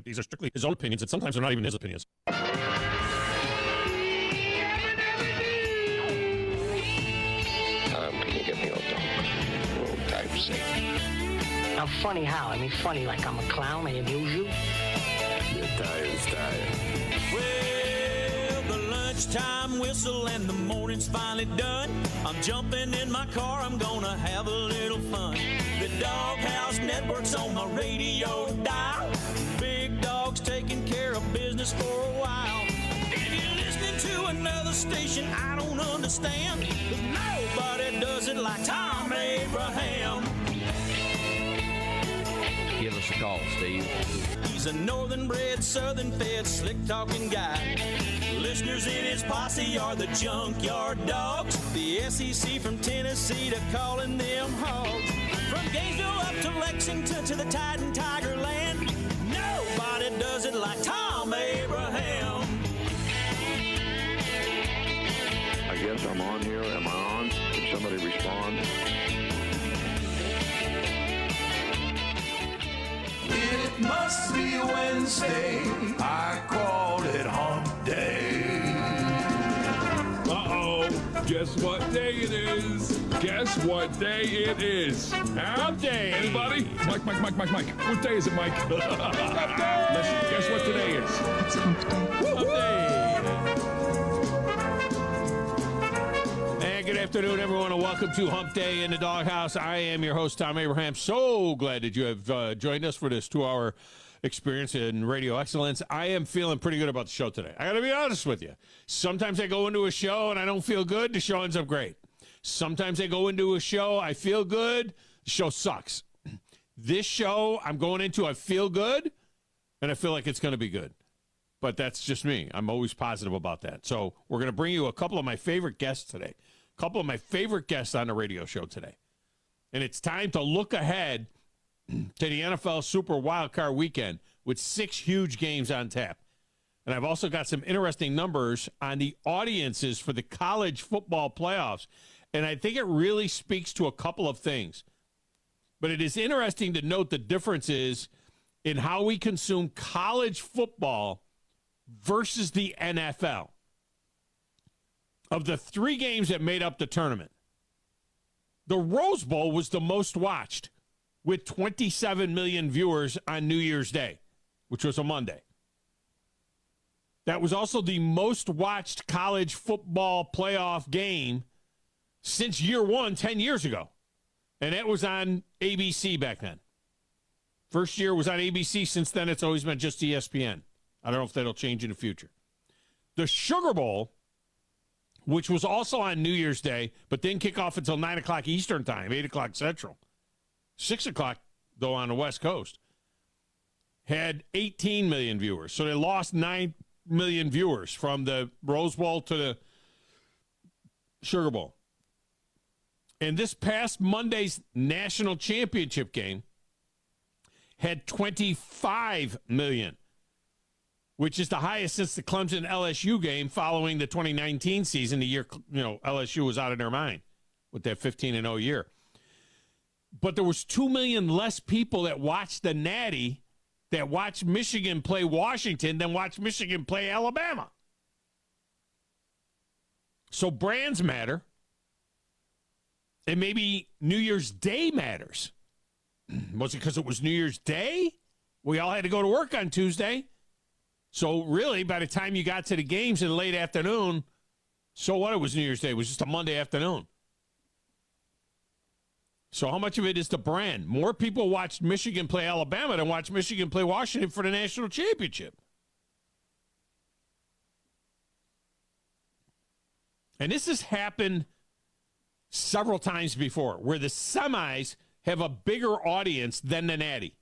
These are strictly his own opinions, and sometimes they're not even his opinions. Can you get me a little Type-C? I'm funny how? I mean, funny like I'm a clown, I amuse you? You're tired. Well, the lunchtime whistle and the morning's finally done. I'm jumping in my car, I'm gonna have a little fun. The Doghouse Network's on my radio dial. Big Dog's taking care of business for a while. If you're listening to another station I don't understand, 'cause nobody does it like Thom Abraham. Give us a call, Steve. He's a northern-bred, southern-fed, slick-talking guy. Listeners in his posse are the junkyard dogs. The SEC from Tennessee to calling them hogs. From Gainesville up to Lexington to the Tide and Tiger Land, nobody does it like Thom Abraham. I guess I'm on here. Am I on? Can somebody respond? It must be Wednesday. I called it hump day. Uh-oh. Guess what day it is? Guess what day it is? Hump day. Anybody? Mike. What day is it, Mike? Hump day. Listen, guess what today is? It's hump day. Hump day. And good afternoon, everyone, and welcome to Hump Day in the Doghouse. I am your host, Thom Abraham. So glad that you have joined us for this 2-hour experience in radio excellence. I am feeling pretty good about the show today. I got to be honest with you. Sometimes I go into a show and I don't feel good. The show ends up great. Sometimes I go into a show, I feel good. The show sucks. This show, I'm going into, I feel good, and I feel like it's going to be good. But that's just me. I'm always positive about that. So we're going to bring you a couple of my favorite guests today. A couple of my favorite guests on the radio show today. And it's time to look ahead to the NFL Super Wildcard Weekend with 6 huge games on tap. And I've also got some interesting numbers on the audiences for the college football playoffs. And I think it really speaks to a couple of things. But it is interesting to note the differences in how we consume college football versus the NFL. Of the 3 games that made up the tournament, the Rose Bowl was the most watched, with 27 million viewers on New Year's Day, which was a Monday. That was also the most watched college football playoff game since year one, 10 years ago. And that was on ABC back then. First year was on ABC. Since then, it's always been just ESPN. I don't know if that'll change in the future. The Sugar Bowl, which was also on New Year's Day, but didn't kick off until 9 o'clock Eastern time, 8 o'clock Central. 6 o'clock, though, on the West Coast, had 18 million viewers. So they lost 9 million viewers from the Rose Bowl to the Sugar Bowl. And this past Monday's national championship game had 25 million, which is the highest since the Clemson LSU game following the 2019 season, the year LSU was out of their mind with that 15-0 year. But there was 2 million less people that watched the Natty, that watched Michigan play Washington, than watched Michigan play Alabama. So brands matter. And maybe New Year's Day matters. Was it because it was New Year's Day? We all had to go to work on Tuesday. So really, by the time you got to the games in the late afternoon, so what? It was New Year's Day. It was just a Monday afternoon. So how much of it is the brand? More people watched Michigan play Alabama than watched Michigan play Washington for the national championship. And this has happened several times before, where the semis have a bigger audience than the Natty.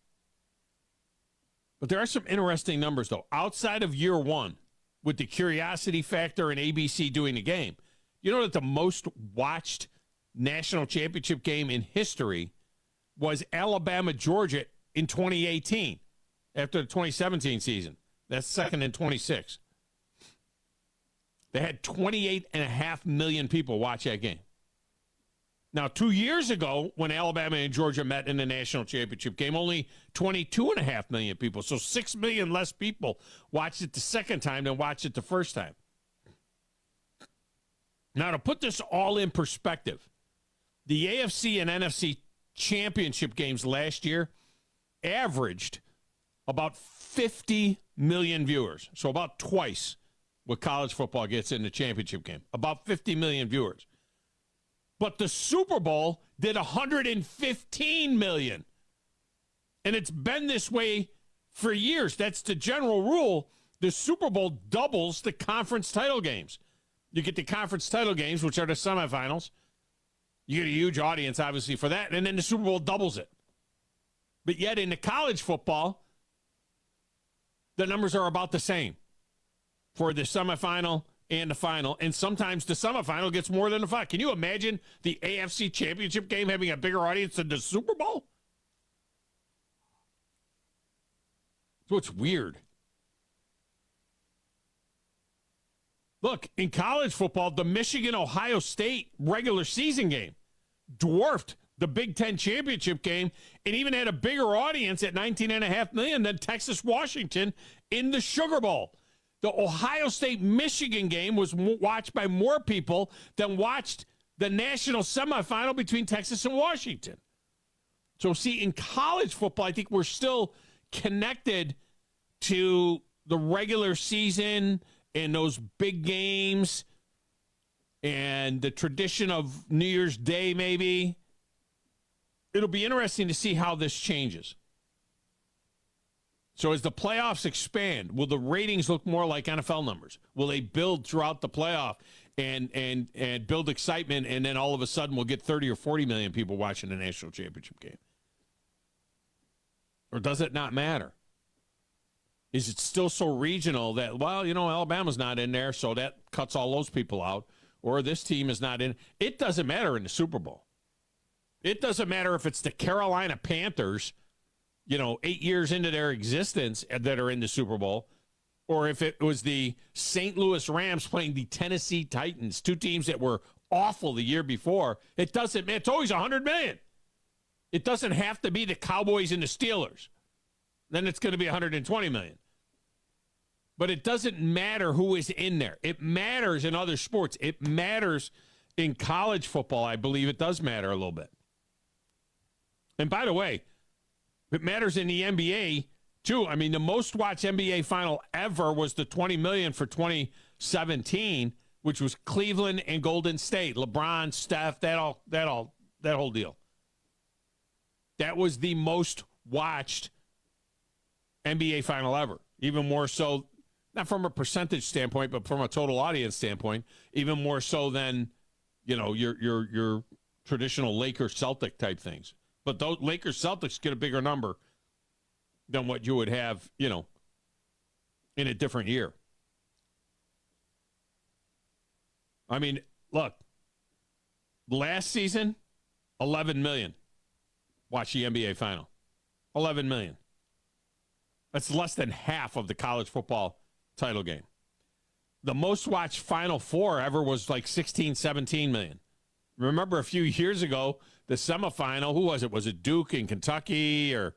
But there are some interesting numbers, though. Outside of year one, with the curiosity factor and ABC doing the game, you know that the most watched national championship game in history was Alabama-Georgia in 2018, after the 2017 season. That's second in 26. They had 28.5 million people watch that game. Now, 2 years ago, when Alabama and Georgia met in the national championship game, only 22.5 million people. So 6 million less people watched it the second time than watched it the first time. Now, to put this all in perspective, the AFC and NFC championship games last year averaged about 50 million viewers. So about twice what college football gets in the championship game. About 50 million viewers. But the Super Bowl did 115 million. And it's been this way for years. That's the general rule. The Super Bowl doubles the conference title games. You get the conference title games, which are the semifinals. You get a huge audience, obviously, for that. And then the Super Bowl doubles it. But yet in the college football, the numbers are about the same for the semifinal and the final, and sometimes the semifinal gets more than the final. Can you imagine the AFC championship game having a bigger audience than the Super Bowl? So it's weird. Look, in college football, the Michigan-Ohio State regular season game dwarfed the Big Ten championship game and even had a bigger audience at 19.5 million than Texas-Washington in the Sugar Bowl. The Ohio State-Michigan game was watched by more people than watched the national semifinal between Texas and Washington. So, see, in college football, I think we're still connected to the regular season and those big games and the tradition of New Year's Day, maybe. It'll be interesting to see how this changes. So as the playoffs expand, will the ratings look more like NFL numbers? Will they build throughout the playoff and build excitement, and then all of a sudden we'll get 30 or 40 million people watching the national championship game? Or does it not matter? Is it still so regional that, well, you know, Alabama's not in there, so that cuts all those people out, or this team is not in? It doesn't matter in the Super Bowl. It doesn't matter if it's the Carolina Panthers, 8 years into their existence that are in the Super Bowl, or if it was the St. Louis Rams playing the Tennessee Titans, two teams that were awful the year before. It doesn't matter. It's always 100 million. It doesn't have to be the Cowboys and the Steelers. Then it's going to be 120 million. But it doesn't matter who is in there. It matters in other sports. It matters in college football. I believe it does matter a little bit. And by the way, it matters in the NBA, too. I mean, the most watched NBA final ever was the 20 million for 2017, which was Cleveland and Golden State. LeBron, Steph, that whole deal. That was the most watched NBA final ever. Even more so, not from a percentage standpoint, but from a total audience standpoint, even more so than, your traditional Lakers-Celtic type things. But those Lakers-Celtics get a bigger number than what you would have, in a different year. I mean, look, last season, 11 million watched the NBA final. 11 million. That's less than half of the college football title game. The most watched Final Four ever was like 16, 17 million. Remember a few years ago, the semifinal, who was it? Was it Duke in Kentucky or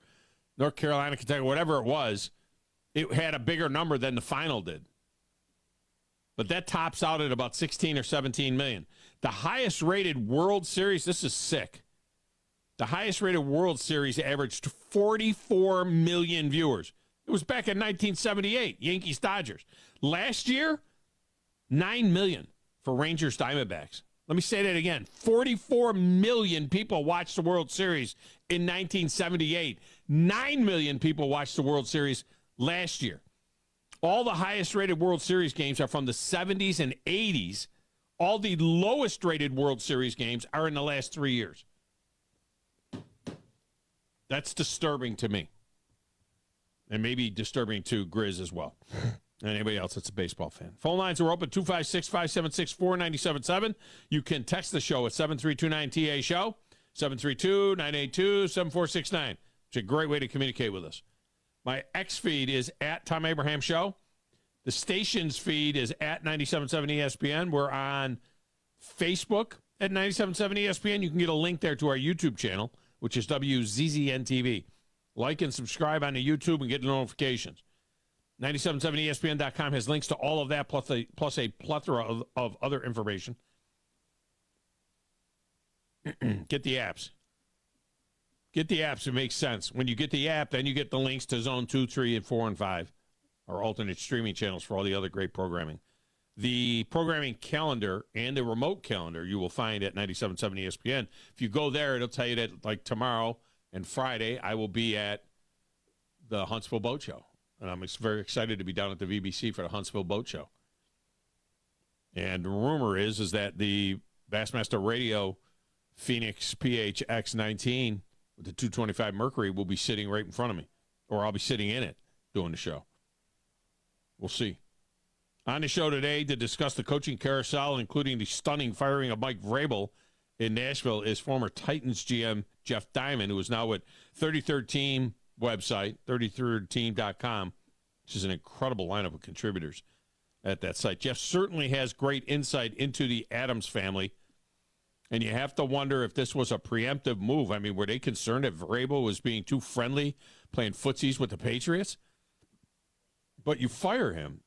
North Carolina, Kentucky, whatever it was? It had a bigger number than the final did. But that tops out at about 16 or 17 million. The highest rated World Series, this is sick. The highest rated World Series averaged 44 million viewers. It was back in 1978, Yankees-Dodgers. Last year, 9 million for Rangers-Diamondbacks. Let me say that again. 44 million people watched the World Series in 1978. 9 million people watched the World Series last year. All the highest-rated World Series games are from the 70s and 80s. All the lowest-rated World Series games are in the last 3 years. That's disturbing to me. And maybe disturbing to Grizz as well. And anybody else that's a baseball fan. Phone lines are open, 256-576-4977. You can text the show at 732-9TA-SHOW, 732-982-7469. It's a great way to communicate with us. My X feed is at Thom Abraham Show. The station's feed is at 97.7 ESPN. We're on Facebook at 97.7 ESPN. You can get a link there to our YouTube channel, which is WZZN TV. Like and subscribe on the YouTube and get the notifications. 97.7ESPN.com has links to all of that, plus a plethora of other information. Get the apps. Get the apps. It makes sense. When you get the app, then you get the links to Zone 2, 3, and 4, and 5, our alternate streaming channels for all the other great programming. The programming calendar and the remote calendar you will find at 97.7 ESPN. If you go there, it'll tell you that, like, tomorrow and Friday, I will be at the Huntsville Boat Show. And I'm very excited to be down at the VBC for the Huntsville Boat Show. And the rumor is that the Bassmaster Radio Phoenix PHX 19 with the 225 Mercury will be sitting right in front of me, or I'll be sitting in it doing the show. We'll see. On the show today to discuss the coaching carousel, including the stunning firing of Mike Vrabel in Nashville, is former Titans GM Jeff Diamond, who is now at 33rd Team website, 33rdteam.com, which is an incredible lineup of contributors at that site. Jeff certainly has great insight into the Adams family, and you have to wonder if this was a preemptive move. I mean, were they concerned that Vrabel was being too friendly, playing footsies with the Patriots? But you fire him.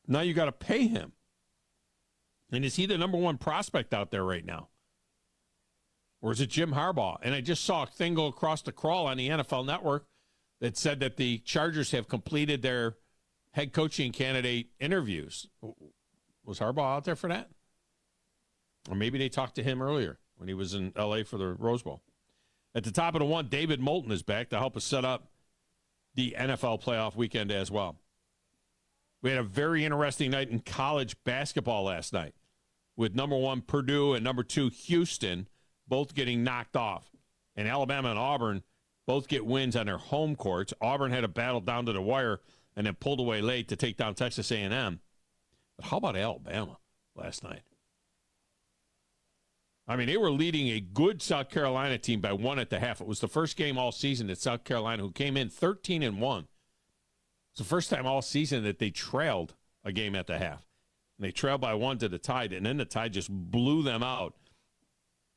Now you got to pay him. And is he the number one prospect out there right now? Or is it Jim Harbaugh? And I just saw a thing go across the crawl on the NFL Network that said that the Chargers have completed their head coaching candidate interviews. Was Harbaugh out there for that? Or maybe they talked to him earlier when he was in L.A. for the Rose Bowl. At the top of the one, David Moulton is back to help us set up the NFL playoff weekend as well. We had a very interesting night in college basketball last night with number 1 Purdue and number 2 Houston both getting knocked off. And Alabama and Auburn both get wins on their home courts. Auburn had a battle down to the wire and then pulled away late to take down Texas A&M. But how about Alabama last night? I mean, they were leading a good South Carolina team by 1 at the half. It was the first game all season that South Carolina, who came in 13-1. It's the first time all season that they trailed a game at the half. And they trailed by 1 to the Tide, and then the Tide just blew them out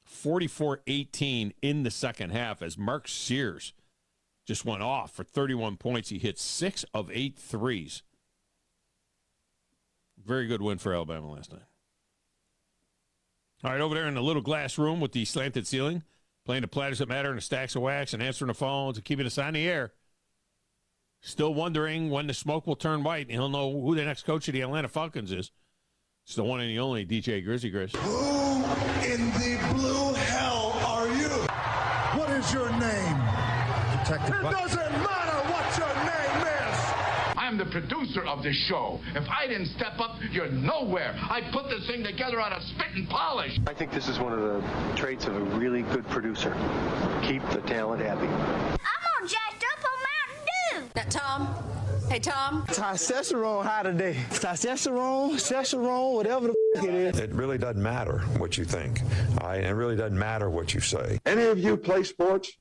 44-18 in the second half as Mark Sears just went off for 31 points. He hit 6 of 8 threes. Very good win for Alabama last night. All right, over there in the little glass room with the slanted ceiling, playing the Platters That Matter and the Stacks of Wax and answering the phones and keeping us on the air. Still wondering when the smoke will turn white and he'll know who the next coach of the Atlanta Falcons is. It's the one and the only DJ Grizzy Grizz. Who in the blue hell are you? What is your name? Detective. It doesn't matter what your name is. I'm the producer of this show. If I didn't step up, you're nowhere. I put this thing together out of spit and polish. I think this is one of the traits of a really good producer. Keep the talent happy. I'm all jacked up on Mountain Dew. Now, Tom. Hey, Tom. Testosterone high today. Testosterone, whatever the it is. It really doesn't matter what you think. It really doesn't matter what you say. Any of you play sports?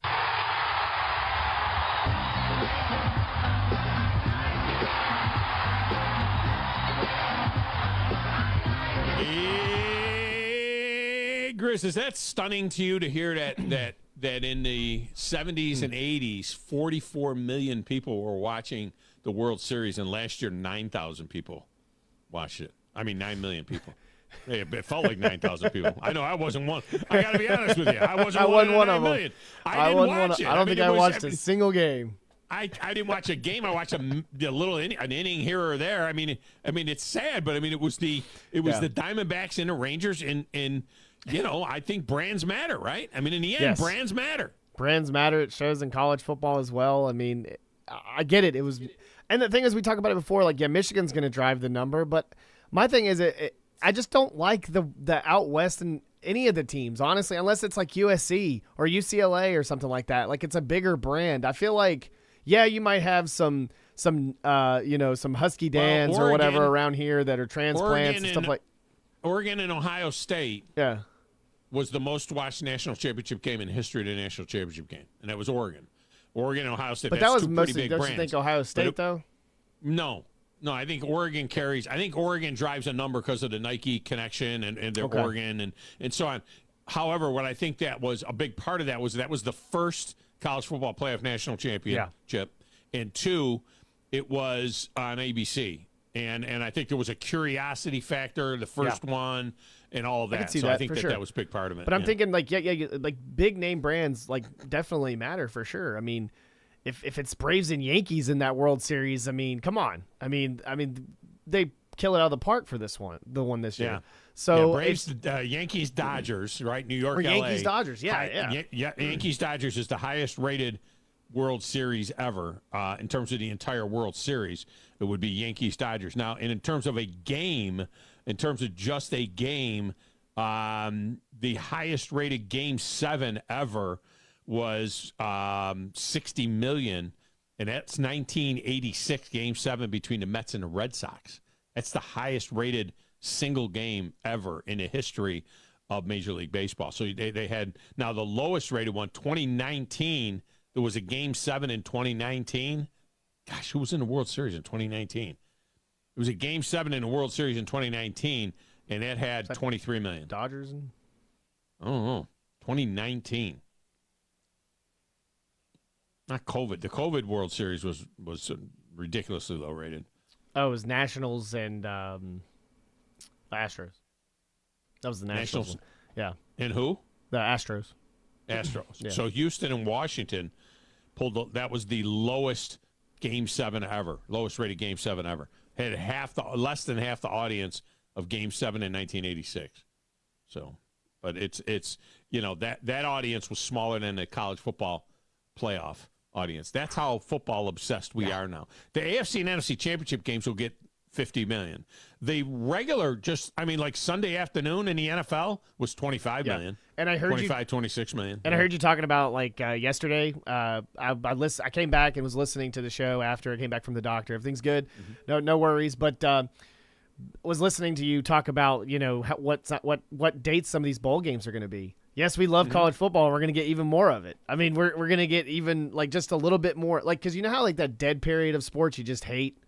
Hey, Grizz, is that stunning to you to hear that in the 70s and 80s, 44 million people were watching the World Series, and last year 9,000 people watched it? I mean, 9 million people. It felt like 9,000 people. I know I wasn't one. I got to be honest with you. I wasn't one of them. I didn't watch it. I don't think I watched a single game. I didn't watch a game. I watched an inning here or there. I mean, it's sad, but I mean, it was the Diamondbacks and the Rangers, and you know, I think brands matter, right? I mean, in the end, yes. Brands matter. Brands matter. It shows in college football as well. I mean, I get it. It was, and the thing is, we talked about it before. Like, yeah, Michigan's going to drive the number, but my thing is, I just don't like the out west and any of the teams, honestly, unless it's like USC or UCLA or something like that. Like, it's a bigger brand. I feel like, yeah, you might have some Husky Dans or whatever around here that are transplants and stuff like. Oregon and Ohio State. Yeah. Was the most watched national championship game in the history of the national championship game, and that was Oregon. Oregon and Ohio State. But that was mostly. Don't you think Ohio State though? No, No, I think Oregon carries. I think Oregon drives a number because of the Nike connection and their Oregon and so on. However, what I think that was a big part of that was the first college football playoff national championship, and 2, it was on ABC, and I think there was a curiosity factor, the first one, and all of that. I think that was a big part of it. But I'm thinking like big name brands like definitely matter for sure. I mean, if it's Braves and Yankees in that World Series, I mean, come on. I mean they kill it out of the park for the one this year. So Braves, Yankees, Dodgers, right? New York, or LA. Yankees, Dodgers, Yankees, Dodgers is the highest rated World Series ever in terms of the entire World Series. It would be Yankees, Dodgers. Now, and in terms of a game, in terms of just a game, the highest rated Game 7 ever was 60 million, and that's 1986 Game 7 between the Mets and the Red Sox. That's the highest rated single game ever in the history of Major League Baseball. So they had, now the lowest rated one, 2019, there was a Game 7 in 2019. Gosh, who was in the World Series in 2019? It was a Game 7 in the World Series in 2019, and it had 23 million. Dodgers? I don't know. 2019. Not COVID. The COVID World Series was ridiculously low rated. Oh, it was Nationals and Astros. That was the Nationals. Yeah. And who? The Astros. Astros. Yeah. So Houston and Washington that was the lowest Game 7 ever, lowest rated Game 7 ever. Had less than half the audience of Game 7 in 1986. So, but it's that audience was smaller than the college football playoff audience. That's how football obsessed we are now. The AFC and NFC championship games will get 50 million. The regular, like Sunday afternoon in the NFL was 25 million. And I heard 26 million. And I heard you talking about yesterday. I came back and was listening to the show after I came back from the doctor. Everything's good. Mm-hmm. No worries. But was listening to you talk about what dates some of these bowl games are going to be. Yes, we love college football, and we're going to get even more of it. I mean, we're going to get even just a little bit more, because you know how that dead period of sports you just hate,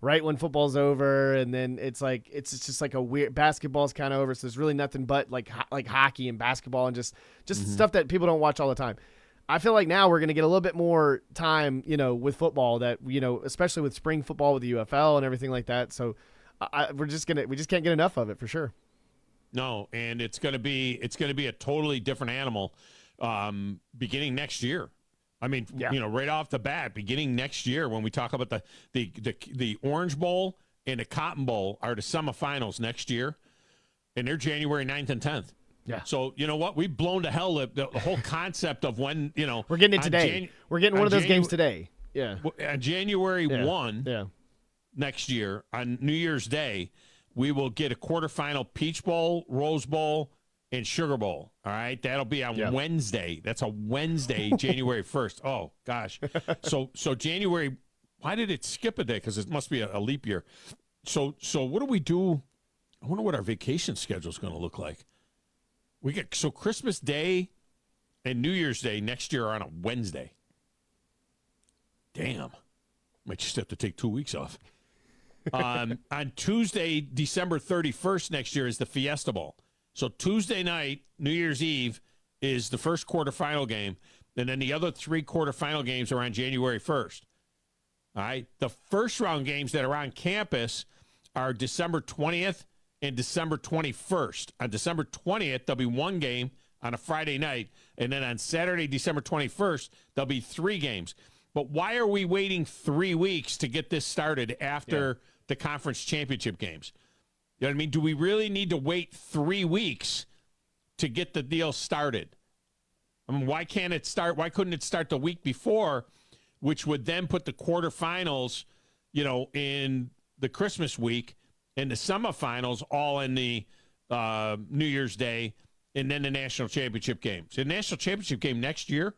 right when football's over, and then it's just like a weird, basketball's kind of over, so there's really nothing but like hockey and basketball and just stuff that people don't watch all the time. I feel like now we're going to get a little bit more time, with football that, especially with spring football with the UFL and everything like that. So we just can't get enough of it for sure. No, and it's going to be a totally different animal beginning next year. I mean, right off the bat, beginning next year, when we talk about the Orange Bowl and the Cotton Bowl are the semifinals next year, and they're January 9th and 10th. Yeah. So, you know what? We've blown to hell the whole concept of when, We're getting it today. We're getting one of those games today. Yeah. On January 1 next year, on New Year's Day, we will get a quarterfinal Peach Bowl, Rose Bowl, and Sugar Bowl. All right, that'll be on Wednesday. That's a Wednesday, January 1st. Oh gosh, so January. Why did it skip a day? Because it must be a leap year. So what do we do? I wonder what our vacation schedule is going to look like. We get Christmas Day and New Year's Day next year are on a Wednesday. Damn, might just have to take 2 weeks off. On Tuesday, December 31st next year is the Fiesta Bowl. So Tuesday night, New Year's Eve, is the first quarterfinal game, and then the other 3 quarterfinal games are on January 1st. All right? The first round games that are on campus are December 20th and December 21st. On December 20th, there'll be 1 game on a Friday night, and then on Saturday, December 21st, there'll be 3 games. But why are we waiting 3 weeks to get this started after the conference championship games? You know what I mean? Do we really need to wait 3 weeks to get the deal started? I mean, why can't it start? Why couldn't it start the week before, which would then put the quarterfinals, in the Christmas week, and the semifinals all in the New Year's Day, and then the national championship games. The national championship game next year,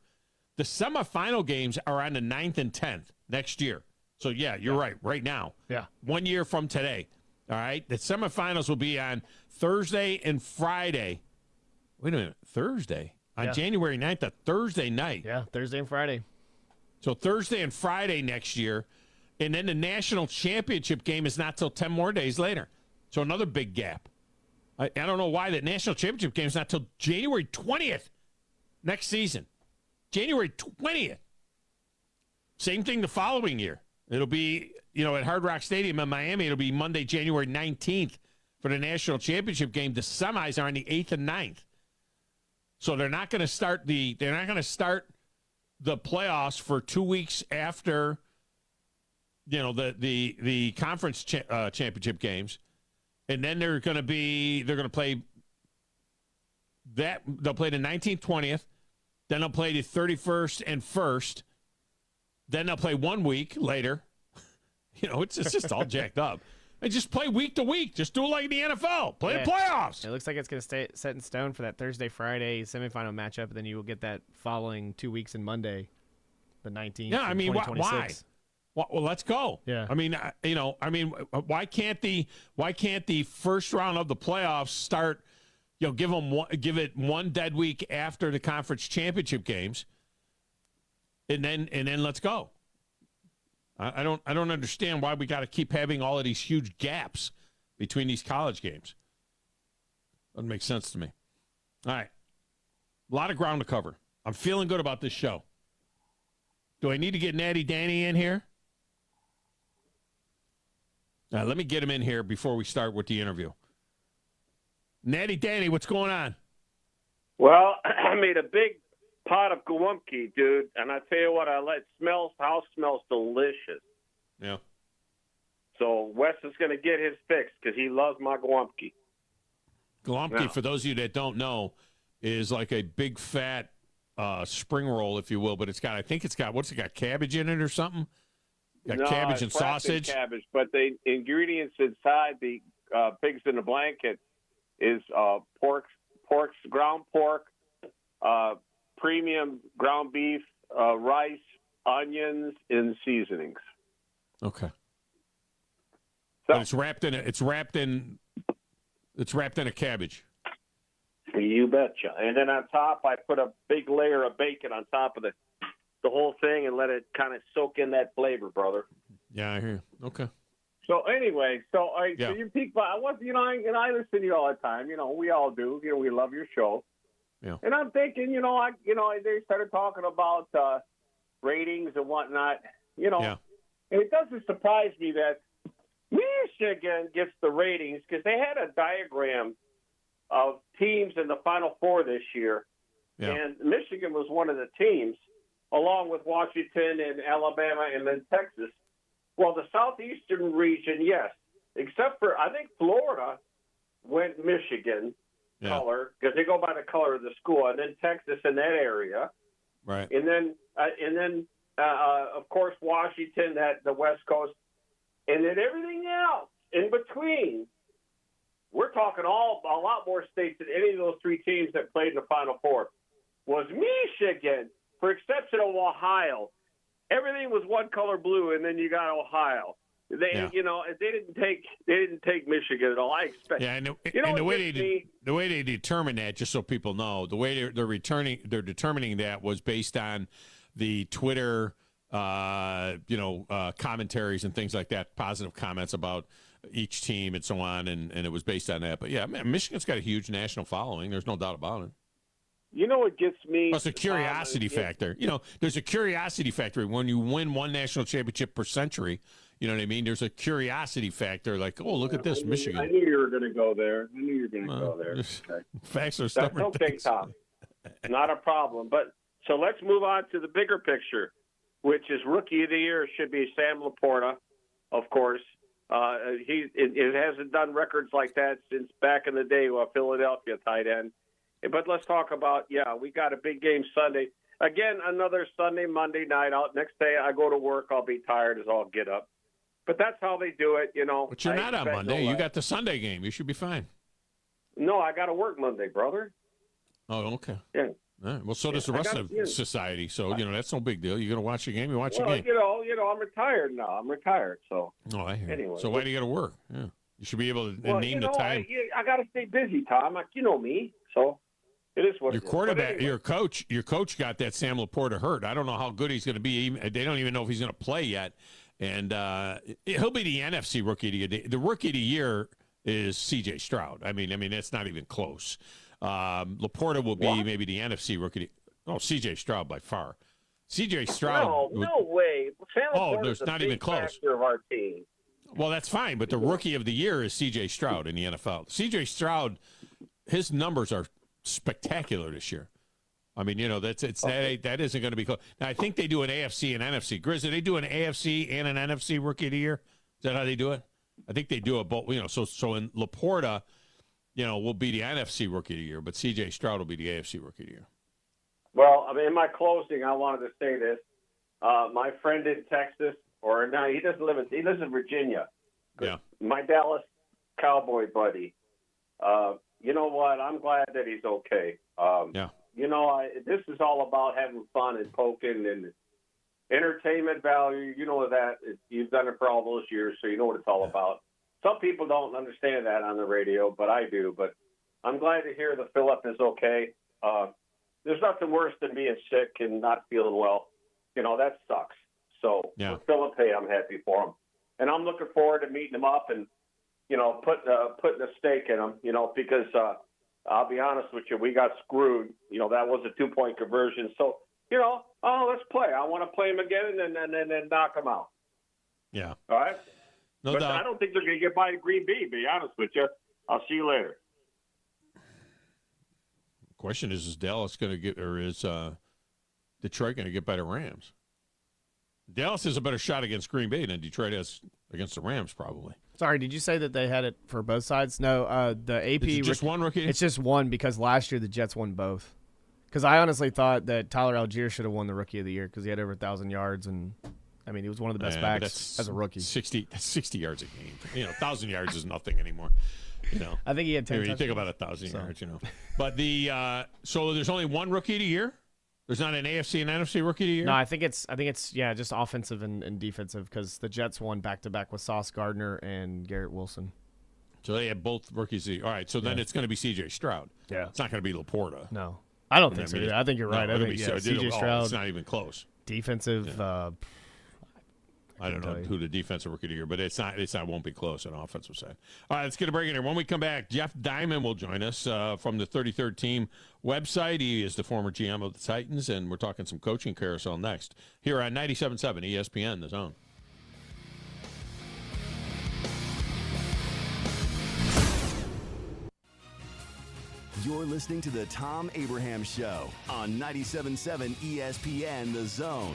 the semifinal games are on the 9th and 10th next year. So, you're right. Right now. Yeah. 1 year from today. All right. The semifinals will be on Thursday and Friday. Wait a minute. Thursday? On January 9th, a Thursday night. Yeah, Thursday and Friday. So Thursday and Friday next year. And then the national championship game is not till 10 more days later. So another big gap. I don't know why that national championship game is not till January 20th next season. January 20th. Same thing the following year. It'll be, at Hard Rock Stadium in Miami, it'll be Monday, January 19th for the national championship game. The semis are on the 8th and 9th. So they're not going to start the playoffs for 2 weeks after the conference championship games. And then they're going to play that. They'll play the 19th, 20th. Then they'll play the 31st and 1st. Then they'll play 1 week later. It's just all jacked up. And just play week to week. Just do it like the NFL. Play the playoffs. It looks like it's going to stay set in stone for that Thursday, Friday semifinal matchup, and then you will get that following 2 weeks in Monday, the 19th. Yeah, I mean, why? Well, let's go. Yeah. I mean, why can't the first round of the playoffs start? Give it one dead week after the conference championship games, and then let's go. I don't understand why we got to keep having all of these huge gaps between these college games. Doesn't make sense to me. All right, a lot of ground to cover. I'm feeling good about this show. Do I need to get Natty Danny in here? Let me get him in here before we start with the interview. Natty Danny, what's going on? Well, I made a big pot of Gwathney, dude, and I tell you what, house smells delicious. Yeah. So Wes is going to get his fix because he loves my Gwathney. Gwathney, for those of you that don't know, is like a big fat spring roll, if you will, but what's it got, cabbage in it or something? Got cabbage and sausage. Cabbage, but the ingredients inside the pigs in the blanket is ground pork, premium ground beef, rice, onions, and seasonings. Okay. So, but it's wrapped in a cabbage. You betcha. And then on top, I put a big layer of bacon on top of the whole thing and let it kind of soak in that flavor, brother. Yeah, I hear you. Okay. So anyway, so you peek by. I listen to you all the time. We all do. We love your show. Yeah. And I'm thinking, they started talking about ratings and whatnot. Yeah. And it doesn't surprise me that Michigan gets the ratings because they had a diagram of teams in the Final Four this year, and Michigan was one of the teams, along with Washington and Alabama and then Texas. Well, the southeastern region, yes, except for I think Florida went Michigan color because they go by the color of the school, and then Texas in that area, right? And then of course Washington, the West Coast, and then everything else in between. We're talking a lot more states than any of those three teams that played in the Final Four. Was Michigan, for exception of Ohio. Everything was one color blue, and then you got Ohio. They didn't take Michigan at all. I expect. Yeah, and the way they determine that, just so people know, the way they're determining that was based on the Twitter, commentaries and things like that, positive comments about each team and so on, and it was based on that. But yeah, man, Michigan's got a huge national following. There's no doubt about it. What gets me? Plus a curiosity factor. There's a curiosity factor when you win one national championship per century. You know what I mean? There's a curiosity factor, like, oh, look at this, Michigan. I knew you were going to go there. Okay. Facts are stubborn. That's okay, Tom. Not a problem. But so let's move on to the bigger picture, which is Rookie of the Year should be Sam Laporta, of course. It hasn't done records like that since back in the day with Philadelphia tight end. But let's talk about, we got a big game Sunday. Again, another Sunday, Monday night out. Next day I go to work. I'll be tired as all get up. But that's how they do it, But you're not on Monday. You got the Sunday game. You should be fine. No, I got to work Monday, brother. Oh, okay. Yeah. All right. Well, so does the rest of society. So, that's no big deal. You're going to watch the game, you watch the game. I'm retired now. I'm retired, so. Oh, I hear. Anyway, so why do you got to work? Yeah. You should be able to name the time. I got to stay busy, Tom. You know me, so. It is what your quarterback, your coach got that Sam Laporta hurt. I don't know how good he's going to be. They don't even know if he's going to play yet. And he'll be the NFC Rookie of the Year. The Rookie of the Year is C.J. Stroud. I mean, it's not even close. Laporta will be maybe the NFC Rookie. C.J. Stroud by far. C.J. Stroud. No way. There's not even close. Of our team. Well, that's fine, but the Rookie of the Year is C.J. Stroud in the NFL. C.J. Stroud, his numbers are spectacular this year. I mean, that isn't going to be close. Now, I think they do an AFC and NFC. Grizz, do they do an AFC and an NFC Rookie of the Year? Is that how they do it? I think they do it both. So in Laporta, will be the NFC Rookie of the Year, but C.J. Stroud will be the AFC Rookie of the Year. Well, I mean, in my closing, I wanted to say this. My friend in Texas, he lives in Virginia. Yeah. My Dallas Cowboy buddy. You know what? I'm glad that he's okay. Yeah. This is all about having fun and poking and entertainment value. You know that. You've done it for all those years, so you know what it's all about. Some people don't understand that on the radio, but I do. But I'm glad to hear that Philip is okay. There's nothing worse than being sick and not feeling well. That sucks. So for Philip, hey, I'm happy for him. And I'm looking forward to meeting him up and, putting a stake in him, because I'll be honest with you, we got screwed. That was a 2-point conversion. So, let's play. I want to play him again and then knock him out. Yeah. All right? No but doubt. I don't think they're going to get by Green Bay, to be honest with you. I'll see you later. Question is Dallas going to get, or is Detroit going to get by the Rams? Dallas has a better shot against Green Bay than Detroit has against the Rams, probably. Sorry, did you say that they had it for both sides? No, the AP. Is it just one rookie? It's just one because last year the Jets won both. Because I honestly thought that Tyler Algier should have won the Rookie of the Year because he had over 1,000 yards and. I mean, he was one of the best backs as a rookie. 60 yards a game. 1,000 yards is nothing anymore. I think he had 10. You think about 1,000 yards, But so there's only one Rookie of the Year. There's not an AFC and NFC Rookie of the Year. No, I think it's just offensive and defensive because the Jets won back to back with Sauce Gardner and Garrett Wilson. So they had both rookies. All right, so then it's going to be C.J. Stroud. Yeah, it's not going to be Laporta. No, I don't think so. I think you're right. I think C.J. Stroud. It's not even close. Defensive. Yeah. I don't know who the defensive Rookie of the Year, but it's not won't be close on the offensive side. All right, let's get a break in here. When we come back, Jeff Diamond will join us from the 33rd Team website. He is the former GM of the Titans, and we're talking some coaching carousel next here on 97.7 ESPN, The Zone. You're listening to the Thom Abraham Show on 97.7 ESPN, The Zone.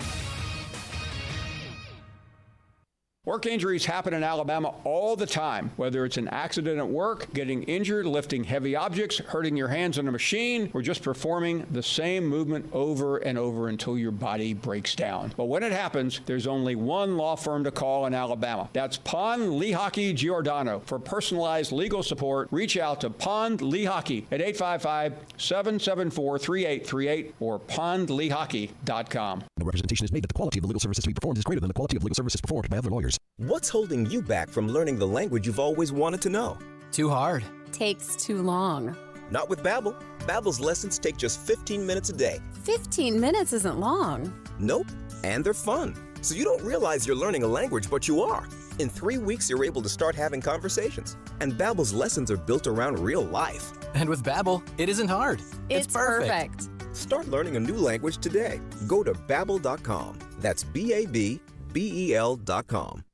Work injuries happen in Alabama all the time, whether it's an accident at work, getting injured, lifting heavy objects, hurting your hands on a machine, or just performing the same movement over and over until your body breaks down. But when it happens, there's only one law firm to call in Alabama. That's Pond, Lehocky, Giordano. For personalized legal support, reach out to Pond Lehocky at 855-774-3838 or pondlehocky.com. No representation is made that the quality of the legal services to be performed is greater than the quality of legal services performed by other lawyers. What's holding you back from learning the language you've always wanted to know? Too hard. Takes too long. Not with Babbel. Babbel's lessons take just 15 minutes a day. 15 minutes isn't long. Nope. And they're fun. So you don't realize you're learning a language, but you are. In 3 weeks, you're able to start having conversations. And Babbel's lessons are built around real life. And with Babbel, it isn't hard. It's perfect. Start learning a new language today. Go to Babbel.com. That's BABBEL.com.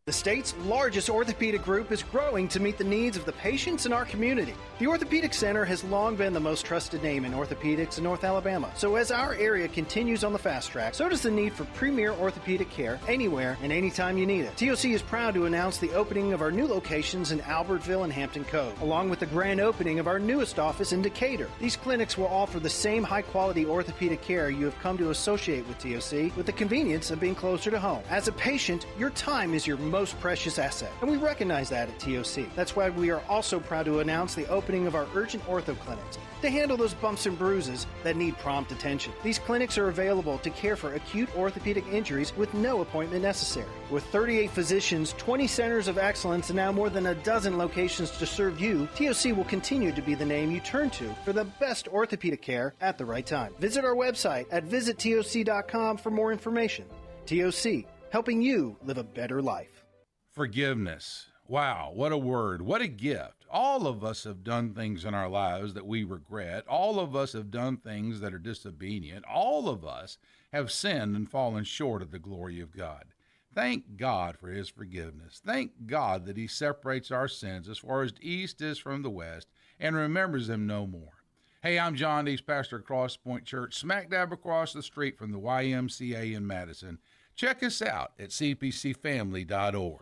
The state's largest orthopedic group is growing to meet the needs of the patients in our community. The Orthopedic Center has long been the most trusted name in orthopedics in North Alabama. So as our area continues on the fast track, so does the need for premier orthopedic care anywhere and anytime you need it. TOC is proud to announce the opening of our new locations in Albertville and Hampton Cove, along with the grand opening of our newest office in Decatur. These clinics will offer the same high-quality orthopedic care you have come to associate with TOC, with the convenience of being closer to home. As a patient, your time is your most precious asset, and we recognize that at TOC. That's why we are also proud to announce the opening of our urgent ortho clinics to handle those bumps and bruises that need prompt attention. These clinics are available to care for acute orthopedic injuries with no appointment necessary. With 38 physicians, 20 centers of excellence, and now more than a dozen locations to serve you, TOC will continue to be the name you turn to for the best orthopedic care at the right time. Visit our website at visittoc.com for more information. TOC, helping you live a better life. Forgiveness. Wow, what a word. What a gift. All of us have done things in our lives that we regret. All of us have done things that are disobedient. All of us have sinned and fallen short of the glory of God. Thank God for his forgiveness. Thank God that he separates our sins as far as the east is from the west and remembers them no more. Hey, I'm John Dees, pastor of Cross Point Church, smack dab across the street from the YMCA in Madison. Check us out at cpcfamily.org.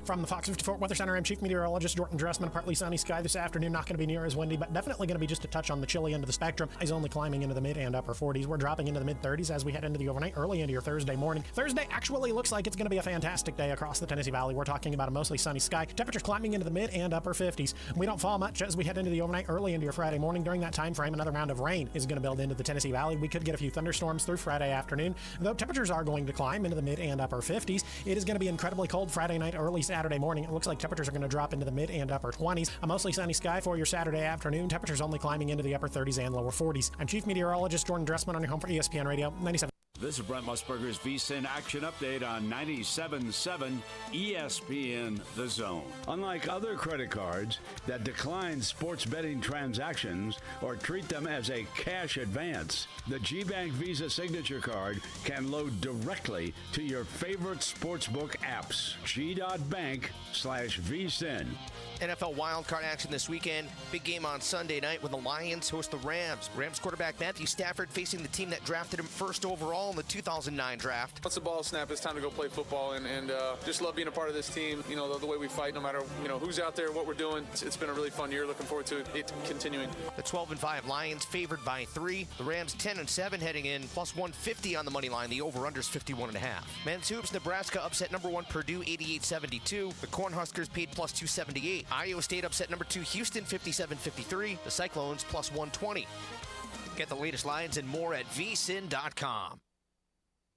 From the Fox 54 Weather Center, I'm Chief Meteorologist Jordan Dressman. Partly sunny sky this afternoon. Not going to be near as windy, but definitely going to be just a touch on the chilly end of the spectrum. Highs only climbing into the mid and upper 40s. We're dropping into the mid 30s as we head into the overnight, early into your Thursday morning. Thursday actually looks like it's going to be a fantastic day across the Tennessee Valley. We're talking about a mostly sunny sky. Temperatures climbing into the mid and upper 50s. We don't fall much as we head into the overnight, early into your Friday morning. During that time frame, another round of rain is going to build into the Tennessee Valley. We could get a few thunderstorms through Friday afternoon, though temperatures are going to climb into the mid and upper 50s. It is going to be incredibly cold Friday night, early Saturday morning. It looks like temperatures are going to drop into the mid and upper 20s. A mostly sunny sky for your Saturday afternoon. Temperatures only climbing into the upper 30s and lower 40s. I'm Chief Meteorologist Jordan Dressman on your home for ESPN Radio 97. This is Brent Musburger's VSiN Action Update on 97.7 ESPN The Zone. Unlike other credit cards that decline sports betting transactions or treat them as a cash advance, the GBank Visa Signature Card can load directly to your favorite sportsbook apps. G.bank/VSiN. NFL wildcard action this weekend. Big game on Sunday night when the Lions host the Rams. Rams quarterback Matthew Stafford facing the team that drafted him first overall in the 2009 draft. Once the ball snaps, it's time to go play football, and just love being a part of this team. You know, the way we fight, no matter who's out there, what we're doing. It's been a really fun year. Looking forward to it continuing. The 12-5 Lions favored by 3. The Rams 10-7 heading in, plus 150 on the money line. The over/under's 51.5. Men's hoops, Nebraska upset number 1 Purdue 88-72. The Cornhuskers paid plus 278. Iowa State upset number 2 Houston 57-53. The Cyclones plus 120. Get the latest lines and more at vsin.com.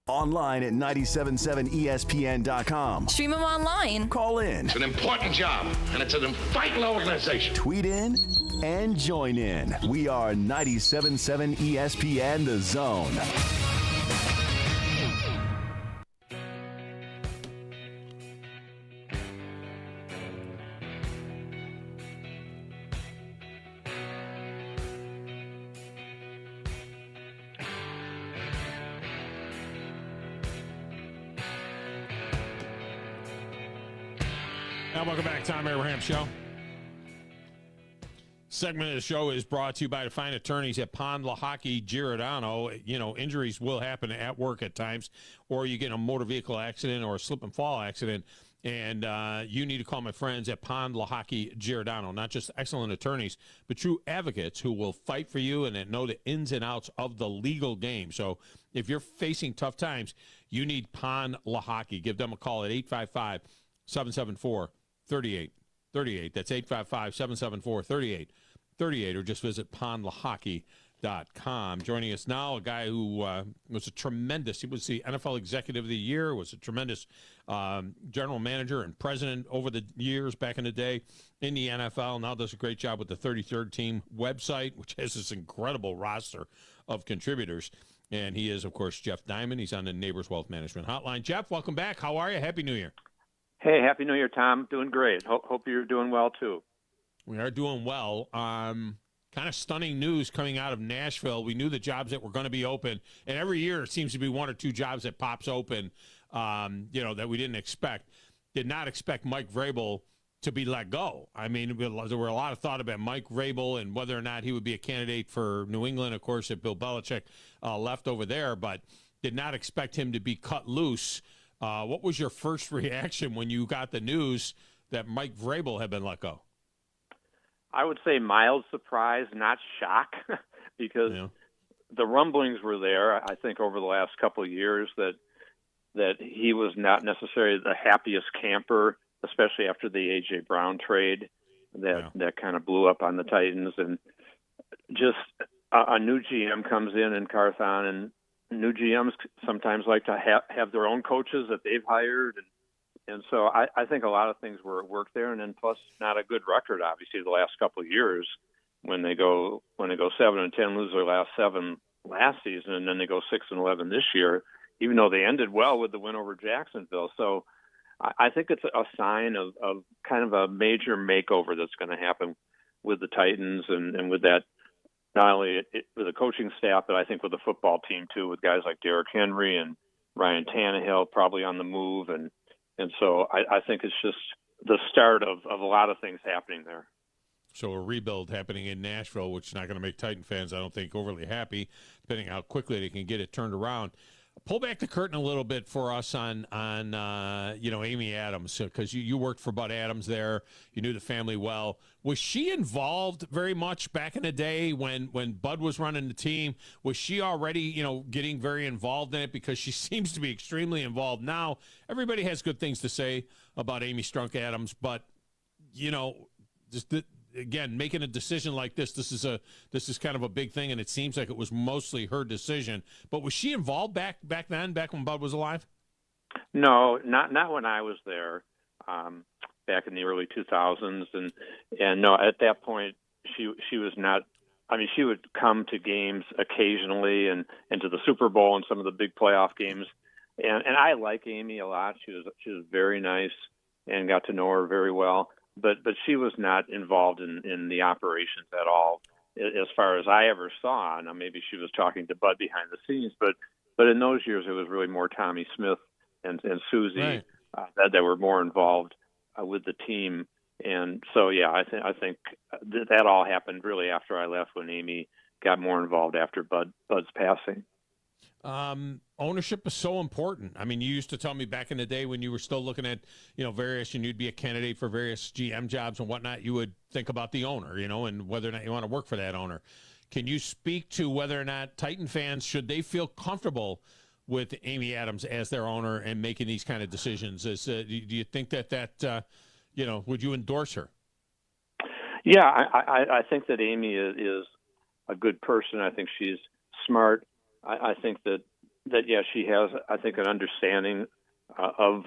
Online at 977ESPN.com. Stream them online. Call in. It's an important job, and it's an vital organization. Tweet in and join in. We are 97.7 ESPN The Zone. Welcome back, Thom Abraham Show. Segment of the show is brought to you by the fine attorneys at Pond Lahaki Giordano. You know, injuries will happen at work at times, or you get in a motor vehicle accident or a slip and fall accident, and you need to call my friends at Pond Lahaki Giordano. Not just excellent attorneys, but true advocates who will fight for you and that know the ins and outs of the legal game. So if you're facing tough times, you need Pond Lahaki. Give them a call at 855-774-3838. That's 855-774-3838, or just visit pondlahaki.com. Joining us now, a guy who was he was the NFL Executive of the Year, was a tremendous general manager and president over the years back in the day in the NFL. Now does a great job with the 33rd Team website, which has this incredible roster of contributors. And he is, of course, Jeff Diamond. He's on the Neighbors Wealth Management Hotline. Jeff, welcome back. How are you? Happy New Year. Hey, Happy New Year, Tom. Doing great. Hope you're doing well, too. We are doing well. Kind of stunning news coming out of Nashville. We knew the jobs that were going to be open, and every year it seems to be 1 or 2 jobs that pops open, that we didn't expect. Did not expect Mike Vrabel to be let go. I mean, there were a lot of thought about Mike Vrabel and whether or not he would be a candidate for New England, of course, if Bill Belichick left over there, but did not expect him to be cut loose. What was your first reaction when you got the news that Mike Vrabel had been let go? I would say mild surprise, not shock, because the rumblings were there, I think, over the last couple of years that he was not necessarily the happiest camper, especially after the A.J. Brown trade that kind of blew up on the Titans. And just a new GM comes in Carthon, and new GMs sometimes like to have their own coaches that they've hired. And so I think a lot of things were at work there. And then plus not a good record, obviously, the last couple of years when they go 7-10, lose their last 7 last season, and then they go 6-11 this year. even though they ended well with the win over Jacksonville. So I think it's a sign of kind of a major makeover that's going to happen with the Titans and with that, not only with the coaching staff, but I think with the football team too, with guys like Derrick Henry and Ryan Tannehill probably on the move. And so I think it's just the start of a lot of things happening there. So a rebuild happening in Nashville, which is not going to make Titan fans, I don't think, overly happy, depending how quickly they can get it turned around. Pull back the curtain a little bit for us on Amy Adams, because you worked for Bud Adams there. You knew the family well. Was she involved very much back in the day when Bud was running the team? Was she already, getting very involved in it? Because she seems to be extremely involved now. Everybody has good things to say about Amy Strunk Adams, but, again, making a decision like this is kind of a big thing, and it seems like it was mostly her decision. But was she involved back then, back when Bud was alive? No, not when I was there, back in the early 2000s, and no, at that point she was not. I mean, she would come to games occasionally and to the Super Bowl and some of the big playoff games, and I like Amy a lot. She was very nice and got to know her very well. But she was not involved in the operations at all, as far as I ever saw. Now, maybe she was talking to Bud behind the scenes, but in those years it was really more Tommy Smith and Susie right. that were more involved with the team. And so, yeah, I think that all happened really after I left, when Amy got more involved after Bud's passing. Ownership is so important. I mean, you used to tell me back in the day when you were still looking at, various, and you'd be a candidate for various GM jobs and whatnot, you would think about the owner, and whether or not you want to work for that owner. Can you speak to whether or not Titan fans, should they feel comfortable with Amy Adams as their owner and making these kind of decisions? Do you think that would you endorse her? Yeah, I think that Amy is a good person. I think she's smart. I think that yeah, she has, I think, an understanding of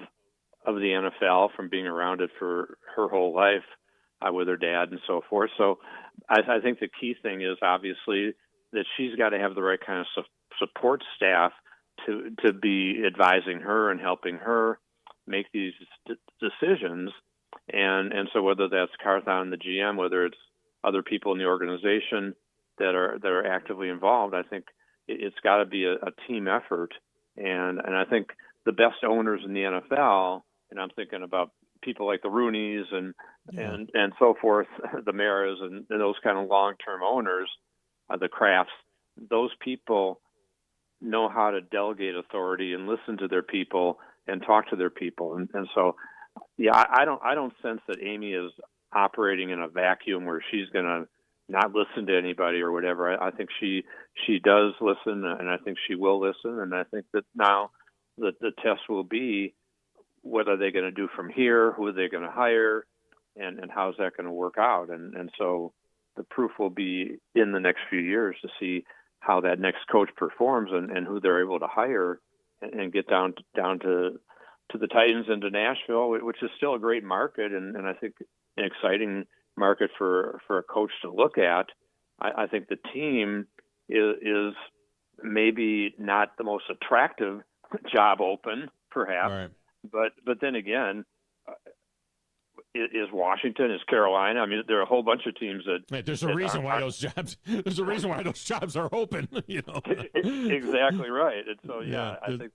the NFL from being around it for her whole life with her dad and so forth. So I think the key thing is obviously that she's got to have the right kind of support staff to be advising her and helping her make these decisions. And so whether that's Carthon, the GM, whether it's other people in the organization that are actively involved, I think it's got to be a team effort, and I think the best owners in the NFL, and I'm thinking about people like the Rooneys and so forth, the Maras and those kind of long-term owners, the Krafts, those people know how to delegate authority and listen to their people and talk to their people, and so yeah, I don't sense that Amy is operating in a vacuum where she's going to not listen to anybody or whatever. I think she does listen, and I think she will listen. And I think that now the test will be what are they going to do from here, who are they going to hire, and how's that going to work out. And so the proof will be in the next few years to see how that next coach performs and who they're able to hire and get down to the Titans and to Nashville, which is still a great market and I think an exciting market for a coach to look at. I think the team is maybe not the most attractive job open, perhaps, right. But then again, is Washington, is Carolina? I mean, there are a whole bunch of teams that. Right, there's a reason why those jobs. There's a reason why those jobs are open. Exactly right, and so I think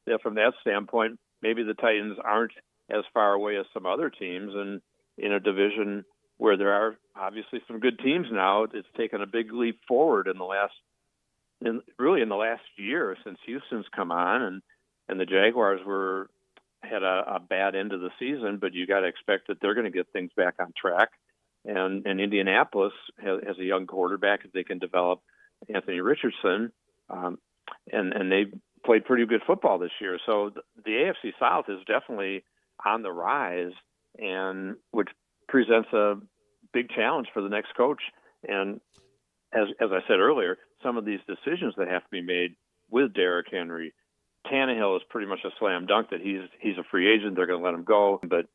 that from that standpoint, maybe the Titans aren't as far away as some other teams, and in a division where there are obviously some good teams now, it's taken a big leap forward in the last year since Houston's come on, and the Jaguars had a bad end of the season, but you got to expect that they're going to get things back on track. And Indianapolis has a young quarterback if they can develop Anthony Richardson, and they played pretty good football this year. So the AFC South is definitely on the rise, and which presents a big challenge for the next coach. And as I said earlier, some of these decisions that have to be made with Derrick Henry, Tannehill is pretty much a slam dunk that he's a free agent. They're going to let him go. But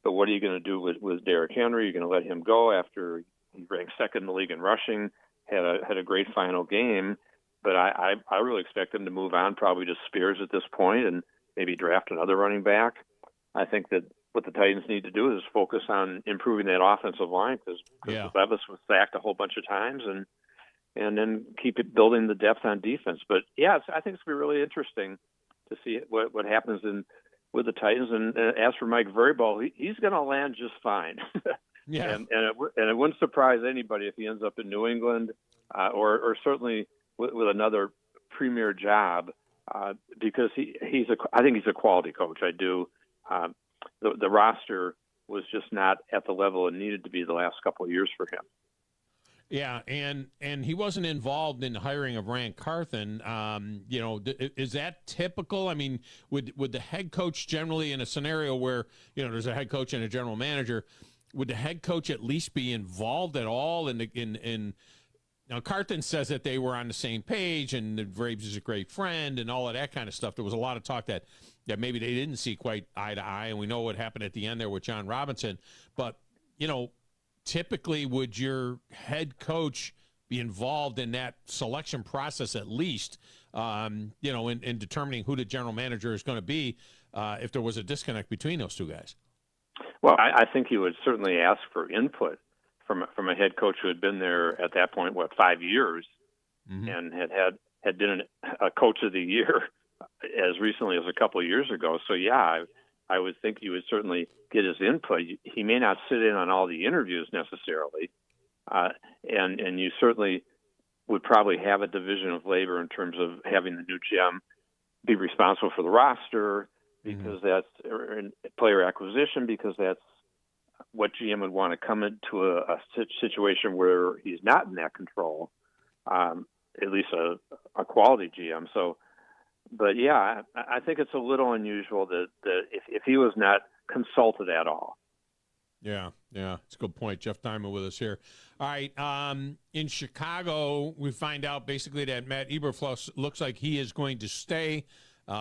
what are you going to do with Derrick Henry? You're going to let him go after he ranked second in the league in rushing, had a great final game. But I really expect them to move on probably to Spears at this point and maybe draft another running back. I think that what the Titans need to do is focus on improving that offensive line because Levis was sacked a whole bunch of times, and then keep it building the depth on defense. But yeah, I think it's going to be really interesting to see what happens with the Titans. And as for Mike Vrabel, he's going to land just fine. Yeah, and it wouldn't surprise anybody if he ends up in New England or certainly with another premier job because I think he's a quality coach. I do. The roster was just not at the level it needed to be the last couple of years for him. Yeah, and he wasn't involved in the hiring of Rand Carthen. Is that typical? I mean, would the head coach generally, in a scenario where there's a head coach and a general manager, would the head coach at least be involved at all in now, Carthen says that they were on the same page and that Vrabes is a great friend and all of that kind of stuff. There was a lot of talk that maybe they didn't see quite eye to eye, and we know what happened at the end there with John Robinson. But, typically would your head coach be involved in that selection process at least, in determining who the general manager is going to be if there was a disconnect between those two guys? Well, I think he would certainly ask for input from a head coach who had been there at that point, 5 years, and had been a coach of the year as recently as a couple of years ago. So yeah, I would think you would certainly get his input. He may not sit in on all the interviews necessarily, and you certainly would probably have a division of labor in terms of having the new GM be responsible for the roster because that's player acquisition because that's what GM would want to come into a situation where he's not in that control, at least a quality GM. So, but yeah, I think it's a little unusual that if he was not consulted at all. Yeah, it's a good point. Jeff Diamond with us here. All right, in Chicago, we find out basically that Matt Eberflus looks like he is going to stay.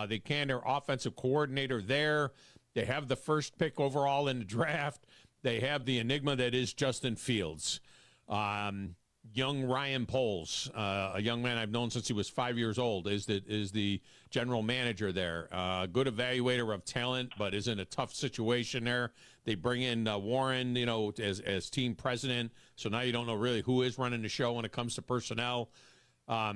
They can their offensive coordinator there. They have the first pick overall in the draft. They have the enigma that is Justin Fields. Young Ryan Poles, a young man I've known since he was 5 years old, is the general manager there. Good evaluator of talent, but is in a tough situation there. They bring in Warren, as team president. So now you don't know really who is running the show when it comes to personnel. How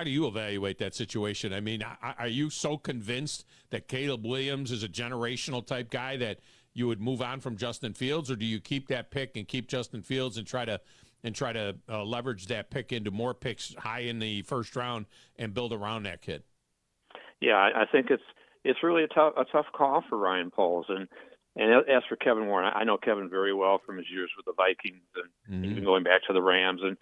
do you evaluate that situation? I mean, are you so convinced that Caleb Williams is a generational type guy that you would move on from Justin Fields, or do you keep that pick and keep Justin Fields and try to leverage that pick into more picks high in the first round and build around that kid? Yeah, I think it's really a tough call for Ryan Poles, and as for Kevin Warren, I know Kevin very well from his years with the Vikings and even going back to the Rams, and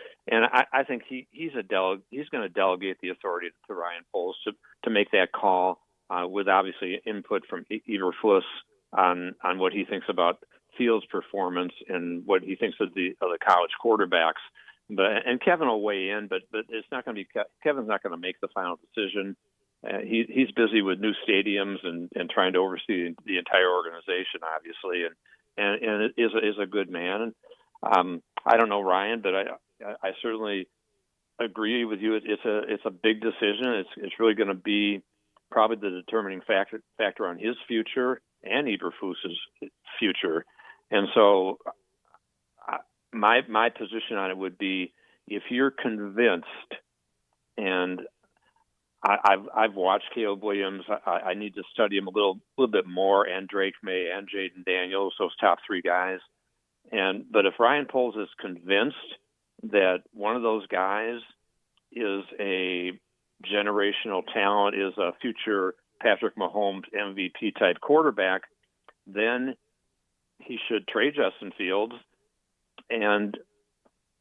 I think he's going to delegate the authority to Ryan Poles to make that call with obviously input from Eberflus on what he thinks about Fields' performance and what he thinks of the college quarterbacks. And Kevin will weigh in, but it's not going to be Kevin's not going to make the final decision. He's busy with new stadiums and trying to oversee the entire organization, obviously, and is a good man. I don't know Ryan, but I certainly agree with you. It's a big decision. It's really going to be probably the determining factor on his future and Eberflus's future. And so my position on it would be, if you're convinced, and I've watched Caleb Williams, I need to study him a little bit more, and Drake May and Jaden Daniels, those top three guys. But if Ryan Poles is convinced that one of those guys is a generational talent, is a future Patrick Mahomes MVP type quarterback, then he should trade Justin Fields and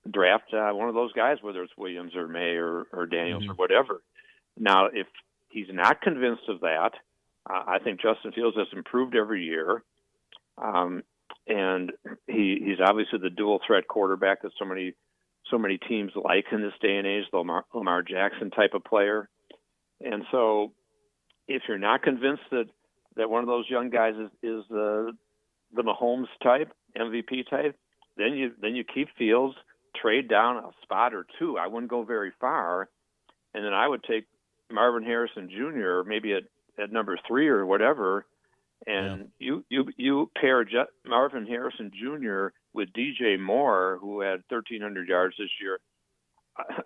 draft one of those guys, whether it's Williams or May or Daniels or whatever. Now, if he's not convinced of that, I think Justin Fields has improved every year. And he's obviously the dual threat quarterback that so many teams like in this day and age, the Lamar Jackson type of player. And so if you're not convinced that one of those young guys is the Mahomes type, MVP type, then you keep Fields, trade down a spot or two. I wouldn't go very far, and then I would take Marvin Harrison Jr. maybe at number 3 or whatever, and you pair Marvin Harrison Jr. with DJ Moore, who had 1,300 yards this year.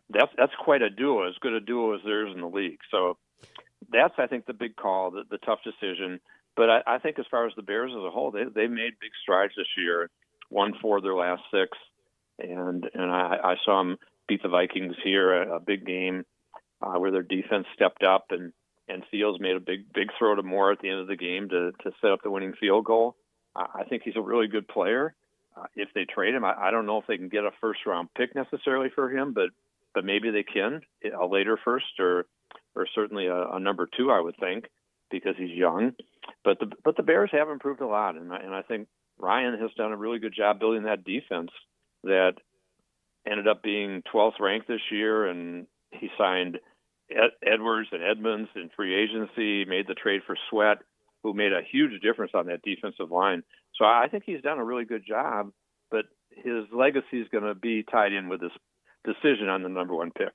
That's quite a duo, as good a duo as there is in the league. So that's, I think, the big call, the tough decision. But I think as far as the Bears as a whole, they made big strides this year, won 4 of their last 6, and I saw them beat the Vikings here, a big game where their defense stepped up, and Fields made a big throw to Moore at the end of the game to set up the winning field goal. I think he's a really good player. If they trade him, I don't know if they can get a first-round pick necessarily for him, but maybe they can, a later first or certainly a number 2, I would think, because he's young. But the Bears have improved a lot, and I think Ryan has done a really good job building that defense that ended up being 12th ranked this year, and he signed Edwards and Edmonds in free agency, made the trade for Sweat, who made a huge difference on that defensive line. So I think he's done a really good job, but his legacy is going to be tied in with this decision on the number 1 pick.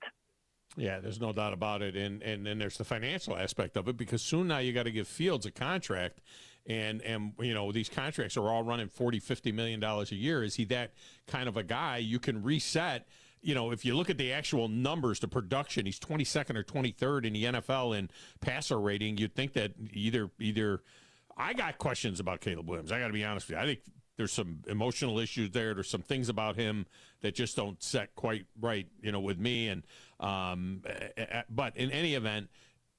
Yeah, there's no doubt about it. And then there's the financial aspect of it, because soon now you got to give Fields a contract. And you know, these contracts are all running $40-50 million a year. Is he that kind of a guy? You can reset. You know, if you look at the actual numbers, the production, he's 22nd or 23rd in the NFL in passer rating. You'd think that either I got questions about Caleb Williams. I got to be honest with you. I think there's some emotional issues there. There's some things about him that just don't set quite right, you know, with me. And but in any event,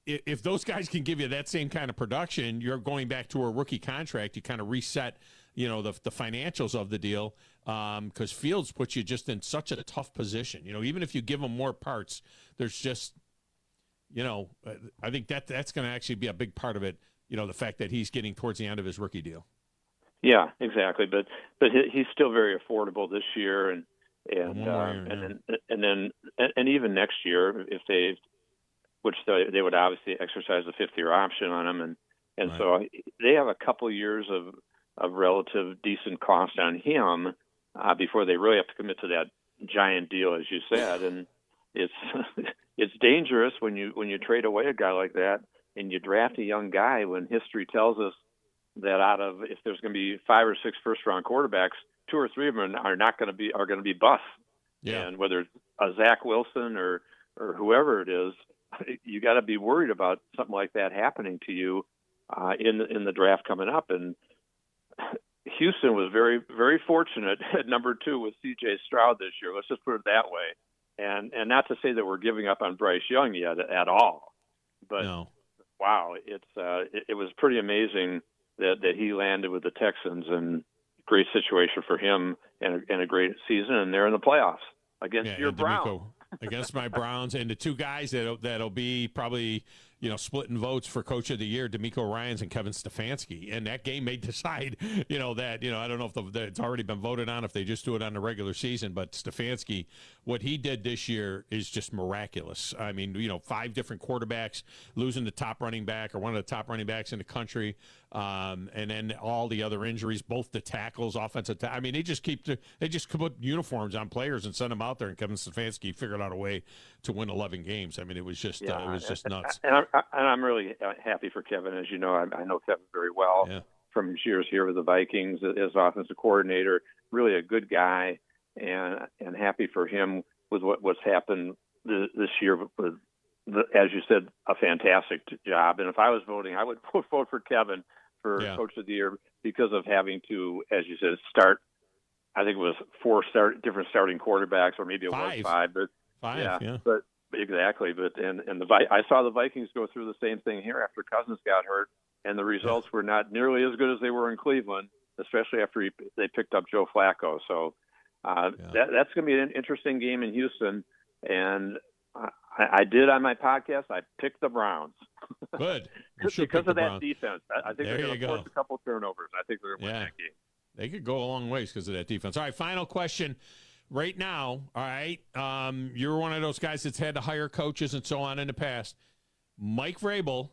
if those guys can give you that same kind of production, you're going back to a rookie contract. You kind of reset, you know, the financials of the deal, because Fields puts you just in such a tough position. You know, even if you give him more parts, there's just, you know, I think that's going to actually be a big part of it. You know, the fact that he's getting towards the end of his rookie deal. Yeah, exactly. But he's still very affordable this year, and even next year, if they would obviously exercise the 5th-year option on him, and right. So they have a couple years of relative decent cost on him before they really have to commit to that giant deal, as you said. And it's dangerous when you trade away a guy like that and you draft a young guy when history tells us that if there's going to be 5 or 6 first-round quarterbacks, 2 or 3 of them are going to be busts. Yeah. And whether it's a Zach Wilson or whoever it is, you got to be worried about something like that happening to you in the draft coming up. And Houston was very, very fortunate at number 2 with C.J. Stroud this year. Let's just put it that way. And not to say that we're giving up on Bryce Young yet at all, but no. Wow, it was pretty amazing that he landed with the Texans, and great situation for him and a great season, and they're in the playoffs against your Browns. Against my Browns, and the 2 guys that'll be probably, you know, splitting votes for Coach of the Year, DeMeco Ryans and Kevin Stefanski. And that game may decide, you know, that, you know, I don't know if it's already been voted on, if they just do it on the regular season, but Stefanski, what he did this year is just miraculous. I mean, you know, 5 different quarterbacks, losing the top running back or one of the top running backs in the country, and then all the other injuries, both the tackles, offensive I mean, they just put uniforms on players and send them out there, and Kevin Stefanski figured out a way to win 11 games. I mean, it was just nuts. And I'm really happy for Kevin. As you know, I know Kevin very well from his years here with the Vikings as offensive coordinator. Really a good guy, and happy for him with what's happened this year with as you said, a fantastic job. And if I was voting, I would vote for Kevin for Coach of the Year because of having to, as you said, start. I think it was 4 different starting quarterbacks, or maybe it was 5. But 5, yeah. But exactly. But I saw the Vikings go through the same thing here after Cousins got hurt, and the results were not nearly as good as they were in Cleveland, especially after they picked up Joe Flacco. So that's going to be an interesting game in Houston. And I did on my podcast. I picked the Browns. Good. Because of that defense. I think they're going to force a couple turnovers. I think they're going to win that game. They could go a long ways because of that defense. All right, final question. Right now, all right, you're one of those guys that's had to hire coaches and so on in the past. Mike Vrabel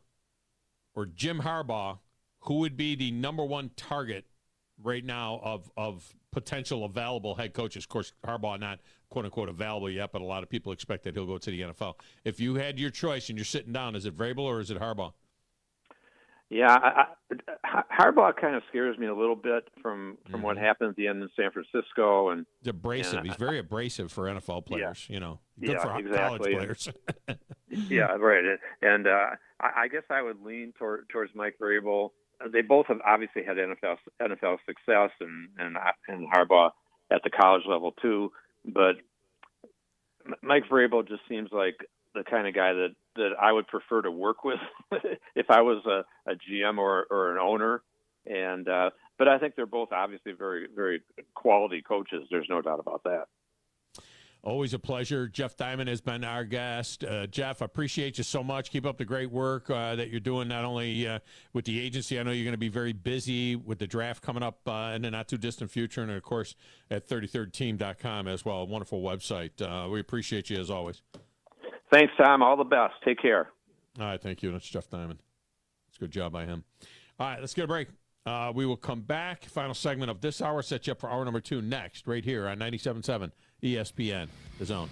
or Jim Harbaugh, who would be the number 1 target right now of potential available head coaches. Of course, Harbaugh not quote-unquote available yet, but a lot of people expect that he'll go to the NFL. If you had your choice and you're sitting down, is it Vrabel or is it Harbaugh? Yeah, Harbaugh kind of scares me a little bit from what happened at the end in San Francisco. And he's abrasive. He's very abrasive for NFL players, Good for exactly. college players. Yeah, right. And I guess I would lean towards Mike Vrabel. They both have obviously had NFL success, and Harbaugh at the college level too. But Mike Vrabel just seems like the kind of guy that I would prefer to work with if I was a GM or an owner. And but I think they're both obviously very, very quality coaches. There's no doubt about that. Always a pleasure. Jeff Diamond has been our guest. Jeff, I appreciate you so much. Keep up the great work that you're doing, not only with the agency. I know you're going to be very busy with the draft coming up in the not-too-distant future, and, of course, at 33rdteam.com as well. A wonderful website. We appreciate you as always. Thanks, Tom. All the best. Take care. All right, thank you. That's Jeff Diamond. It's a good job by him. All right, let's get a break. We will come back. Final segment of this hour. Set you up for hour number 2 next, right here on 97.7 ESPN, The Zone.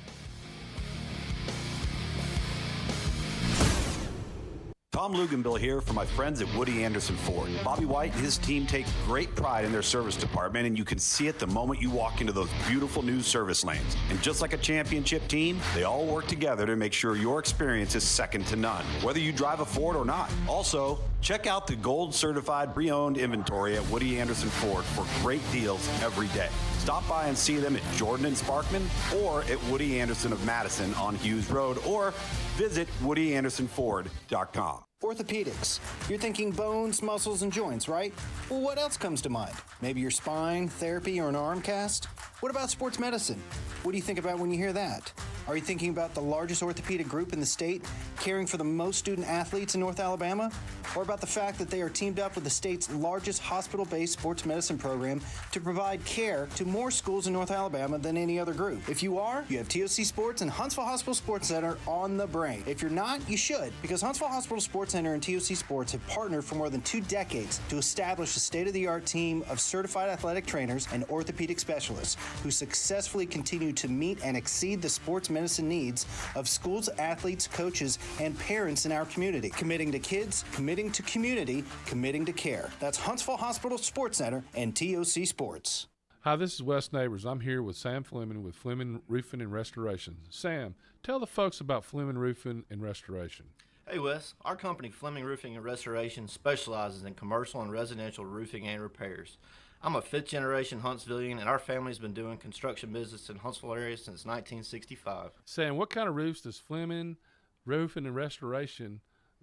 Tom Luganbill here for my friends at Woody Anderson Ford. Bobby White and his team take great pride in their service department, and you can see it the moment you walk into those beautiful new service lanes. And just like a championship team, they all work together to make sure your experience is second to none, whether you drive a Ford or not. Also, check out the gold certified pre-owned inventory at Woody Anderson Ford for great deals every day. Stop by and see them at Jordan and Sparkman or at Woody Anderson of Madison on Hughes Road, or visit WoodyAndersonFord.com. Orthopedics. You're thinking bones, muscles, and joints, right? Well, what else comes to mind? Maybe your spine, therapy, or an arm cast? What about sports medicine? What do you think about when you hear that? Are you thinking about the largest orthopedic group in the state, caring for the most student athletes in North Alabama? Or about the fact that they are teamed up with the state's largest hospital-based sports medicine program to provide care to more schools in North Alabama than any other group? If you are, you have TOC Sports and Huntsville Hospital Sports Center on the brain. If you're not, you should, because Huntsville Hospital Sports Center and TOC Sports have partnered for more than 2 decades to establish a state-of-the-art team of certified athletic trainers and orthopedic specialists who successfully continue to meet and exceed the sports medicine needs of schools, athletes, coaches, and parents in our community. Committing to kids, committing to community, committing to care. That's Huntsville Hospital Sports Center and TOC Sports. Hi, this is Wes Neighbors. I'm here with Sam Fleming with Fleming Roofing and Restoration. Sam, tell the folks about Fleming Roofing and Restoration. Hey Wes, our company Fleming Roofing and Restoration specializes in commercial and residential roofing and repairs. I'm a 5th generation Huntsvillian, and our family's been doing construction business in Huntsville area since 1965. Sam, what kind of roofs does Fleming Roofing and Restoration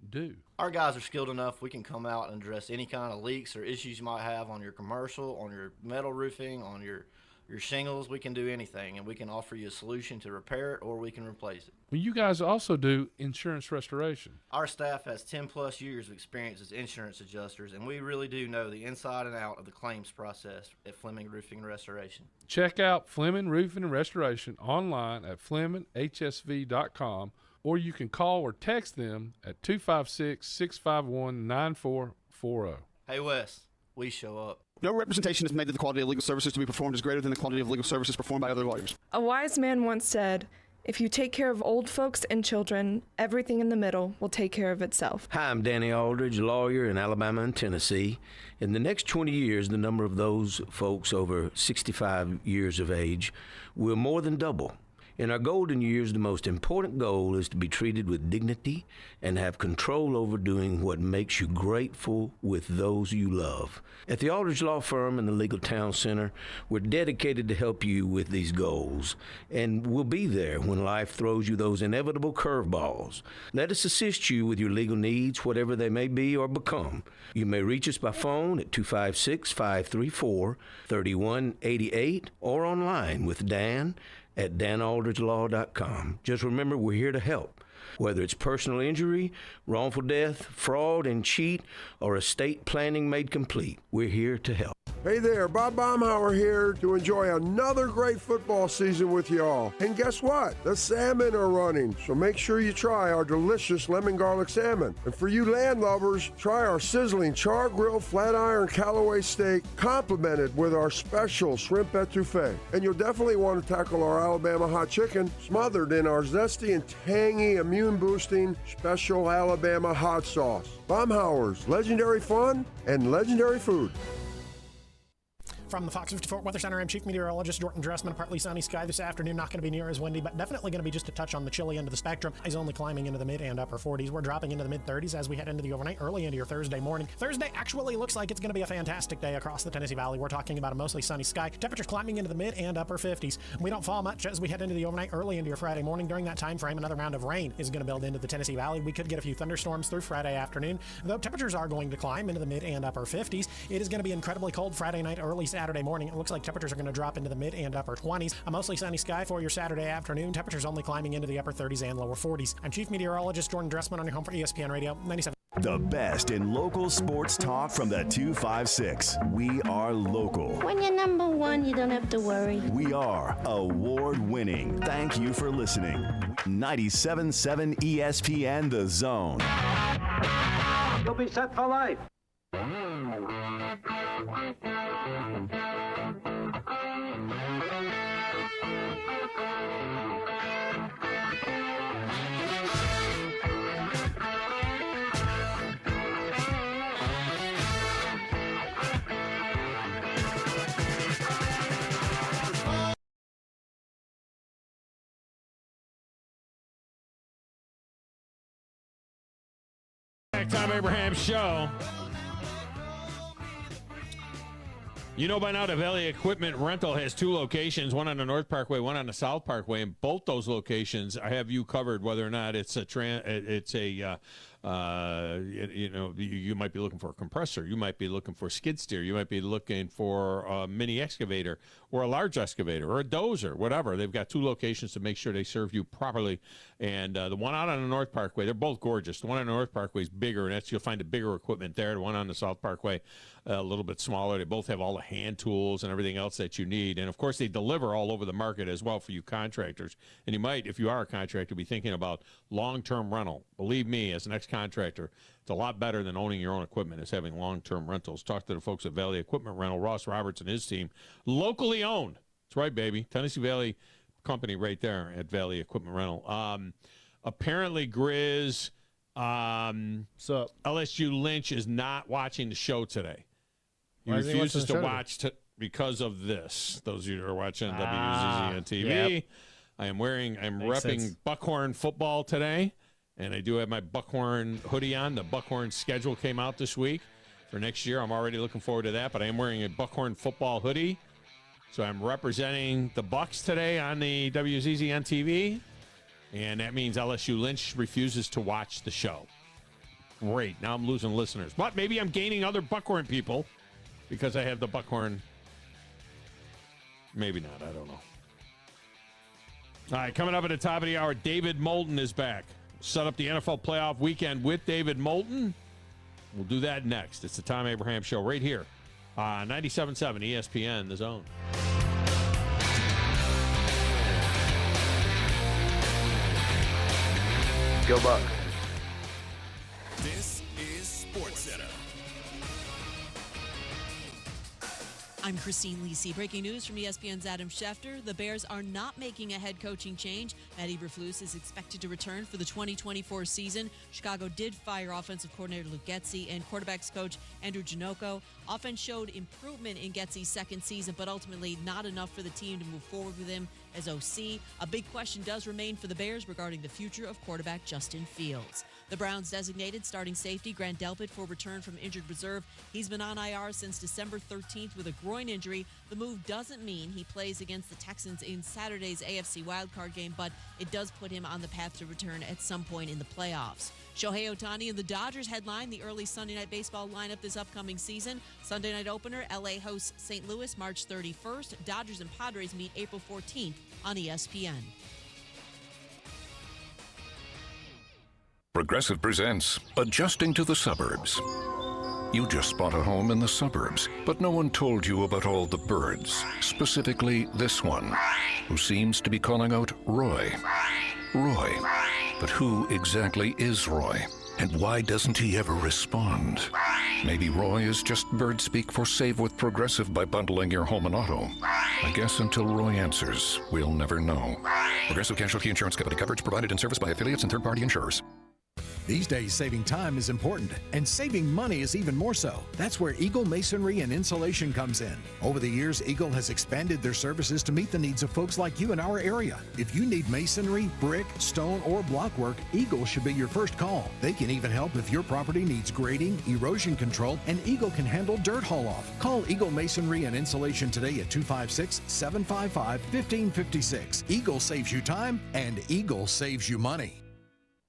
do? Our guys are skilled enough. We can come out and address any kind of leaks or issues you might have on your commercial, on your metal roofing, on your shingles. We can do anything, and we can offer you a solution to repair it, or we can replace it. Well, you guys also do insurance restoration. Our staff has 10-plus years of experience as insurance adjusters, and we really do know the inside and out of the claims process at Fleming Roofing and Restoration. Check out Fleming Roofing and Restoration online at FlemingHSV.com, or you can call or text them at 256-651-9440. Hey, Wes, we show up. No representation is made that the quality of legal services to be performed is greater than the quality of legal services performed by other lawyers. A wise man once said, if you take care of old folks and children, everything in the middle will take care of itself. Hi, I'm Danny Aldridge, lawyer in Alabama and Tennessee. In the next 20 years, the number of those folks over 65 years of age will more than double. In our golden years, the most important goal is to be treated with dignity and have control over doing what makes you grateful with those you love. At the Aldridge Law Firm and the Legal Town Center, we're dedicated to help you with these goals, and we'll be there when life throws you those inevitable curveballs. Let us assist you with your legal needs, whatever they may be or become. You may reach us by phone at 256-534-3188 or online with Dan at danaldridgelaw.com. Just remember, we're here to help. Whether it's personal injury, wrongful death, fraud and cheat, or estate planning made complete, we're here to help. Hey there, Bob Baumhauer here to enjoy another great football season with y'all. And guess what? The salmon are running, so make sure you try our delicious lemon garlic salmon. And for you land lovers, try our sizzling char grill flat iron Callaway steak, complemented with our special shrimp etouffee. And you'll definitely want to tackle our Alabama hot chicken, smothered in our zesty and tangy, immune-boosting special Alabama hot sauce. Baumhauer's legendary fun and legendary food. From the Fox 54 Weather Center, I'm Chief Meteorologist Jordan Dressman. A partly sunny sky this afternoon. Not going to be near as windy, but definitely going to be just a touch on the chilly end of the spectrum. Highs only climbing into the mid and upper 40s. We're dropping into the mid 30s as we head into the overnight, early into your Thursday morning. Thursday actually looks like it's going to be a fantastic day across the Tennessee Valley. We're talking about a mostly sunny sky. Temperatures climbing into the mid and upper 50s. We don't fall much as we head into the overnight, early into your Friday morning. During that time frame, another round of rain is going to build into the Tennessee Valley. We could get a few thunderstorms through Friday afternoon, though temperatures are going to climb into the mid and upper 50s. It is going to be incredibly cold Friday night, early Saturday morning. It looks like temperatures are going to drop into the mid and upper 20s. A mostly sunny sky for your Saturday afternoon. Temperatures only climbing into the upper 30s and lower 40s. I'm Chief Meteorologist Jordan Dressman on your home for ESPN Radio 97. The best in local sports talk from the 256. We are local. When you're number one, you don't have to worry. We are award-winning. Thank you for listening. 97.7 ESPN The Zone. You'll be set for life. Thom Abraham Show. You know by now the Valley Equipment Rental has two locations, one on the North Parkway, one on the South Parkway, and both those locations I have you covered whether or not it's you might be looking for a compressor, you might be looking for a skid steer, you might be looking for a mini excavator or a large excavator or a dozer, whatever. They've got two locations to make sure they serve you properly. And the one out on the North Parkway, they're both gorgeous. The one on the North Parkway is bigger, and you'll find a bigger equipment there. The one on the South Parkway, a little bit smaller. They both have all the hand tools and everything else that you need. And, of course, they deliver all over the market as well for you contractors. And you might, if you are a contractor, be thinking about long-term rental. Believe me, as an ex-contractor, it's a lot better than owning your own equipment is having long-term rentals. Talk to the folks at Valley Equipment Rental, Ross Roberts and his team. Locally owned. That's right, baby. Tennessee Valley company right there at Valley Equipment Rental. Apparently, Grizz, LSU Lynch is not watching the show today. He refuses to watch because of this. Those of you who are watching WZZ on TV. Yep. I'm repping Buckhorn football today, and I do have my Buckhorn hoodie on. The Buckhorn schedule came out this week for next year. I'm already looking forward to that, but I am wearing a Buckhorn football hoodie. So I'm representing the Bucks today on the WZZ on TV, and that means LSU Lynch refuses to watch the show. Great. Now I'm losing listeners. But maybe I'm gaining other Buckhorn people because I have the Buckhorn. Maybe not. I don't know. All right, coming up at the top of the hour, David Moulton is back. Set up the NFL playoff weekend with David Moulton. We'll do that next. It's the Thom Abraham Show right here on 97.7 ESPN, The Zone. Go Bucks. This is Sports Center. I'm Christine Lisi. Breaking news from ESPN's Adam Schefter. The Bears are not making a head coaching change. Matt Eberflus is expected to return for the 2024 season. Chicago did fire offensive coordinator Luke Getsy and quarterbacks coach Andrew Janocko. Offense showed improvement in Getsy's second season, but ultimately not enough for the team to move forward with him as OC. A big question does remain for the Bears regarding the future of quarterback Justin Fields. The Browns designated starting safety Grant Delpit will return from injured reserve. He's been on IR since December 13th with a groin injury. The move doesn't mean he plays against the Texans in Saturday's AFC wildcard game, but it does put him on the path to return at some point in the playoffs. Shohei Ohtani and the Dodgers headline the early Sunday Night Baseball lineup this upcoming season. Sunday night opener, LA hosts St. Louis March 31st. Dodgers and Padres meet April 14th on ESPN. Progressive presents Adjusting to the Suburbs. You just bought a home in the suburbs, but no one told you about all the birds, specifically this one, who seems to be calling out Roy. Roy. But who exactly is Roy? And why doesn't he ever respond? Maybe Roy is just bird speak for Save with Progressive by bundling your home and auto. I guess until Roy answers, we'll never know. Progressive Casualty Insurance Company. Coverage provided in service by affiliates and third-party insurers. These days, saving time is important, and saving money is even more so. That's where Eagle Masonry and Insulation comes in. Over the years, Eagle has expanded their services to meet the needs of folks like you in our area. If you need masonry, brick, stone, or block work, Eagle should be your first call. They can even help if your property needs grading, erosion control, and Eagle can handle dirt haul-off. Call Eagle Masonry and Insulation today at 256-755-1556. Eagle saves you time, and Eagle saves you money.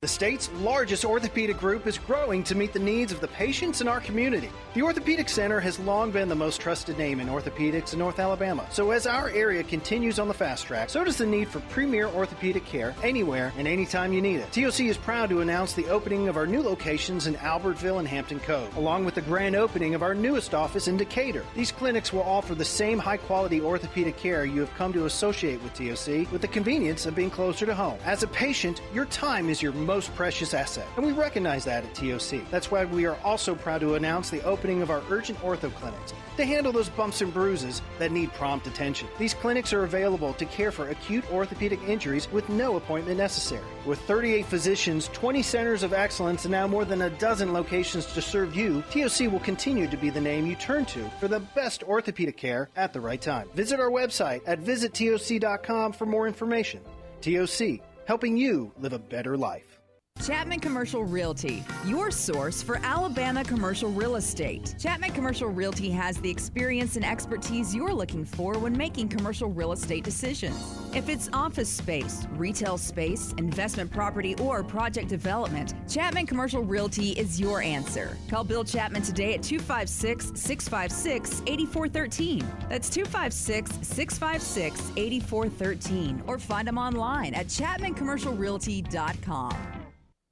The state's largest orthopedic group is growing to meet the needs of the patients in our community. The Orthopedic Center has long been the most trusted name in orthopedics in North Alabama. So as our area continues on the fast track, so does the need for premier orthopedic care anywhere and anytime you need it. TOC is proud to announce the opening of our new locations in Albertville and Hampton Cove, along with the grand opening of our newest office in Decatur. These clinics will offer the same high-quality orthopedic care you have come to associate with TOC, with the convenience of being closer to home. As a patient, your time is your most precious asset, and we recognize that at TOC. That's why we are also proud to announce the opening of our urgent ortho clinics to handle those bumps and bruises that need prompt attention. These clinics are available to care for acute orthopedic injuries with no appointment necessary. With 38 physicians, 20 centers of excellence, and now more than a dozen locations to serve you, TOC will continue to be the name you turn to for the best orthopedic care at the right time. Visit our website at visittoc.com for more information. TOC, helping you live a better life. Chapman Commercial Realty, your source for Alabama commercial real estate. Chapman Commercial Realty has the experience and expertise you're looking for when making commercial real estate decisions. If it's office space, retail space, investment property, or project development, Chapman Commercial Realty is your answer. Call Bill Chapman today at 256-656-8413. That's 256-656-8413. Or find them online at chapmancommercialrealty.com.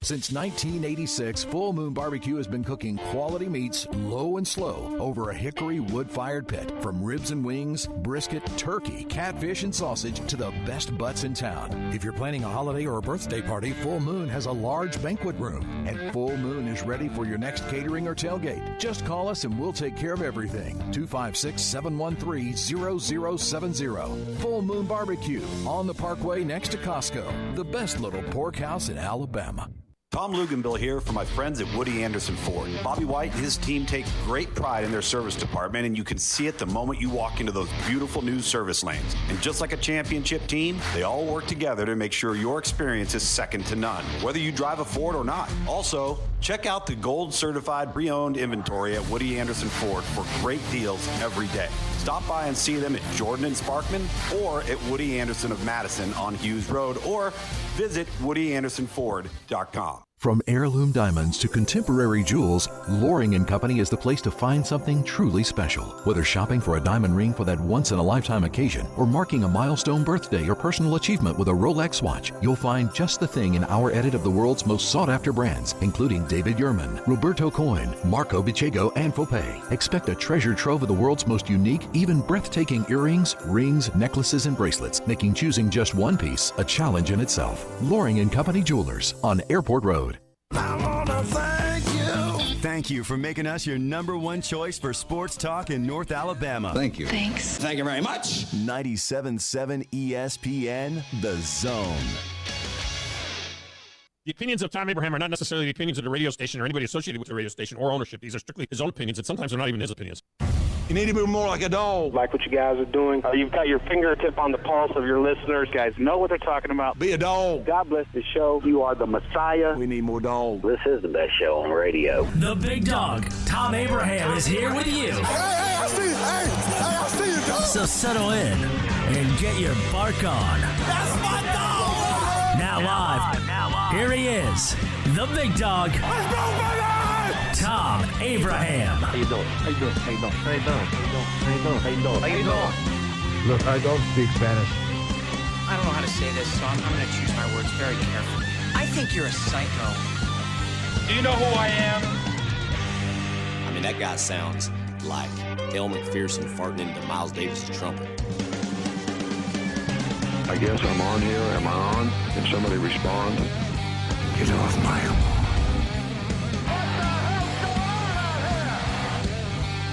Since 1986, Full Moon Barbecue has been cooking quality meats low and slow over a hickory wood-fired pit. From ribs and wings, brisket, turkey, catfish, and sausage to the best butts in town. If you're planning a holiday or a birthday party, Full Moon has a large banquet room. And Full Moon is ready for your next catering or tailgate. Just call us and we'll take care of everything. 256-713-0070. Full Moon Barbecue on the Parkway next to Costco. The best little pork house in Alabama. Thom Luganbill here for my friends at Woody Anderson Ford. Bobby White and his team take great pride in their service department, and you can see it the moment you walk into those beautiful new service lanes. And just like a championship team, they all work together to make sure your experience is second to none, whether you drive a Ford or not. Also, check out the gold-certified pre-owned inventory at Woody Anderson Ford for great deals every day. Stop by and see them at Jordan and Sparkman or at Woody Anderson of Madison on Hughes Road, or visit WoodyAndersonFord.com. From heirloom diamonds to contemporary jewels, Loring & Company is the place to find something truly special. Whether shopping for a diamond ring for that once-in-a-lifetime occasion or marking a milestone birthday or personal achievement with a Rolex watch, you'll find just the thing in our edit of the world's most sought-after brands, including David Yurman, Roberto Coin, Marco Bicego, and Fopé. Expect a treasure trove of the world's most unique, even breathtaking earrings, rings, necklaces, and bracelets, making choosing just one piece a challenge in itself. Loring & Company Jewelers on Airport Road. I wanna thank you. Thank you for making us your #1 choice for sports talk in North Alabama. Thank you. Thanks. Thank you very much. 97.7 ESPN, The Zone. The opinions of Thom Abraham are not necessarily the opinions of the radio station or anybody associated with the radio station or ownership. These are strictly his own opinions, and sometimes they're not even his opinions. You need to be more like a dog. Like what you guys are doing. You've got your fingertip on the pulse of your listeners. You guys know what they're talking about. Be a dog. God bless the show. You are the Messiah. We need more dogs. This is the best show on radio. The big dog, Thom Abraham, is here with you. Hey, I see you. I see you, dog. So settle in and get your bark on. That's my dog. Now live. Here he is, the big dog. Let's go, baby! Thom Abraham. How you doing? How you doing? How you doing? How you doing? How you doing? How you doing? How you doing? Look, I don't speak Spanish. I don't know how to say this, so I'm going to choose my words very carefully. I think you're a psycho. Do you know who I am? I'm that guy sounds like El McPherson farting into Miles Davis' trumpet. I guess I'm on here. Am I on? Can somebody respond? Get off my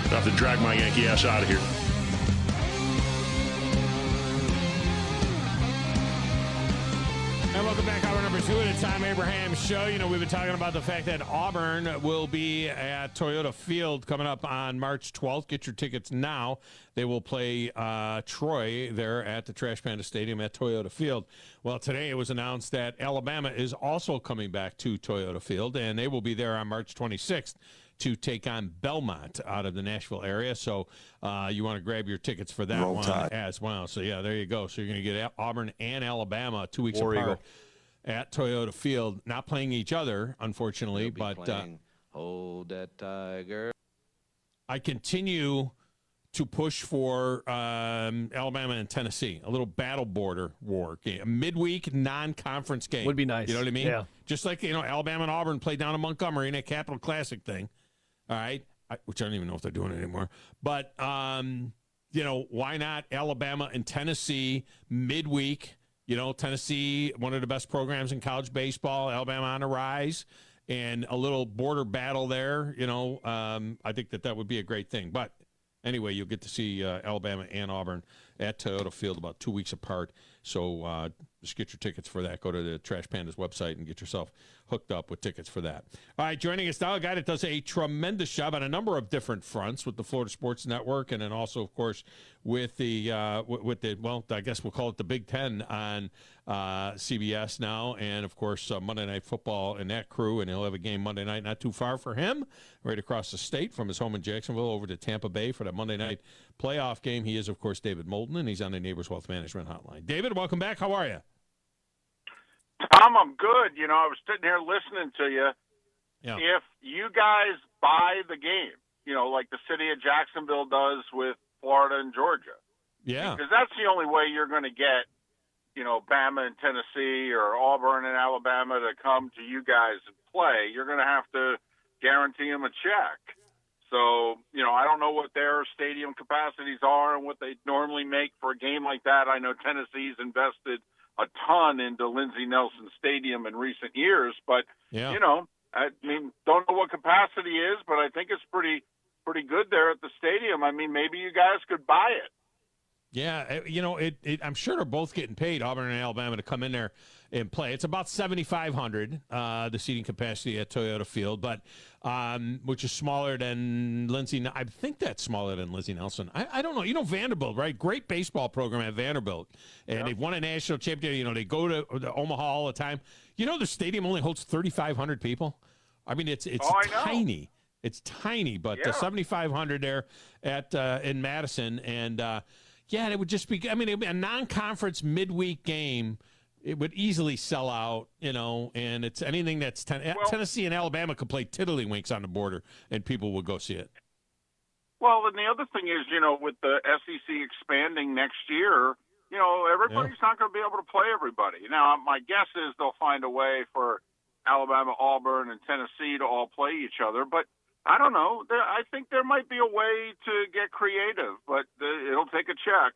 I have to drag my Yankee ass out of here. And welcome back, hour number 2 of the Thom Abraham Show. You know, we've been talking about the fact that Auburn will be at Toyota Field coming up on March 12th. Get your tickets now. They will play Troy there at the Trash Panda Stadium at Toyota Field. Well, today it was announced that Alabama is also coming back to Toyota Field, and they will be there on March 26th to take on Belmont out of the Nashville area. So you want to grab your tickets for that one as well. So, yeah, there you go. So you're going to get Auburn and Alabama 2 weeks apart at Toyota Field. Not playing each other, unfortunately. But Hold That Tiger. I continue to push for Alabama and Tennessee, a little battle border war game, a midweek non-conference game. Would be nice. You know what I mean? Yeah. Just like, you know, Alabama and Auburn played down in Montgomery in a Capital Classic thing. All right, which I don't even know if they're doing it anymore. But, you know, why not Alabama and Tennessee midweek? You know, Tennessee, one of the best programs in college baseball, Alabama on the rise, and a little border battle there. You know, I think that would be a great thing. But anyway, you'll get to see Alabama and Auburn at Toyota Field about 2 weeks apart. So just get your tickets for that. Go to the Trash Pandas website and get yourself hooked up with tickets for that. All right, joining us now, a guy that does a tremendous job on a number of different fronts with the Florida Sports Network, and then also, of course, with the well, I guess we'll call it the Big Ten on CBS now, and of course Monday Night Football and that crew, and he'll have a game Monday night not too far for him, right across the state from his home in Jacksonville over to Tampa Bay for that Monday night playoff game. He is, of course, David Moulton, and he's on the Neighbors Wealth Management Hotline. David, welcome back. How are you? Tom, I'm good. You know, I was sitting here listening to you. Yeah. If you guys buy the game, you know, like the city of Jacksonville does with Florida and Georgia. Yeah. Because that's the only way you're going to get, you know, Bama and Tennessee or Auburn and Alabama to come to you guys and play. You're going to have to guarantee them a check. So, you know, I don't know what their stadium capacities are and what they normally make for a game like that. I know Tennessee's invested a ton into Lindsey Nelson Stadium in recent years, but, you know, I mean, don't know what capacity is, but I think it's pretty good there at the stadium. I mean, maybe you guys could buy it. Yeah, you know, I'm sure they're both getting paid, Auburn and Alabama, to come in there and play. It's about 7,500, the seating capacity at Toyota Field, but which is smaller than Lindsey. I think that's smaller than Lindsey Nelson. I don't know. You know, Vanderbilt, right? Great baseball program at Vanderbilt, and they've won a national championship. You know, they go to Omaha all the time. You know, the stadium only holds 3,500 people. I mean, it's tiny. It's tiny, but 7,500 there at in Madison, and yeah, it would just be. I mean, it would be a non-conference midweek game. It would easily sell out, you know, and it's anything that's Tennessee and Alabama could play tiddlywinks on the border, and people will go see it. Well, and the other thing is, you know, with the SEC expanding next year, you know, everybody's not going to be able to play everybody. Now, my guess is they'll find a way for Alabama, Auburn, and Tennessee to all play each other, but I don't know. I think there might be a way to get creative, but it'll take a check.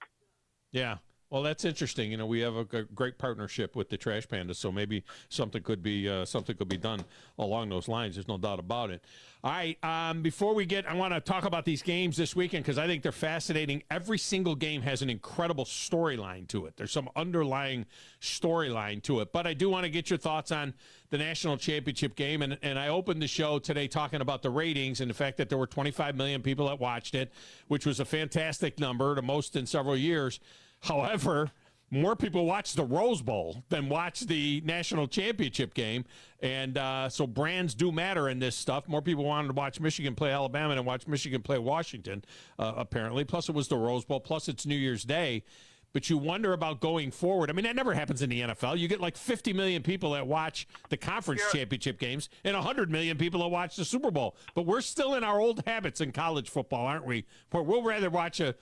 Yeah. Well, that's interesting. You know, we have a great partnership with the Trash Pandas, so maybe something could be done along those lines. There's no doubt about it. All right, before we I want to talk about these games this weekend because I think they're fascinating. Every single game has an incredible storyline to it. There's some underlying storyline to it. But I do want to get your thoughts on the national championship game, and I opened the show today talking about the ratings and the fact that there were 25 million people that watched it, which was a fantastic number, the most in several years. However, more people watch the Rose Bowl than watch the national championship game. And so brands do matter in this stuff. More people wanted to watch Michigan play Alabama than watch Michigan play Washington, apparently. Plus, it was the Rose Bowl. Plus, it's New Year's Day. But you wonder about going forward. I mean, that never happens in the NFL. You get like 50 million people that watch the conference championship games and 100 million people that watch the Super Bowl. But we're still in our old habits in college football, aren't we? Where we'll rather watch a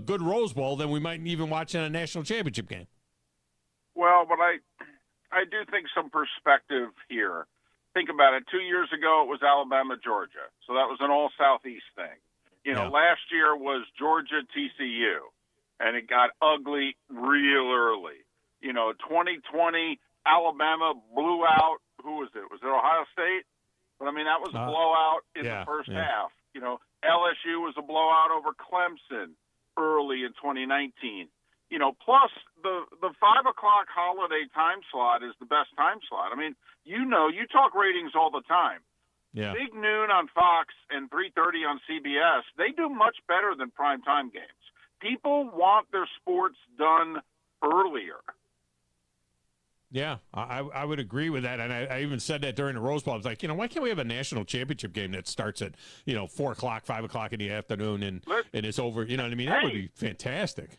good Rose Bowl than we might even watch in a national championship game. Well, but I do think some perspective here. think about it. 2 years ago, it was Alabama, Georgia. So that was an all-Southeast thing. Last year was Georgia, TCU, and it got ugly real early. 2020, Alabama blew out, who was it? Was it Ohio State? But, that was a blowout in the first half. LSU was a blowout over Clemson early in 2019. Plus the 5 o'clock holiday time slot is the best time slot. You talk ratings all the time. Yeah. Big noon on Fox and 3:30 on CBS, they do much better than primetime games. People want their sports done earlier. Yeah, I would agree with that. And I even said that during the Rose Bowl. I was like, why can't we have a national championship game that starts at, 4 o'clock, 5 o'clock in the afternoon and it's over? You know what I mean? That would be fantastic.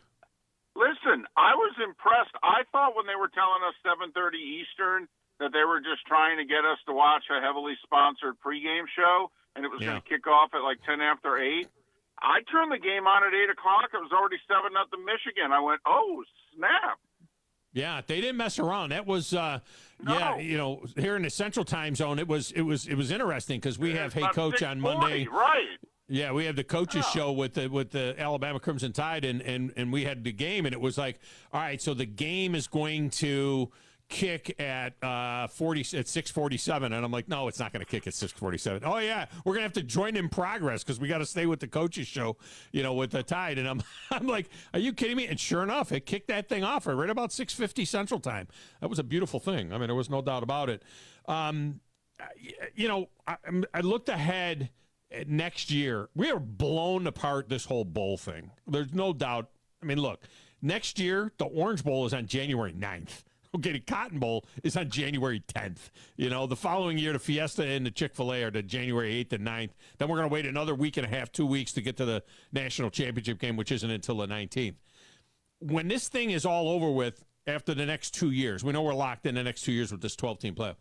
Listen, I was impressed. I thought when they were telling us 7:30 Eastern that they were just trying to get us to watch a heavily sponsored pregame show, and it was going to kick off at like 10 after 8. I turned the game on at 8 o'clock. It was already 7-0 Michigan. I went, oh, snap. Yeah, they didn't mess around. That was, here in the Central Time Zone, it was interesting because we have Hey Coach on Monday. Right. Yeah, we have the coaches show with the Alabama Crimson Tide, and we had the game, and it was like, all right, so the game is going to kick at 6:47, and I'm like, no, it's not going to kick at 6:47. Oh yeah, we're gonna have to join in progress because we got to stay with the coaches show, with the Tide. And I'm like, are you kidding me? And sure enough, it kicked that thing off right about 6:50 Central Time. That was a beautiful thing. There was no doubt about it. I looked ahead at next year. We are blown apart this whole bowl thing. There's no doubt. Look, next year the Orange Bowl is on January 9th. Okay, the Cotton Bowl is on January 10th. The following year, the Fiesta and the Chick-fil-A are the January 8th and 9th. Then we're going to wait another week and a half, 2 weeks to get to the national championship game, which isn't until the 19th. When this thing is all over with after the next 2 years, we know we're locked in the next 2 years with this 12-team playoff.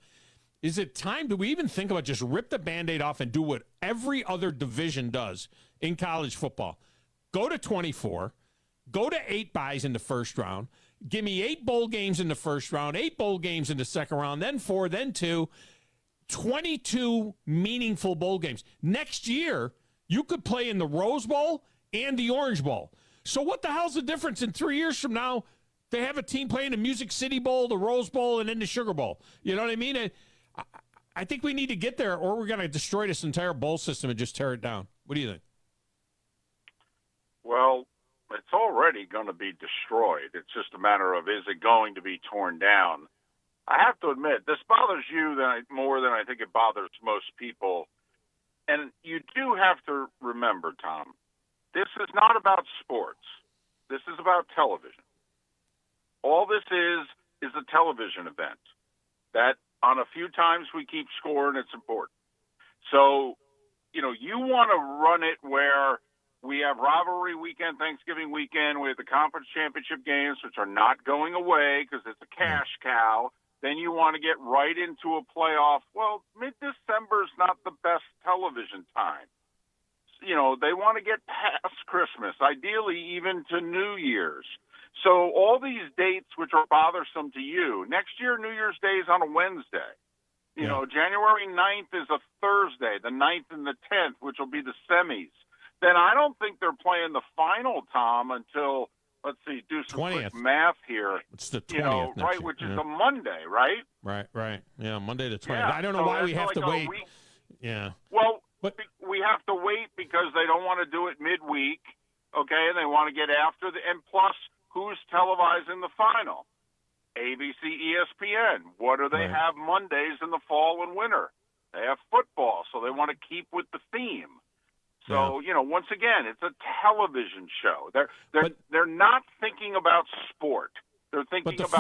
Is it time? Do we even think about just rip the Band-Aid off and do what every other division does in college football? Go to 24, go to 8 byes in the first round, give me 8 bowl games in the first round, 8 bowl games in the second round, then 4, then 2, 22 meaningful bowl games. Next year, you could play in the Rose Bowl and the Orange Bowl. So what the hell's the difference in 3 years from now? They have a team playing the Music City Bowl, the Rose Bowl, and then the Sugar Bowl. You know what I mean? I think we need to get there, or we're going to destroy this entire bowl system and just tear it down. What do you think? Well, it's already going to be destroyed. It's just a matter of, is it going to be torn down? I have to admit, this bothers you more than I think it bothers most people. And you do have to remember, Tom, this is not about sports. This is about television. All this is a television event that on a few times we keep score, and it's important. So, you want to run it where we have rivalry weekend, Thanksgiving weekend. We have the conference championship games, which are not going away because it's a cash cow. Then you want to get right into a playoff. Well, mid-December is not the best television time. They want to get past Christmas, ideally even to New Year's. So all these dates which are bothersome to you, next year New Year's Day is on a Wednesday. January 9th is a Thursday, the 9th and the 10th, which will be the semis. Then I don't think they're playing the final, Tom, until, let's see, do some 20th. Quick math here. It's the 20th. Right, which is a Monday, right? Right. Yeah, Monday the 20th. Yeah, I don't know why we have to wait. Week. Yeah. Well, we have to wait because they don't want to do it midweek, okay? And they want to get after and plus, who's televising the final? ABC, ESPN. What do they have Mondays in the fall and winter? They have football, so they want to keep with the theme. So, once again, it's a television show. They're not thinking about sport. They're thinking about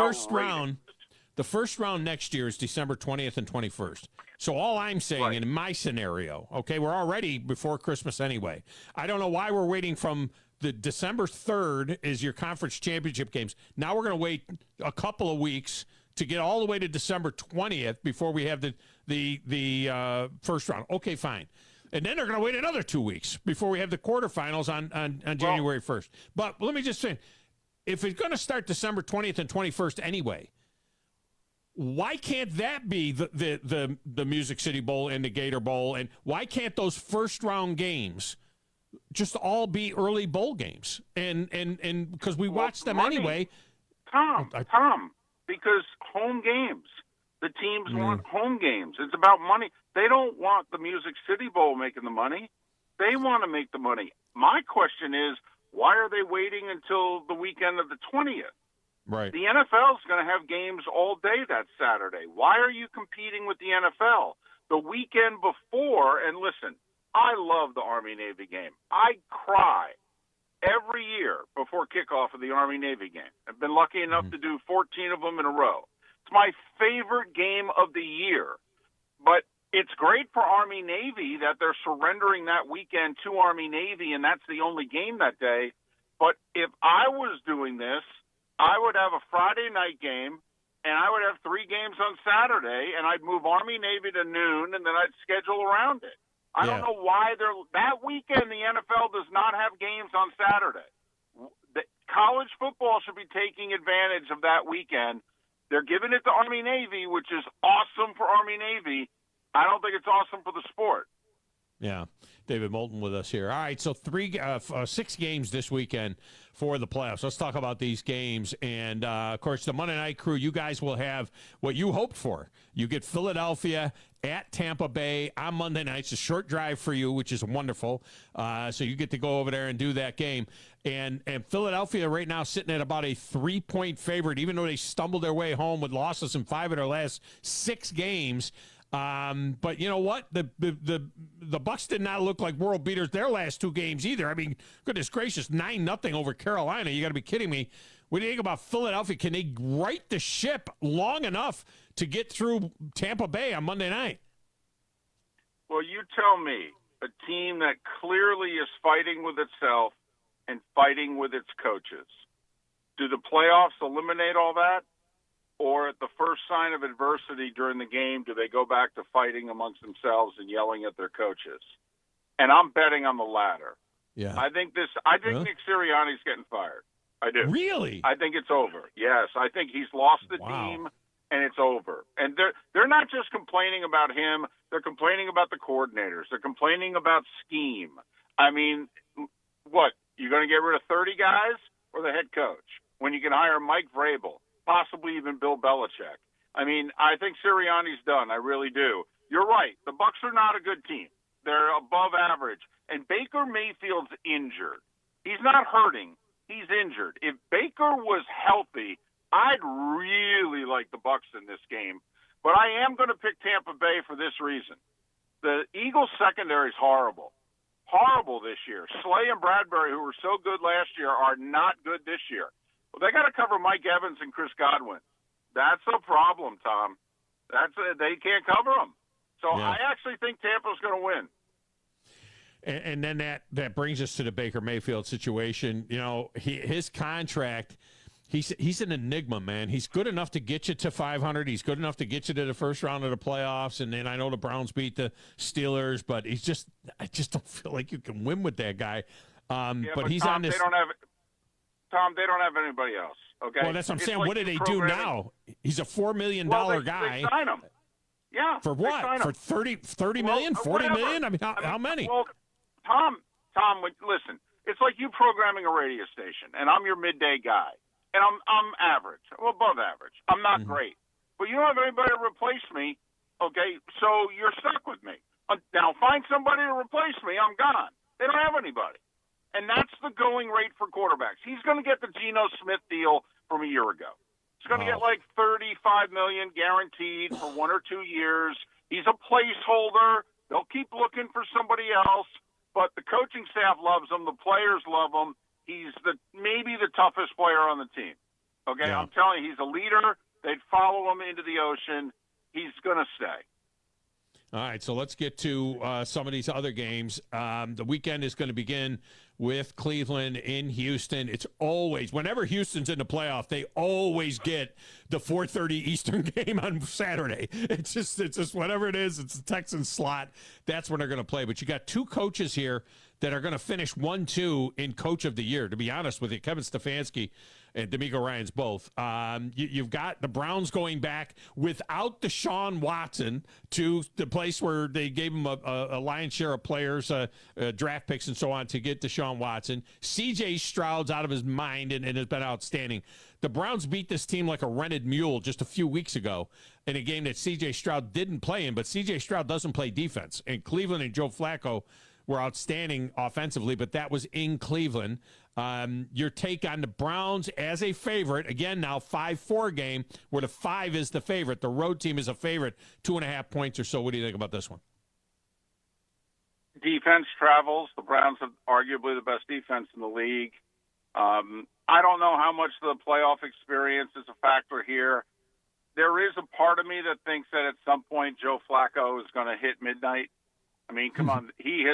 the first round next year is December 20th and 21st. So all I'm saying in my scenario, okay, we're already before Christmas anyway. I don't know why we're waiting from the December 3rd is your conference championship games. Now we're going to wait a couple of weeks to get all the way to December 20th before we have the first round. Okay, fine. And then they're going to wait another 2 weeks before we have the quarterfinals on January 1st. But let me just say, if it's going to start December 20th and 21st anyway, why can't that be the Music City Bowl and the Gator Bowl? And why can't those first-round games just all be early bowl games? And because we watch them anyway. Tom, because home games. The teams want home games. It's about money. They don't want the Music City Bowl making the money. They want to make the money. My question is, why are they waiting until the weekend of the 20th? Right. The NFL is going to have games all day that Saturday. Why are you competing with the NFL? The weekend before, and listen, I love the Army-Navy game. I cry every year before kickoff of the Army-Navy game. I've been lucky enough to do 14 of them in a row. It's my favorite game of the year. But it's great for Army-Navy that they're surrendering that weekend to Army-Navy, and that's the only game that day. But if I was doing this, I would have a Friday night game, and I would have 3 games on Saturday, and I'd move Army-Navy to noon, and then I'd schedule around it. I don't know why that weekend the NFL does not have games on Saturday. The college football should be taking advantage of that weekend. They're giving it to Army-Navy, which is awesome for Army-Navy. I don't think it's awesome for the sport. Yeah, David Moulton with us here. All right, so 6 games this weekend for the playoffs. Let's talk about these games. And, of course, the Monday Night Crew, you guys will have what you hoped for. You get Philadelphia at Tampa Bay on Monday night. It's a short drive for you, which is wonderful. So you get to go over there and do that game. And Philadelphia right now sitting at about a 3-point favorite, even though they stumbled their way home with losses in 5 of their last 6 games. But you know what? The Bucks did not look like world beaters their last 2 games either. I mean, goodness gracious, 9-0 over Carolina. You got to be kidding me. What do you think about Philadelphia? Can they right the ship long enough to get through Tampa Bay on Monday night? Well, you tell me, a team that clearly is fighting with itself and fighting with its coaches. Do the playoffs eliminate all that? Or at the first sign of adversity during the game, do they go back to fighting amongst themselves and yelling at their coaches? And I'm betting on the latter. Yeah. I think Nick Sirianni's getting fired. I do. Really? I think it's over. Yes, I think he's lost the team, and it's over. And they're not just complaining about him. They're complaining about the coordinators. They're complaining about scheme. I mean, what? You're going to get rid of 30 guys or the head coach when you can hire Mike Vrabel, possibly even Bill Belichick? I mean, I think Sirianni's done. I really do. You're right. The Bucs are not a good team. They're above average. And Baker Mayfield's injured. He's not hurting. He's injured. If Baker was healthy, I'd really like the Bucs in this game. But I am going to pick Tampa Bay for this reason. The Eagles secondary is horrible. Horrible this year. Slay and Bradbury, who were so good last year, are not good this year. Well, they got to cover Mike Evans and Chris Godwin. That's a problem, Tom. They can't cover them. So I actually think Tampa's going to win. And then that brings us to the Baker Mayfield situation. You know, his contract, he's an enigma, man. He's good enough to get you to 500. He's good enough to get you to the first round of the playoffs. And then I know the Browns beat the Steelers, but I just don't feel like you can win with that guy. But he's Tom, on this. Tom, they don't have anybody else. Okay. Well, that's what I'm saying. Like, what do they do now? He's a $4 million guy. They sign him. Yeah. For what? For 30 million, 40 million? I mean, how many? Well, Tom, listen. It's like you programming a radio station, and I'm your midday guy, and I'm average, well, above average. I'm not great, but you don't have anybody to replace me. Okay, so you're stuck with me. Now find somebody to replace me. I'm gone. They don't have anybody. And that's the going rate for quarterbacks. He's going to get the Geno Smith deal from a year ago. He's going to get like $35 million guaranteed for 1 or 2 years. He's a placeholder. They'll keep looking for somebody else, but the coaching staff loves him. The players love him. He's maybe the toughest player on the team. Okay, I'm telling you, he's a leader. They'd follow him into the ocean. He's going to stay. All right, so let's get to some of these other games. The weekend is going to begin with Cleveland in Houston. It's always, whenever Houston's in the playoff, they always get the 4:30 Eastern game on Saturday. It's just whatever it is, it's the Texans slot. That's when they're going to play. But you got 2 coaches here that are going to finish 1-2 in Coach of the Year, to be honest with you. Kevin Stefanski and D'Amico Ryans both. You've got the Browns going back without Deshaun Watson to the place where they gave him a lion's share of players, draft picks and so on to get Deshaun Watson. C.J. Stroud's out of his mind and has been outstanding. The Browns beat this team like a rented mule just a few weeks ago in a game that C.J. Stroud didn't play in, but C.J. Stroud doesn't play defense. And Cleveland and Joe Flacco were outstanding offensively, but that was in Cleveland. Your take on the Browns as a favorite, again, now 5-4 game, where the 5 is the favorite. The road team is a favorite, 2.5 points or so. What do you think about this one? Defense travels. The Browns have arguably the best defense in the league. I don't know how much the playoff experience is a factor here. There is a part of me that thinks that at some point Joe Flacco is going to hit midnight. I mean, come on. He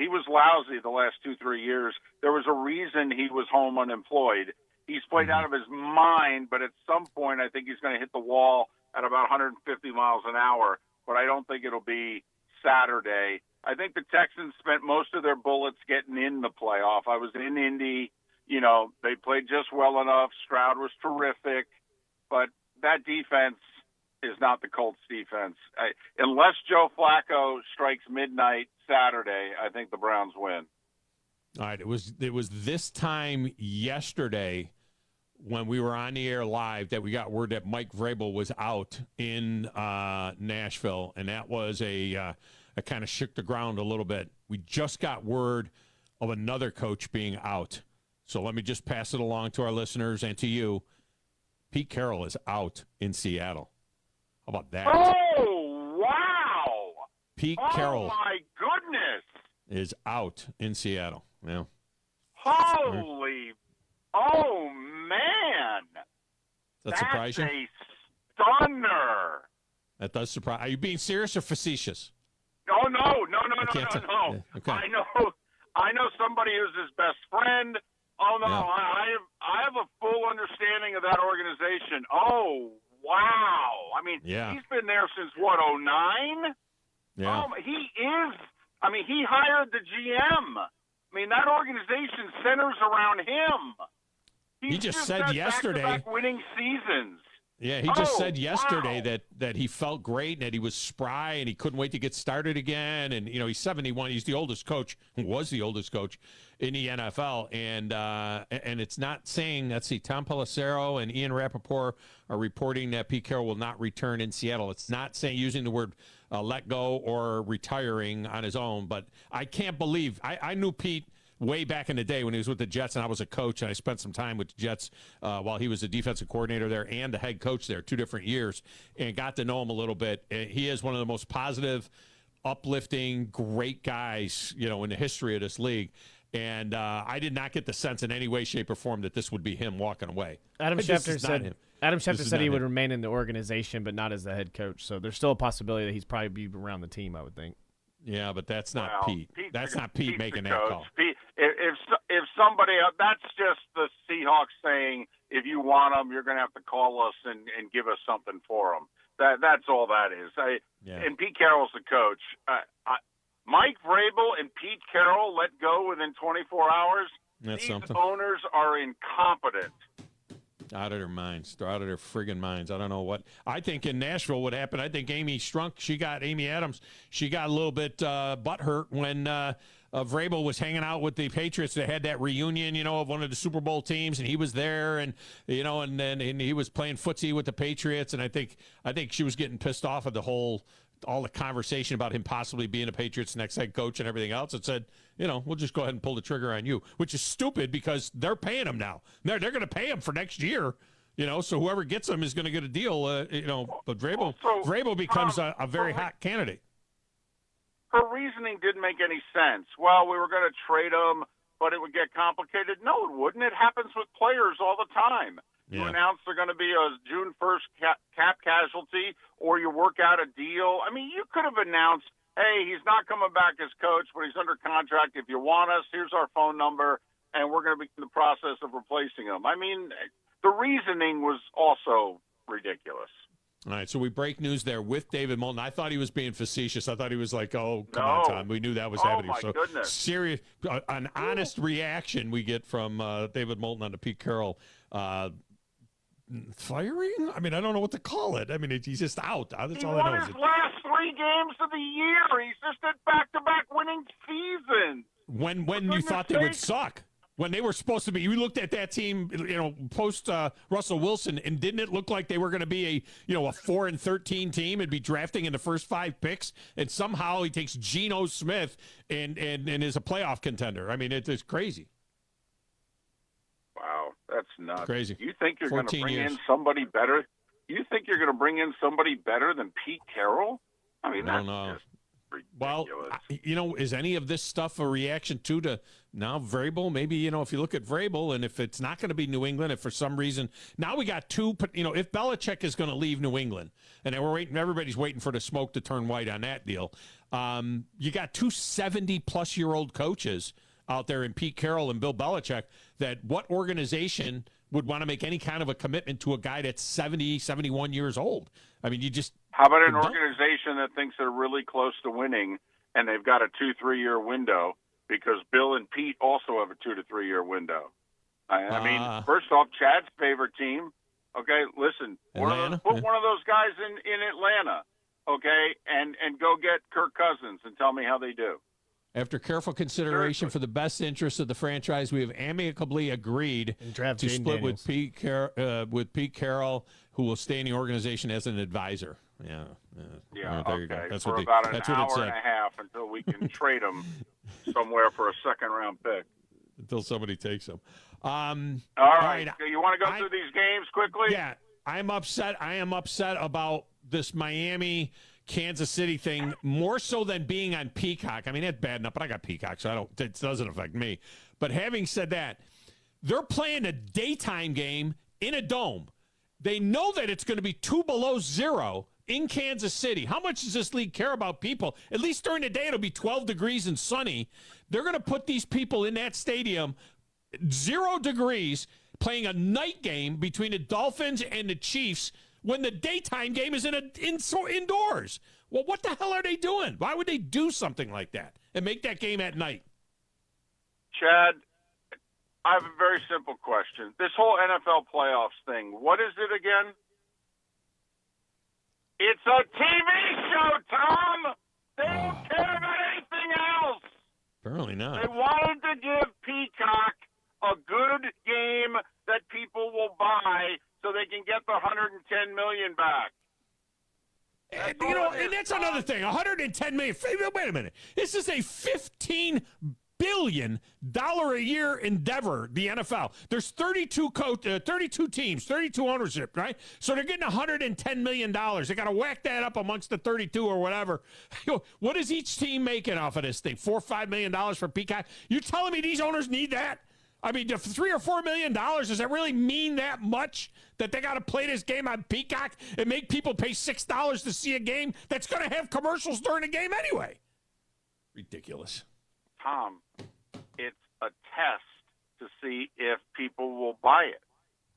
was lousy the last 2-3 years. There was a reason he was home unemployed. He's played out of his mind, but at some point I think he's going to hit the wall at about 150 miles an hour, but I don't think it'll be Saturday. I think the Texans spent most of their bullets getting in the playoff. I was in Indy. You know, they played just well enough. Stroud was terrific, but that defense is not the Colts defense. Unless Joe Flacco strikes midnight Saturday, I think the Browns win. All right, it was this time yesterday when we were on the air live that we got word that Mike Vrabel was out in Nashville, and that was a kind of shook the ground a little bit. We just got word of another coach being out. So let me just pass it along to our listeners and to you. Pete Carroll is out in Seattle. How about that? Oh, wow. Pete Carroll. Oh, my goodness. Is out in Seattle. Yeah. Holy. Oh, man. Does that surprise you? That's a stunner. That does surprise. Are you being serious or facetious? Oh, no. Yeah, okay. I know somebody who's his best friend. Oh, no, Yeah. I have a full understanding of that organization. Oh, wow. I mean, Yeah. He's been there since, 2009? Yeah. He hired the GM. I mean, that organization centers around him. He just said had yesterday. back-to-back winning seasons. Yeah, he just said yesterday that he felt great and that he was spry and he couldn't wait to get started again. And, he's 71. He's the oldest coach, was the oldest coach in the NFL. And it's not saying, let's see, Tom Pelissero and Ian Rappaport are reporting that Pete Carroll will not return in Seattle. It's not saying using the word let go or retiring on his own. But I can't believe, I knew Pete way back in the day when he was with the Jets, and I was a coach, and I spent some time with the Jets while he was the defensive coordinator there and the head coach there, 2 different years, and got to know him a little bit. He is one of the most positive, uplifting, great guys, in the history of this league. And I did not get the sense in any way, shape, or form that this would be him walking away. Adam Schefter said he would him. remain in the organization, but not as the head coach. So there's still a possibility that he's probably be around the team, I would think. Yeah, but that's not Pete. That's not Pete making that call. Pete, if somebody else, that's just the Seahawks saying, if you want them, you're going to have to call us and give us something for them. That's all that is. And Pete Carroll's the coach. Mike Vrabel and Pete Carroll let go within 24 hours. That's These something. owners are incompetent. Out of their minds. They're out of their friggin' minds. I don't know what. I think in Nashville what happened, I think Amy Adams, she got a little bit butthurt when Vrabel was hanging out with the Patriots. They had that reunion, of one of the Super Bowl teams, and he was there, and and he was playing footsie with the Patriots, and I think she was getting pissed off at all the conversation about him possibly being a Patriots next head coach and everything else, and said, we'll just go ahead and pull the trigger on you, which is stupid because they're paying him now. They're going to pay him for next year, so whoever gets him is going to get a deal, but Vrabel becomes a very hot candidate. Her reasoning didn't make any sense. Well, we were going to trade him, but it would get complicated. No, it wouldn't. It happens with players all the time. You announce they're going to be a June 1st cap casualty, or you work out a deal. I mean, you could have announced, hey, he's not coming back as coach, but he's under contract. If you want us, here's our phone number, and we're going to be in the process of replacing him. I mean, the reasoning was also ridiculous. All right, so we break news there with David Moulton. I thought he was being facetious. I thought he was like, "Oh, come on, Tom." We knew that was happening. My So goodness. serious, an honest reaction we get from David Moulton on the Pete Carroll firing. I mean, I don't know what to call it. I mean, he's just out. That's all I know. He won his last 3 games of the year. He's just at back-to-back winning seasons. When you thought they would suck. When they were supposed to be, you looked at that team, post Russell Wilson, and didn't it look like they were going to be a 4-13 team and be drafting in the first 5 picks? And somehow he takes Geno Smith and is a playoff contender. I mean, it's crazy. Wow, that's nuts. Crazy. You think you're going to bring years. in somebody better? You think you're going to bring in somebody better than Pete Carroll? I mean, that's just ridiculous. Well, is any of this stuff a reaction to now Vrabel? Maybe, if you look at Vrabel, and if it's not going to be New England, if for some reason, now we got 2, if Belichick is going to leave New England, and everybody's waiting for the smoke to turn white on that deal, you got 2 70-plus-year-old coaches out there in Pete Carroll and Bill Belichick. That what organization would want to make any kind of a commitment to a guy that's 70, 71 years old? I mean, How about an organization that thinks they're really close to winning and they've got a 2-3 year window, because Bill and Pete also have a 2 to 3 year window? I mean, first off, Chad's favorite team. Okay, listen, put one of those guys in Atlanta, okay, and go get Kirk Cousins and tell me how they do. After careful consideration for the best interest of the franchise, we have amicably agreed to split with Pete Carroll, who will stay in the organization as an advisor. Yeah. There you go. That's for what about that's an what it hour said. and a half until we can trade him somewhere for a second-round pick. Until somebody takes him. All right. You want to go through these games quickly? Yeah. I am upset about this Miami Kansas City thing, more so than being on Peacock. I mean, that's bad enough, but I got Peacock, so it doesn't affect me. But having said that, they're playing a daytime game in a dome. They know that it's going to be 2 below zero in Kansas City. How much does this league care about people? At least during the day, it'll be 12 degrees and sunny. They're going to put these people in that stadium, 0 degrees, playing a night game between the Dolphins and the Chiefs, when the daytime game is indoors. Well, what the hell are they doing? Why would they do something like that and make that game at night? Chad, I have a very simple question. This whole NFL playoffs thing, what is it again? It's a TV show, Tom! They don't care about anything else! Apparently not. They wanted to give Peacock a good game that people will buy so they can get the $110 million back. And that's another thing. $110 million. Wait a minute. This is a $15 billion a year endeavor. The NFL. There's 32 teams, 32 ownership, right? So they're getting $110 million. They got to whack that up amongst the 32 or whatever. What is each team making off of this thing? $4 or $5 million for Peacock? You're telling me these owners need that? I mean, $3 or $4 million, does that really mean that much that they got to play this game on Peacock and make people pay $6 to see a game that's going to have commercials during the game anyway? Ridiculous. Tom, it's a test to see if people will buy it.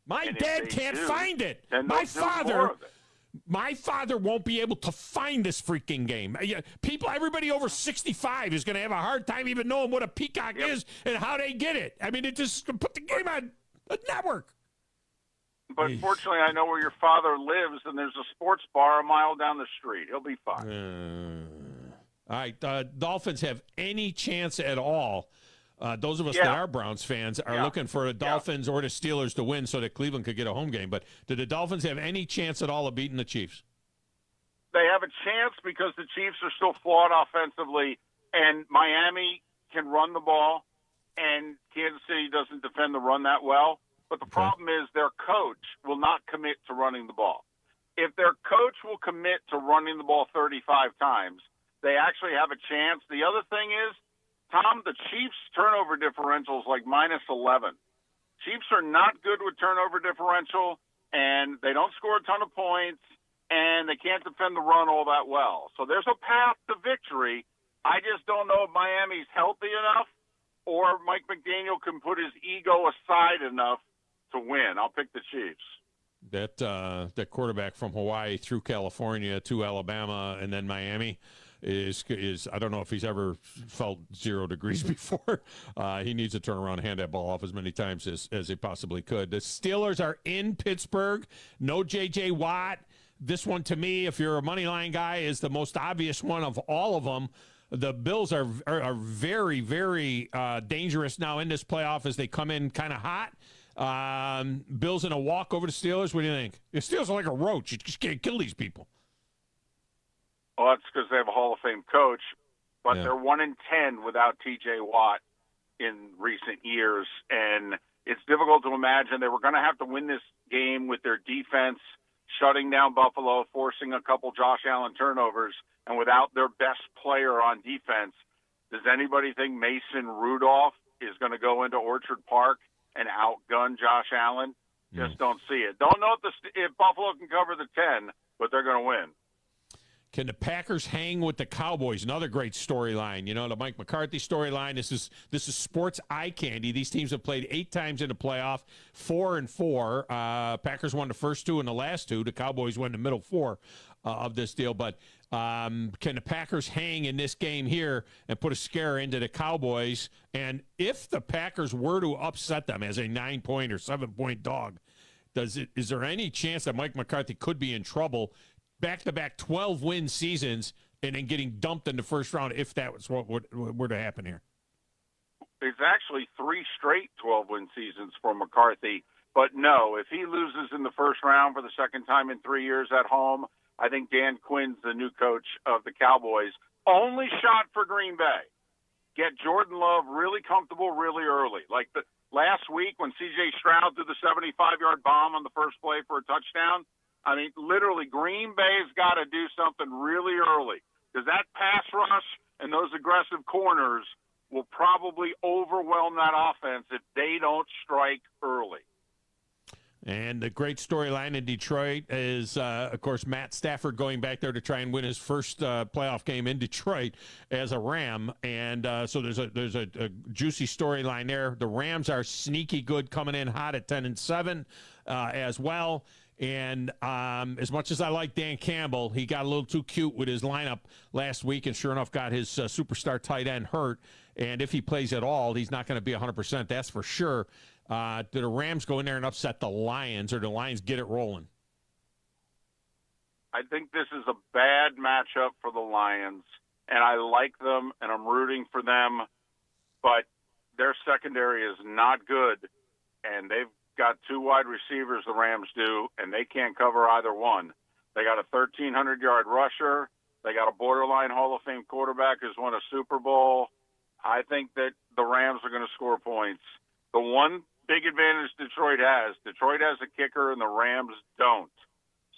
My And dad if they can't do, find it. then My they'll do more of it. My father won't be able to find this freaking game. Everybody over 65 is going to have a hard time even knowing what a Peacock is and how they get it. I mean, it just put the game on a network. But fortunately, I know where your father lives, and there's a sports bar a mile down the street. He'll be fine. All right, Dolphins have any chance at all. Those of us that are Browns fans are looking for the Dolphins or the Steelers to win so that Cleveland could get a home game. But do the Dolphins have any chance at all of beating the Chiefs? They have a chance because the Chiefs are still flawed offensively, and Miami can run the ball, and Kansas City doesn't defend the run that well. But the problem is their coach will not commit to running the ball. If their coach will commit to running the ball 35 times, they actually have a chance. The other thing is, Tom, the Chiefs' turnover differential is like -11. Chiefs are not good with turnover differential, and they don't score a ton of points, and they can't defend the run all that well. So there's a path to victory. I just don't know if Miami's healthy enough or Mike McDaniel can put his ego aside enough to win. I'll pick the Chiefs. That quarterback from Hawaii through California to Alabama and then Miami is I don't know if he's ever felt 0 degrees before. He needs to turn around and hand that ball off as many times as he possibly could. The Steelers are in Pittsburgh. No J.J. Watt. This one, to me, if you're a money line guy, is the most obvious one of all of them. The Bills are very, very dangerous now in this playoff as they come in kind of hot. Bills in a walk over the Steelers. What do you think? The Steelers are like a roach. You just can't kill these people. Well, that's because they have a Hall of Fame coach, but they're 1-10 without T.J. Watt in recent years, and it's difficult to imagine they were going to have to win this game with their defense shutting down Buffalo, forcing a couple Josh Allen turnovers, and without their best player on defense. Does anybody think Mason Rudolph is going to go into Orchard Park and outgun Josh Allen? Just don't see it. Don't know if Buffalo can cover the 10, but they're going to win. Can the Packers hang with the Cowboys? Another great storyline. You know, the Mike McCarthy storyline. This is sports eye candy. These teams have played 8 times in the playoff, 4-4. Packers won the first 2 and the last 2. The Cowboys won the middle 4 of this deal. But can the Packers hang in this game here and put a scare into the Cowboys? And if the Packers were to upset them as a 9-point or 7-point dog, is there any chance that Mike McCarthy could be in trouble? Back-to-back 12-win seasons and then getting dumped in the first round if that was what were to happen here. It's actually 3 straight 12-win seasons for McCarthy. But no, if he loses in the first round for the second time in 3 years at home, I think Dan Quinn's the new coach of the Cowboys. Only shot for Green Bay. Get Jordan Love really comfortable really early. Like the last week when C.J. Stroud threw the 75-yard bomb on the first play for a touchdown, I mean, literally, Green Bay's got to do something really early because that pass rush and those aggressive corners will probably overwhelm that offense if they don't strike early. And the great storyline in Detroit is, of course, Matt Stafford going back there to try and win his first playoff game in Detroit as a Ram. And so there's a juicy storyline there. The Rams are sneaky good, coming in hot at 10-7 as well. And as much as I like Dan Campbell, he got a little too cute with his lineup last week and sure enough got his superstar tight end hurt. And if he plays at all, he's not going to be 100%, that's for sure. Do the Rams go in there and upset the Lions, or do the Lions get it rolling? I think this is a bad matchup for the Lions, and I like them, and I'm rooting for them, but their secondary is not good, and they've got 2 wide receivers, the Rams do, and they can't cover either one. They got a 1,300-yard rusher. They got a borderline Hall of Fame quarterback who's won a Super Bowl. I think that the Rams are going to score points. The one big advantage Detroit has a kicker and the Rams don't.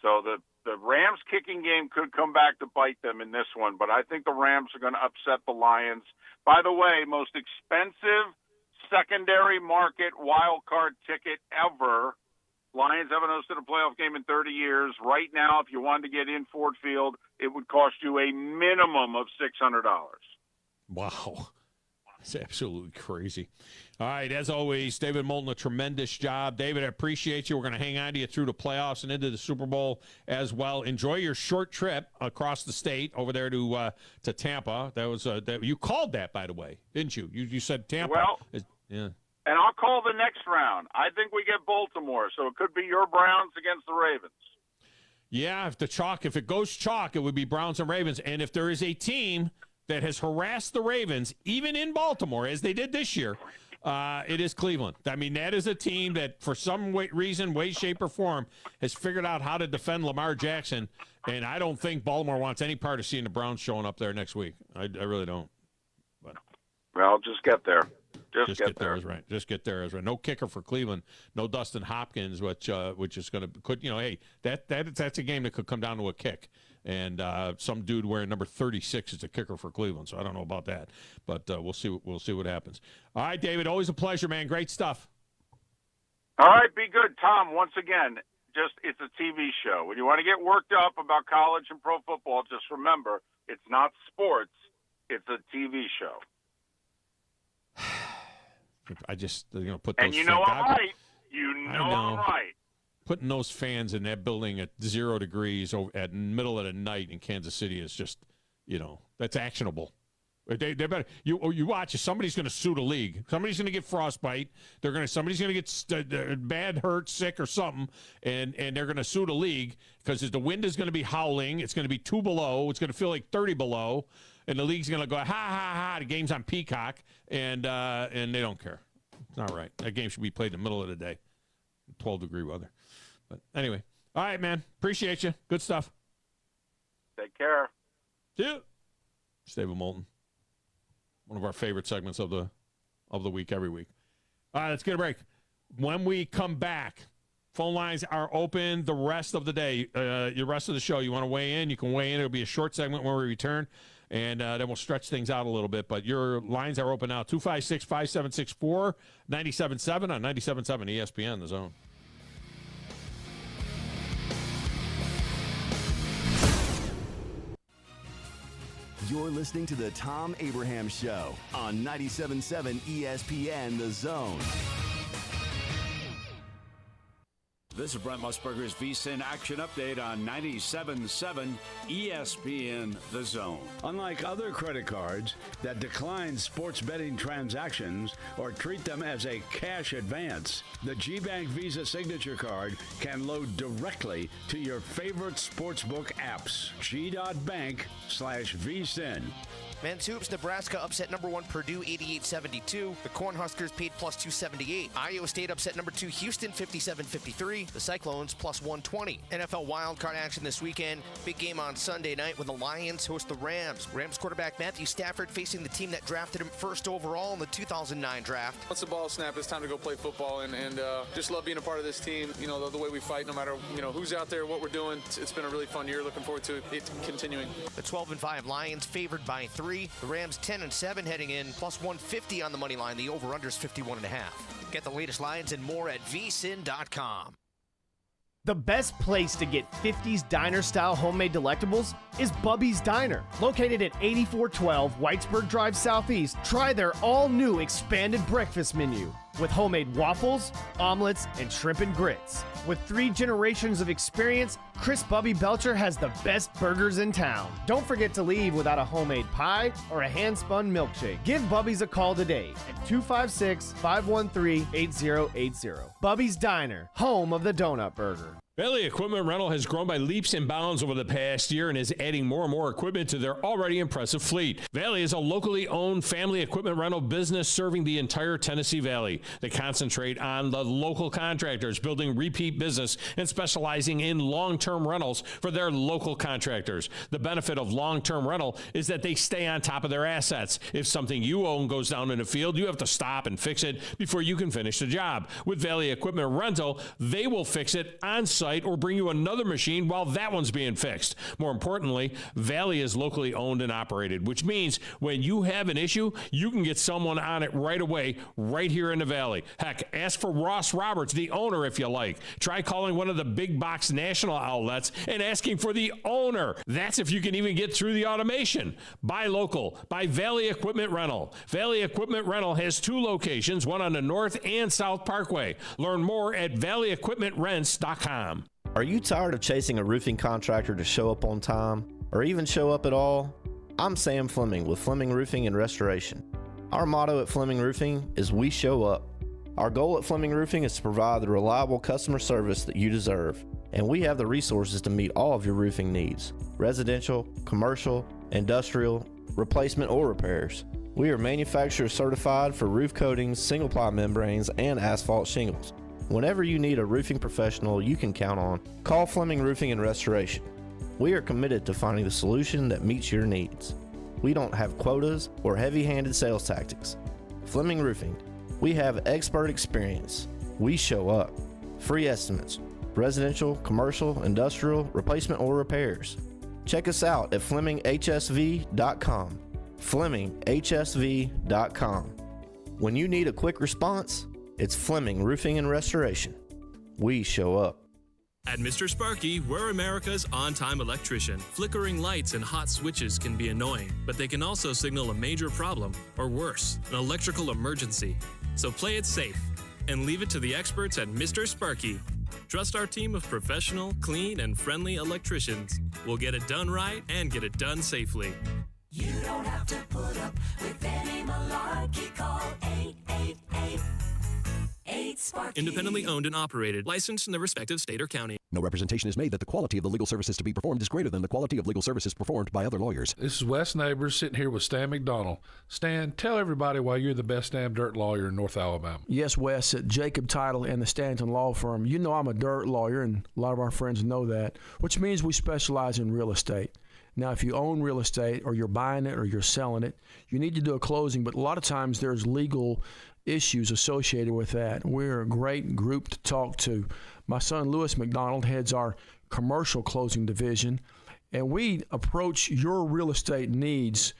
So the Rams kicking game could come back to bite them in this one, but I think the Rams are going to upset the Lions. By the way, most expensive secondary market wild card ticket ever. Lions haven't hosted a playoff game in 30 years. Right now, if you wanted to get in Ford Field, it would cost you a minimum of $600. Wow. That's absolutely crazy. All right, as always, David Moulton, a tremendous job. David, I appreciate you. We're going to hang on to you through the playoffs and into the Super Bowl as well. Enjoy your short trip across the state over there to Tampa. That was you called that, by the way, didn't you? You said Tampa. Well, yeah. And I'll call the next round. I think we get Baltimore, so it could be your Browns against the Ravens. Yeah, if it goes chalk, it would be Browns and Ravens. And if there is a team that has harassed the Ravens, even in Baltimore, as they did this year, it is Cleveland. I mean, that is a team that, for some reason, way, shape, or form, has figured out how to defend Lamar Jackson. And I don't think Baltimore wants any part of seeing the Browns showing up there next week. I really don't. But well, just get there. Just get there is right. Just get there is right. No kicker for Cleveland. No Dustin Hopkins, which is going to hey, that's a game that could come down to a kick. And some dude wearing number 36 is a kicker for Cleveland. So I don't know about that, but we'll see what happens. All right, David, always a pleasure, man. Great stuff. All right, be good, Tom. Once again, it's a TV show. When you want to get worked up about college and pro football, just remember it's not sports. It's a TV show. I just put those. And you know I'm right. You know I'm right. putting those fans in that building at 0 degrees at middle of the night in Kansas City is just, that's actionable. They better you watch. Somebody's going to sue the league. Somebody's going to get frostbite. Somebody's going to get bad, hurt, sick, or something, and they're going to sue the league because the wind is going to be howling. It's going to be 2 below. It's going to feel like 30 below, and the league's going to go ha ha ha. The game's on Peacock, and they don't care. It's not right. That game should be played in the middle of the day, 12-degree weather. But anyway, all right, man. Appreciate you. Good stuff. Take care. See you. David Moulton. One of our favorite segments of the week every week. All right, let's get a break. When we come back, phone lines are open the rest of the day. The rest of the show, you want to weigh in, you can weigh in. It'll be a short segment when we return, and then we'll stretch things out a little bit. But your lines are open now, 256-5764, 97.7 on 97.7 ESPN, The Zone. You're listening to the Thom Abraham Show on 97.7 ESPN The Zone. This is Brent Musburger's VSiN Action Update on 97.7 ESPN The Zone. Unlike other credit cards that decline sports betting transactions or treat them as a cash advance, the G-Bank Visa Signature Card can load directly to your favorite sportsbook apps. G.bank/VSiN. Men's Hoops, Nebraska upset number 1 Purdue 88-72. The Cornhuskers paid plus 278. Iowa State upset number 2 Houston 57-53. The Cyclones plus 120. NFL wildcard action this weekend. Big game on Sunday night when the Lions host the Rams. Rams quarterback Matthew Stafford facing the team that drafted him first overall in the 2009 draft. Once the ball snaps, it's time to go play football, and just love being a part of this team. The way we fight, no matter who's out there, what we're doing. It's been a really fun year. Looking forward to it continuing. The 12-5 Lions favored by 3. The Rams 10-7 heading in, plus 150 on the money line. The over-under's 51.5. Get the latest lines and more at vsin.com. The best place to get 50s diner-style homemade delectables is Bubby's Diner. Located at 8412 Whitesburg Drive Southeast, try their all-new expanded breakfast menu with homemade waffles, omelets, and shrimp and grits. With 3 generations of experience, Chris Bubby Belcher has the best burgers in town. Don't forget to leave without a homemade pie or a hand-spun milkshake. Give Bubby's a call today at 256-513-8080. Bubby's Diner, home of the donut burger. Valley Equipment Rental has grown by leaps and bounds over the past year and is adding more and more equipment to their already impressive fleet. Valley is a locally owned family equipment rental business serving the entire Tennessee Valley. They concentrate on the local contractors, building repeat business and specializing in long-term rentals for their local contractors. The benefit of long-term rental is that they stay on top of their assets. If something you own goes down in the field, you have to stop and fix it before you can finish the job. With Valley Equipment Rental, they will fix it on site or bring you another machine while that one's being fixed. More importantly, Valley is locally owned and operated, which means when you have an issue, you can get someone on it right away, right here in the Valley. Heck, ask for Ross Roberts, the owner, if you like. Try calling one of the big box national outlets and asking for the owner. That's if you can even get through the automation. Buy local. Buy Valley Equipment Rental. Valley Equipment Rental has 2 locations, one on the North and South Parkway. Learn more at valleyequipmentrents.com. Are you tired of chasing a roofing contractor to show up on time, or even show up at all? I'm Sam Fleming with Fleming Roofing and Restoration. Our motto at Fleming Roofing is we show up. Our goal at Fleming Roofing is to provide the reliable customer service that you deserve, and we have the resources to meet all of your roofing needs: residential, commercial, industrial, replacement, or repairs. We are manufacturer certified for roof coatings, single-ply membranes, and asphalt shingles. Whenever you need a roofing professional you can count on, call Fleming Roofing and Restoration. We are committed to finding the solution that meets your needs. We don't have quotas or heavy-handed sales tactics. Fleming Roofing, we have expert experience. We show up. Free estimates, residential, commercial, industrial, replacement, or repairs. Check us out at FlemingHSV.com. FlemingHSV.com. When you need a quick response, it's Fleming Roofing and Restoration. We show up. At Mr. Sparky, we're America's on-time electrician. Flickering lights and hot switches can be annoying, but they can also signal a major problem, or worse, an electrical emergency. So play it safe and leave it to the experts at Mr. Sparky. Trust our team of professional, clean, and friendly electricians. We'll get it done right and get it done safely. You don't have to put up with any malarkey. Call 888-8-Sparky. Independently owned and operated, licensed in the respective state or county. No representation is made that the quality of the legal services to be performed is greater than the quality of legal services performed by other lawyers. This is Wes Neighbors sitting here with Stan McDonald. Stan, tell everybody why you're the best damn dirt lawyer in North Alabama. Yes, Wes, at Jacob Title and the Stanton Law Firm. You know I'm a dirt lawyer, and a lot of our friends know that, which means we specialize in real estate. Now, if you own real estate or you're buying it or you're selling it, you need to do a closing, but a lot of times there's legal issues associated with that. We're a great group to talk to. My son, Lewis McDonald, heads our commercial closing division, and we approach your real estate needs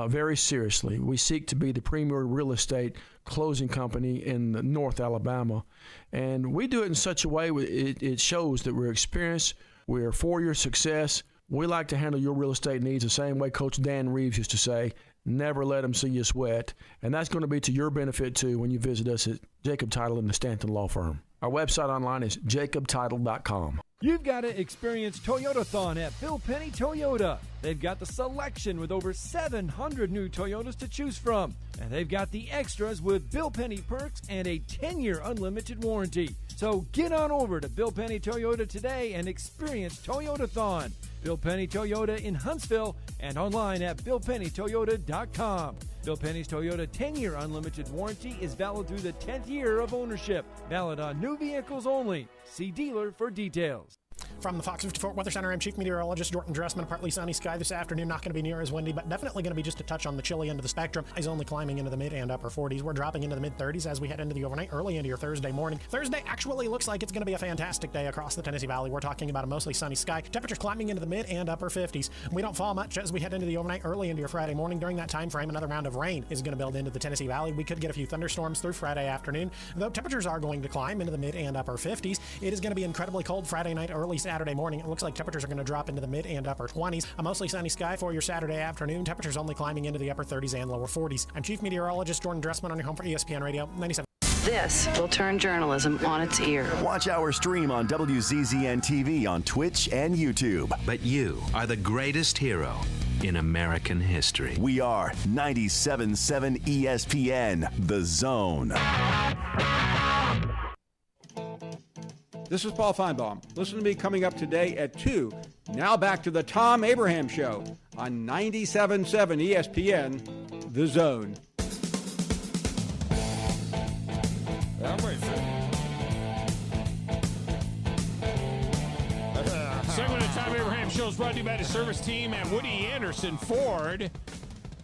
very seriously. We seek to be the premier real estate closing company in North Alabama, and we do it in such a way it shows that we're experienced, we're for your success. We like to handle your real estate needs the same way Coach Dan Reeves used to say, never let them see you sweat. And that's going to be to your benefit, too, when you visit us at Jacob Title and the Stanton Law Firm. Our website online is jacobtitle.com. You've got to experience Toyotathon at Bill Penny Toyota. They've got the selection with over 700 new Toyotas to choose from. And they've got the extras with Bill Penny perks and a 10-year unlimited warranty. So get on over to Bill Penny Toyota today and experience Toyotathon. Bill Penny Toyota in Huntsville and online at BillPennyToyota.com. Bill Penny's Toyota 10-year unlimited warranty is valid through the 10th year of ownership. Valid on new vehicles only. See dealer for details. From the Fox 54 Weather Center, I'm Chief Meteorologist Jordan Dressman. Partly sunny sky this afternoon. Not going to be near as windy, but definitely going to be just a touch on the chilly end of the spectrum. Highs only climbing into the mid and upper 40s. We're dropping into the mid 30s as we head into the overnight, early into your Thursday morning. Thursday actually looks like it's going to be a fantastic day across the Tennessee Valley. We're talking about a mostly sunny sky. Temperatures climbing into the mid and upper 50s. We don't fall much as we head into the overnight, early into your Friday morning. During that time frame, another round of rain is going to build into the Tennessee Valley. We could get a few thunderstorms through Friday afternoon, though temperatures are going to climb into the mid and upper 50s. It is going to be incredibly cold Friday night, early Saturday morning. It looks like temperatures are going to drop into the mid and upper 20s. A mostly sunny sky for your Saturday afternoon. Temperatures only climbing into the upper 30s and lower 40s. I'm Chief Meteorologist Jordan Dressman on your home for ESPN Radio 97. This will turn journalism on its ear. Watch our stream on WZZN TV on Twitch and YouTube. But you are the greatest hero in American history. We are 97.7 ESPN, The Zone. This is Paul Feinbaum. Listen to me coming up today at 2. Now back to the Thom Abraham Show on 97.7 ESPN, The Zone. I'm ready for it. Segment of the Thom Abraham Show is brought to you by the service team at Woody Anderson Ford.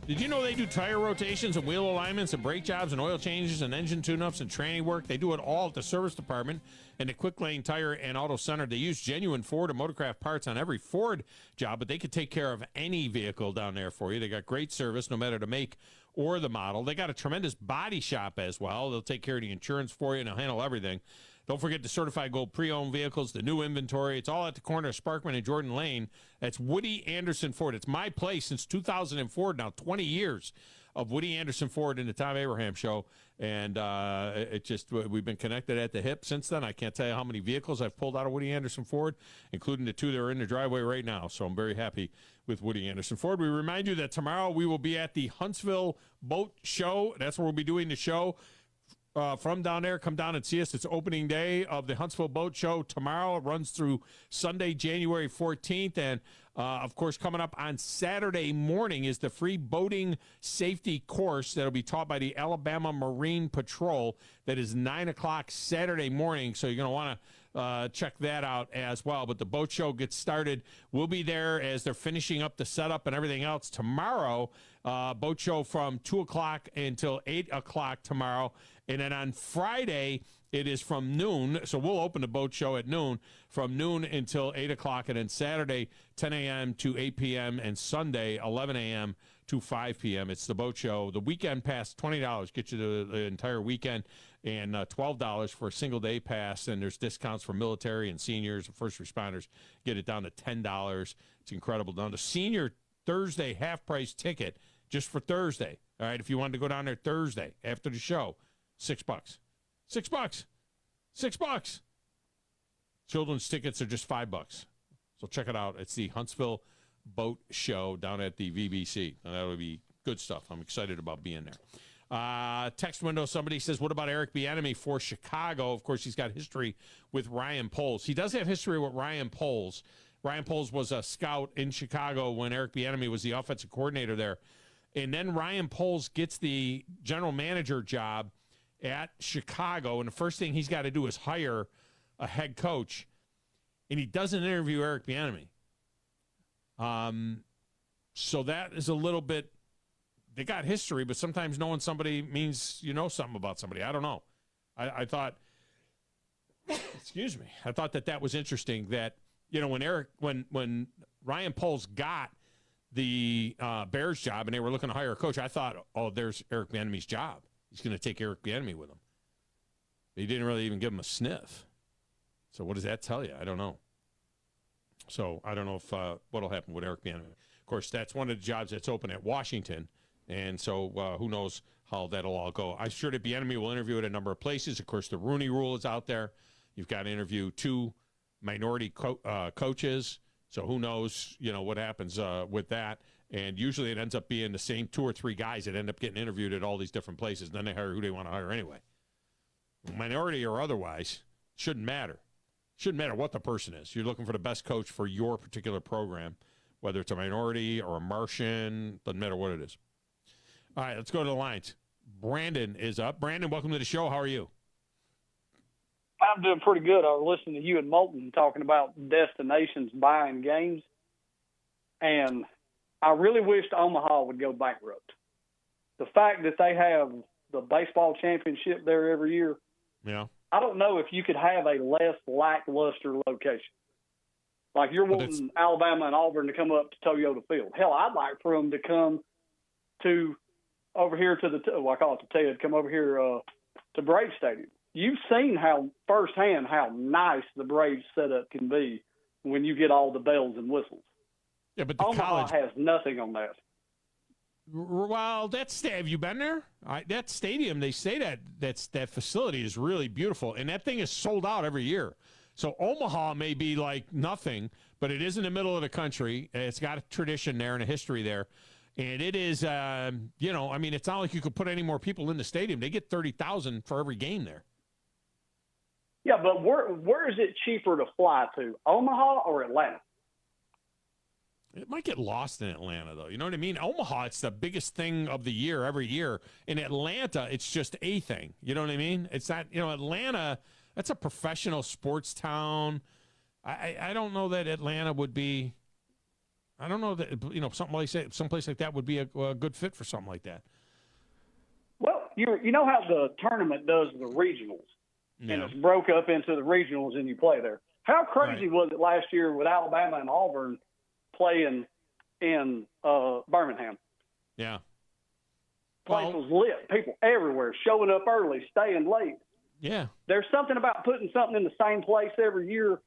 Did you know they do tire rotations and wheel alignments and brake jobs and oil changes and engine tune-ups and training work? They do it all at the service department and the Quick Lane Tire and Auto Center. They use genuine Ford and Motorcraft parts on every Ford job, but they could take care of any vehicle down there for you. They got great service no matter the make or the model. They got a tremendous body shop as well. They'll take care of the insurance for you and they'll handle everything. Don't forget the certified gold pre-owned vehicles, the new inventory. It's all at the corner of Sparkman and Jordan Lane. That's Woody Anderson Ford. It's my place since 2004, now 20 years of Woody Anderson Ford in the Thom Abraham Show. And we've been connected at the hip since then. I can't tell you how many vehicles I've pulled out of Woody Anderson Ford, including the 2 that are in the driveway right now. So I'm very happy with Woody Anderson Ford. We remind you that tomorrow we will be at the Huntsville Boat Show. That's where we'll be doing the show. From down there, come down and see us. It's opening day of the Huntsville Boat Show tomorrow. It runs through Sunday, January 14th. And, of course, coming up on Saturday morning is the free boating safety course that will be taught by the Alabama Marine Patrol. That is 9 o'clock Saturday morning, so you're going to want to check that out as well. But the boat show gets started. We'll be there as they're finishing up the setup and everything else tomorrow. Boat show from 2 o'clock until 8 o'clock tomorrow. And then on Friday, it is from noon. So we'll open the boat show at noon, from noon until 8 o'clock. And then Saturday, 10 a.m. to 8 p.m. And Sunday, 11 a.m. to 5 p.m. It's the boat show. The weekend pass, $20, get you the entire weekend, and $12 for a single-day pass. And there's discounts for military and seniors and first responders. Get it down to $10. It's incredible. Down to senior Thursday half-price ticket just for Thursday. All right, if you wanted to go down there Thursday after the show, $6. $6. $6. Children's tickets are just $5. So check it out. It's the Huntsville Boat Show down at the VBC. And that'll be good stuff. I'm excited about being there. Text window, somebody says, what about Eric Bieniemy for Chicago? Of course, he's got history with Ryan Poles. He does have history with Ryan Poles. Ryan Poles was a scout in Chicago when Eric Bieniemy was the offensive coordinator there. And then Ryan Poles gets the general manager job at Chicago, and the first thing he's got to do is hire a head coach, and he doesn't interview Eric Bieniemy. So that is a little bit, they got history, but sometimes knowing somebody means you know something about somebody. I don't know. I thought, excuse me, I thought that was interesting that, you know, when Ryan Poles got the Bears job and they were looking to hire a coach, I thought, oh, there's Eric Bieniemy's job. He's going to take Eric Bieniemy with him. He didn't really even give him a sniff. So what does that tell you? I don't know. So I don't know if what will happen with Eric Bieniemy. Of course, that's one of the jobs that's open at Washington, and so who knows how that'll all go. I'm sure that Bieniemy will interview at a number of places. Of course, the Rooney Rule is out there. You've got to interview 2 minority coaches. So who knows, you know, what happens with that. And usually it ends up being the same 2 or 3 guys that end up getting interviewed at all these different places. And then they hire who they want to hire anyway. Minority or otherwise, shouldn't matter. Shouldn't matter what the person is. You're looking for the best coach for your particular program, whether it's a minority or a Martian, doesn't matter what it is. All right, let's go to the lines. Brandon is up. Brandon, welcome to the show. How are you? I'm doing pretty good. I was listening to you and Moulton talking about destinations buying games, and I really wished Omaha would go bankrupt. The fact that they have the baseball championship there every year, yeah, I don't know if you could have a less lackluster location. Like you're wanting Alabama and Auburn to come up to Toyota Field. Hell, I'd like for them to come to over here to I call it the TED, come over here to Braves Stadium. You've seen how firsthand how nice the Braves setup can be when you get all the bells and whistles. Yeah, but the Omaha has nothing on that. Well, have you been there? That stadium, they say that facility is really beautiful, and that thing is sold out every year. So Omaha may be like nothing, but it is in the middle of the country. It's got a tradition there and a history there. And it is, you know, I mean, it's not like you could put any more people in the stadium. They get 30,000 for every game there. Yeah, but where is it cheaper to fly to, Omaha or Atlanta? It might get lost in Atlanta, though. You know what I mean? Omaha, it's the biggest thing of the year every year. In Atlanta, it's just a thing. You know what I mean? It's not, you know, Atlanta, that's a professional sports town. I don't know that Atlanta would be, I don't know that, you know, someplace like that would be a good fit for something like that. Well, you know how the tournament does the regionals, and it's broke up into the regionals and you play there. How crazy was it last year with Alabama and Auburn playing in Birmingham? Yeah. Place was lit. People everywhere, showing up early, staying late. Yeah. There's something about putting something in the same place every year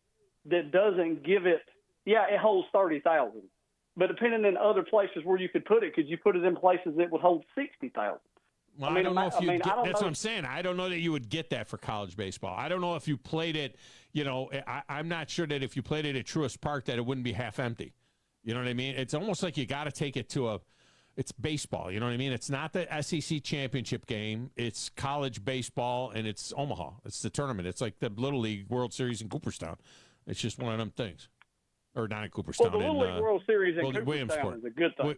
that doesn't give it, it holds 30,000. But depending on other places where you could put it, could you put it in places that would hold 60,000? Well, I don't know if you get, that's what I'm saying. I don't know that you would get that for college baseball. I don't know if you played it, you know, I'm not sure that if you played it at Truist Park that it wouldn't be half empty. You know what I mean? It's almost like you got to take it to it's baseball. You know what I mean? It's not the SEC championship game. It's college baseball, and it's Omaha. It's the tournament. It's like the Little League World Series in Cooperstown. It's just one of them things. Or not in Cooperstown. Well, the Little League World Series in Cooperstown Williamsport is a good thing.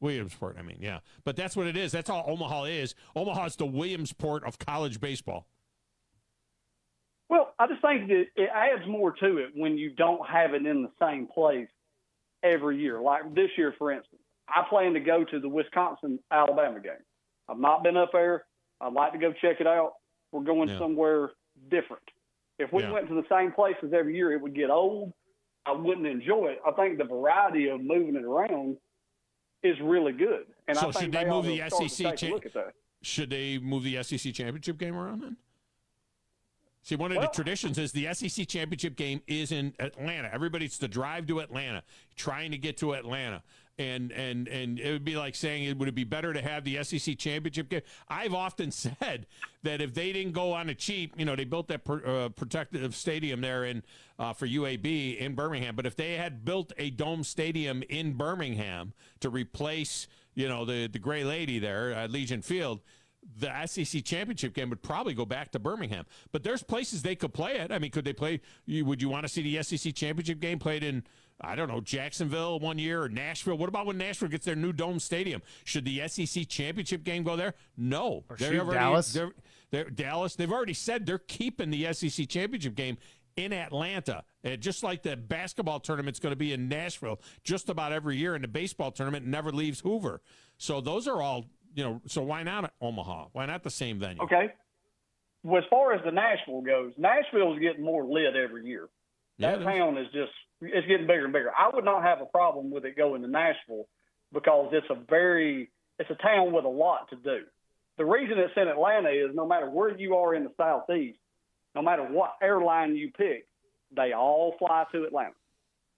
Williamsport, I mean, yeah. But that's what it is. That's all Omaha is. Omaha's the Williamsport of college baseball. Well, I just think that it adds more to it when you don't have it in the same place every year. Like this year, for instance, I plan to go to the Wisconsin-Alabama game. I've not been up there. I'd like to go check it out. We're going somewhere different. If we went to the same places every year, it would get old. I wouldn't enjoy it. I think the variety of moving it around is really good. And So I think should they move the SEC Should they move the SEC championship game around then? See, one of the traditions is the SEC championship game is in Atlanta. Everybody's to drive to Atlanta, trying to get to Atlanta. And it would be like saying, would it be better to have the SEC championship game? I've often said that if they didn't go on a cheap, they built that protective stadium there for UAB in Birmingham. But if they had built a dome stadium in Birmingham to replace, the Gray Lady there at Legion Field, the SEC championship game would probably go back to Birmingham. But there's places they could play it. I mean, could they play? Would you want to see the SEC championship game played in, I don't know, Jacksonville one year or Nashville? What about when Nashville gets their new dome stadium? Should the SEC championship game go there? No. Or Dallas? Dallas. They've already said they're keeping the SEC championship game in Atlanta. Just like the basketball tournament's going to be in Nashville just about every year, and the baseball tournament never leaves Hoover. So those are all, so why not Omaha? Why not the same venue? Okay. Well, as far as the Nashville goes, Nashville's getting more lit every year. That town is it's getting bigger and bigger. I would not have a problem with it going to Nashville because it's a town with a lot to do. The reason it's in Atlanta is no matter where you are in the Southeast, no matter what airline you pick, they all fly to Atlanta.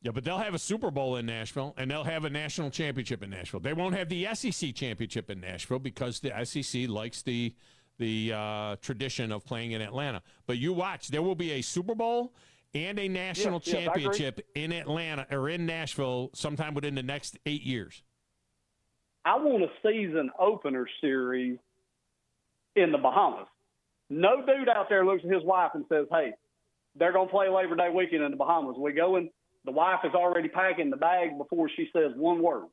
Yeah, but they'll have a Super Bowl in Nashville, and they'll have a national championship in Nashville. They won't have the SEC championship in Nashville because the SEC likes the tradition of playing in Atlanta. But you watch, there will be a Super Bowl and a national championship in Atlanta or in Nashville sometime within the next 8 years. I want a season opener series in the Bahamas. No dude out there looks at his wife and says, hey, they're going to play Labor Day weekend in the Bahamas. We going? The wife is already packing the bag before she says one word.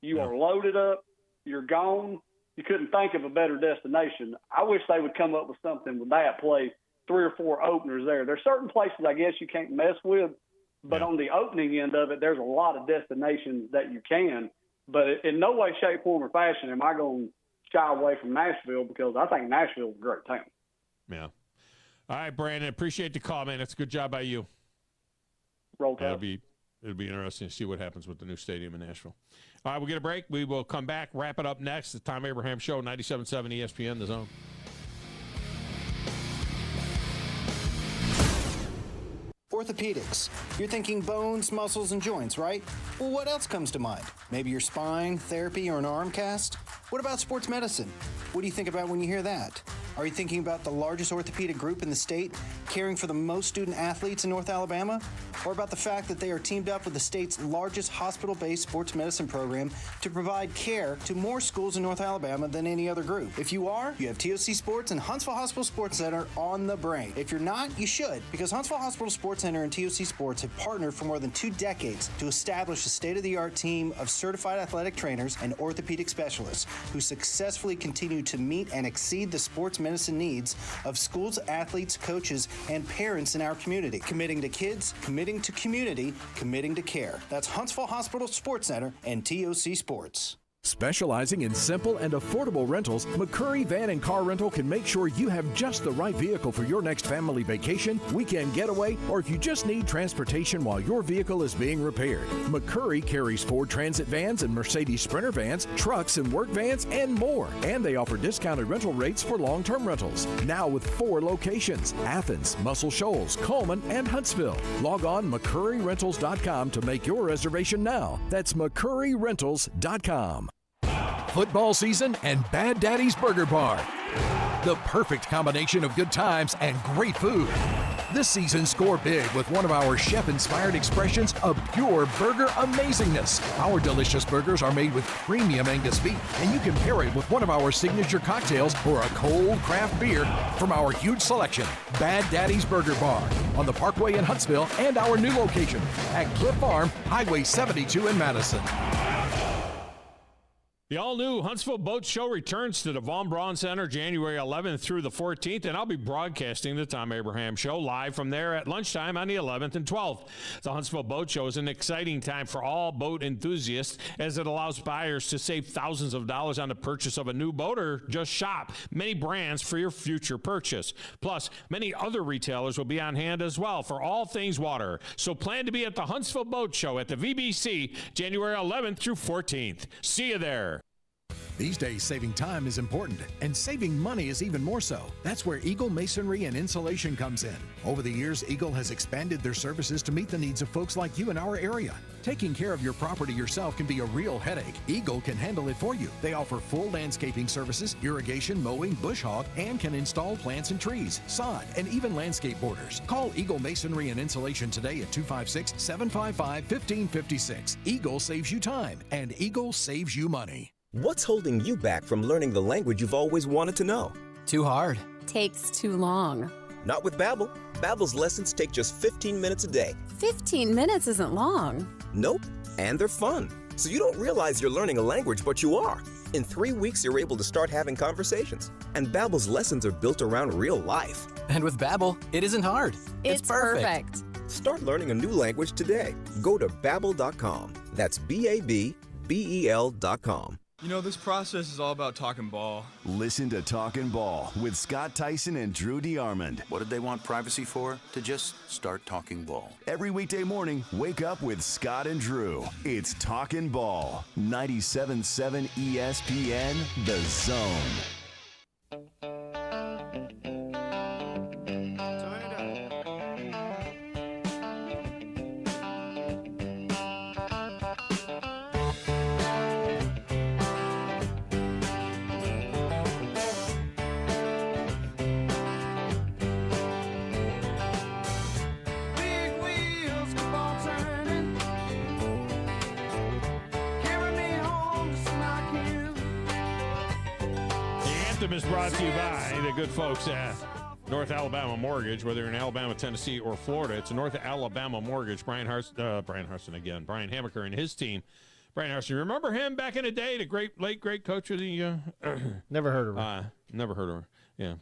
You are loaded up. You're gone. You couldn't think of a better destination. I wish they would come up with something with that, play 3 or 4 openers there. There's certain places I guess you can't mess with, but on the opening end of it, there's a lot of destinations that you can. But in no way, shape, form, or fashion am I going to shy away from Nashville because I think Nashville's a great town. Yeah. All right, Brandon, appreciate the call, man. That's a good job by you. Roll Tide. It'll be interesting to see what happens with the new stadium in Nashville. All right, we'll get a break. We will come back, wrap it up next. The Thom Abraham Show, 97.7 ESPN, The Zone. Orthopedics. You're thinking bones, muscles, and joints, right? Well, what else comes to mind? Maybe your spine, therapy, or an arm cast? What about sports medicine? What do you think about when you hear that? Are you thinking about the largest orthopedic group in the state, caring for the most student athletes in North Alabama? Or about the fact that they are teamed up with the state's largest hospital-based sports medicine program to provide care to more schools in North Alabama than any other group? If you are, you have TOC Sports and Huntsville Hospital Sports Center on the brain. If you're not, you should, because Huntsville Hospital Sports Center and TOC Sports have partnered for more than 2 decades to establish a state-of-the-art team of certified athletic trainers and orthopedic specialists who successfully continue to meet and exceed the sports medicine needs of schools, athletes, coaches, and parents in our community. Committing to kids, committing to community, committing to care. That's Huntsville Hospital Sports Center and TOC Sports. Specializing in simple and affordable rentals, McCurry Van and Car Rental can make sure you have just the right vehicle for your next family vacation, weekend getaway, or if you just need transportation while your vehicle is being repaired. McCurry carries Ford Transit vans and Mercedes Sprinter vans, trucks and work vans, and more. And they offer discounted rental rates for long-term rentals. Now with 4 locations: Athens, Muscle Shoals, Coleman, and Huntsville. Log on McCurryRentals.com to make your reservation now. That's McCurryRentals.com. Football season and Bad Daddy's Burger Bar. The perfect combination of good times and great food. This season, score big with one of our chef-inspired expressions of pure burger amazingness. Our delicious burgers are made with premium Angus beef, and you can pair it with one of our signature cocktails or a cold craft beer from our huge selection. Bad Daddy's Burger Bar on the Parkway in Huntsville and our new location at Cliff Farm, Highway 72 in Madison. The all-new Huntsville Boat Show returns to the Von Braun Center January 11th through the 14th, and I'll be broadcasting the Thom Abraham Show live from there at lunchtime on the 11th and 12th. The Huntsville Boat Show is an exciting time for all boat enthusiasts as it allows buyers to save thousands of dollars on the purchase of a new boat or just shop many brands for your future purchase. Plus, many other retailers will be on hand as well for all things water. So plan to be at the Huntsville Boat Show at the VBC January 11th through 14th. See you there. These days, saving time is important, and saving money is even more so. That's where Eagle Masonry and Insulation comes in. Over the years, Eagle has expanded their services to meet the needs of folks like you in our area. Taking care of your property yourself can be a real headache. Eagle can handle it for you. They offer full landscaping services, irrigation, mowing, bush hog, and can install plants and trees, sod, and even landscape borders. Call Eagle Masonry and Insulation today at 256-755-1556. Eagle saves you time, and Eagle saves you money. What's holding you back from learning the language you've always wanted to know? Too hard. Takes too long. Not with Babbel. Babbel's lessons take just 15 minutes a day. 15 minutes isn't long. Nope, and they're fun. So you don't realize you're learning a language, but you are. In 3 weeks, you're able to start having conversations. And Babbel's lessons are built around real life. And with Babbel, it isn't hard. It's perfect. Start learning a new language today. Go to Babbel.com. That's Babbel.com. You know, this process is all about talking ball. Listen to Talkin' Ball with Scott Tyson and Drew DeArmond. What did they want privacy for? To just start talking ball. Every weekday morning, wake up with Scott and Drew. It's Talkin' Ball. 97.7 ESPN, The Zone. Is brought to you by the good folks at North Alabama Mortgage. Whether you're in Alabama, Tennessee, or Florida, it's a North Alabama Mortgage. Brian Hamaker and his team. Brian Harston, remember him back in the day, the late great coach of the Never heard of him. Never heard of him. Yeah,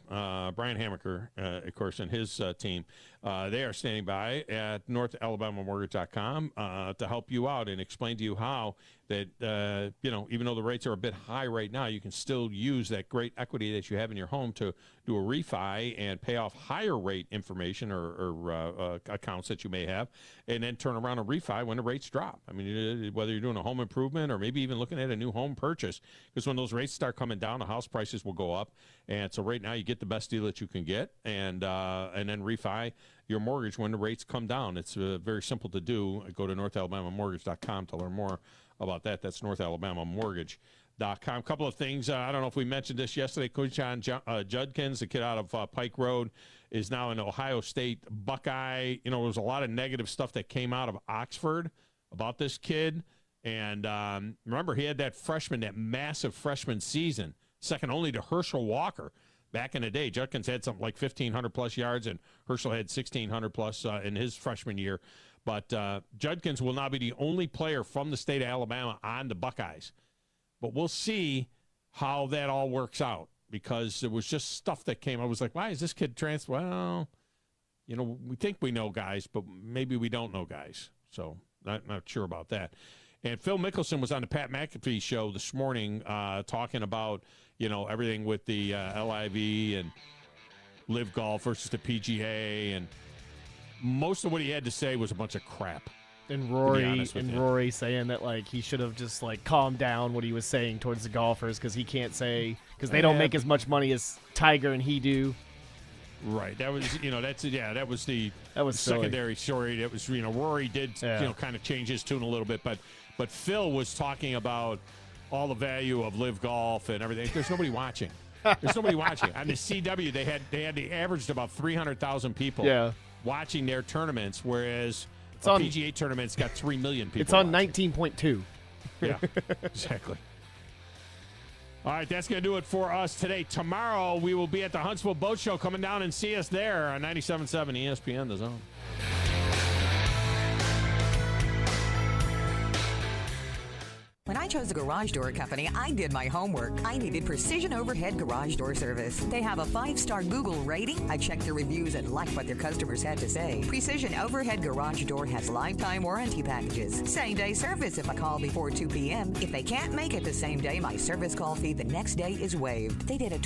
Brian Hamaker, of course, and his team. They are standing by at NorthAlabamaMortgage.com to help you out and explain to you how that, even though the rates are a bit high right now, you can still use that great equity that you have in your home to do a refi and pay off higher rate information or accounts that you may have, and then turn around and refi when the rates drop. I mean, whether you're doing a home improvement or maybe even looking at a new home purchase, because when those rates start coming down, the house prices will go up. And so right now you get the best deal that you can get, and then refi your mortgage when the rates come down. It's very simple to do. Go to NorthAlabamaMortgage.com to learn more about that. That's NorthAlabamaMortgage.com. A couple of things. I don't know if we mentioned this yesterday. Coach Judkins, the kid out of Pike Road, is now an Ohio State Buckeye. There was a lot of negative stuff that came out of Oxford about this kid. And remember, he had that massive freshman season, second only to Herschel Walker. Back in the day, Judkins had something like 1,500-plus yards, and Herschel had 1,600-plus in his freshman year. But Judkins will now be the only player from the state of Alabama on the Buckeyes. But we'll see how that all works out, because there was just stuff that came. I was like, why is this kid transfer? Well, we think we know guys, but maybe we don't know guys. So not sure about that. And Phil Mickelson was on the Pat McAfee show this morning talking about, everything with the LIV and Live Golf versus the PGA. And most of what he had to say was a bunch of crap. And Rory saying that, he should have just, calmed down what he was saying towards the golfers, because he can't say, because they don't make as much money as Tiger and he do. Right. That was, that was the secondary story. That was, Rory did, kind of change his tune a little bit, but Phil was talking about all the value of Live Golf and everything. There's nobody watching. There's nobody watching. On the CW, they averaged about 300,000 people watching their tournaments, whereas PGA tournament's got 3 million people. It's on 19.2. Yeah, exactly. All right, that's going to do it for us today. Tomorrow, we will be at the Huntsville Boat Show. Coming down and see us there on 97.7 ESPN, The Zone. When I chose a garage door company, I did my homework. I needed Precision Overhead Garage Door Service. They have a 5-star Google rating. I checked their reviews and liked what their customers had to say. Precision Overhead Garage Door has lifetime warranty packages. Same-day service if I call before 2 p.m. If they can't make it the same day, my service call fee the next day is waived. They did a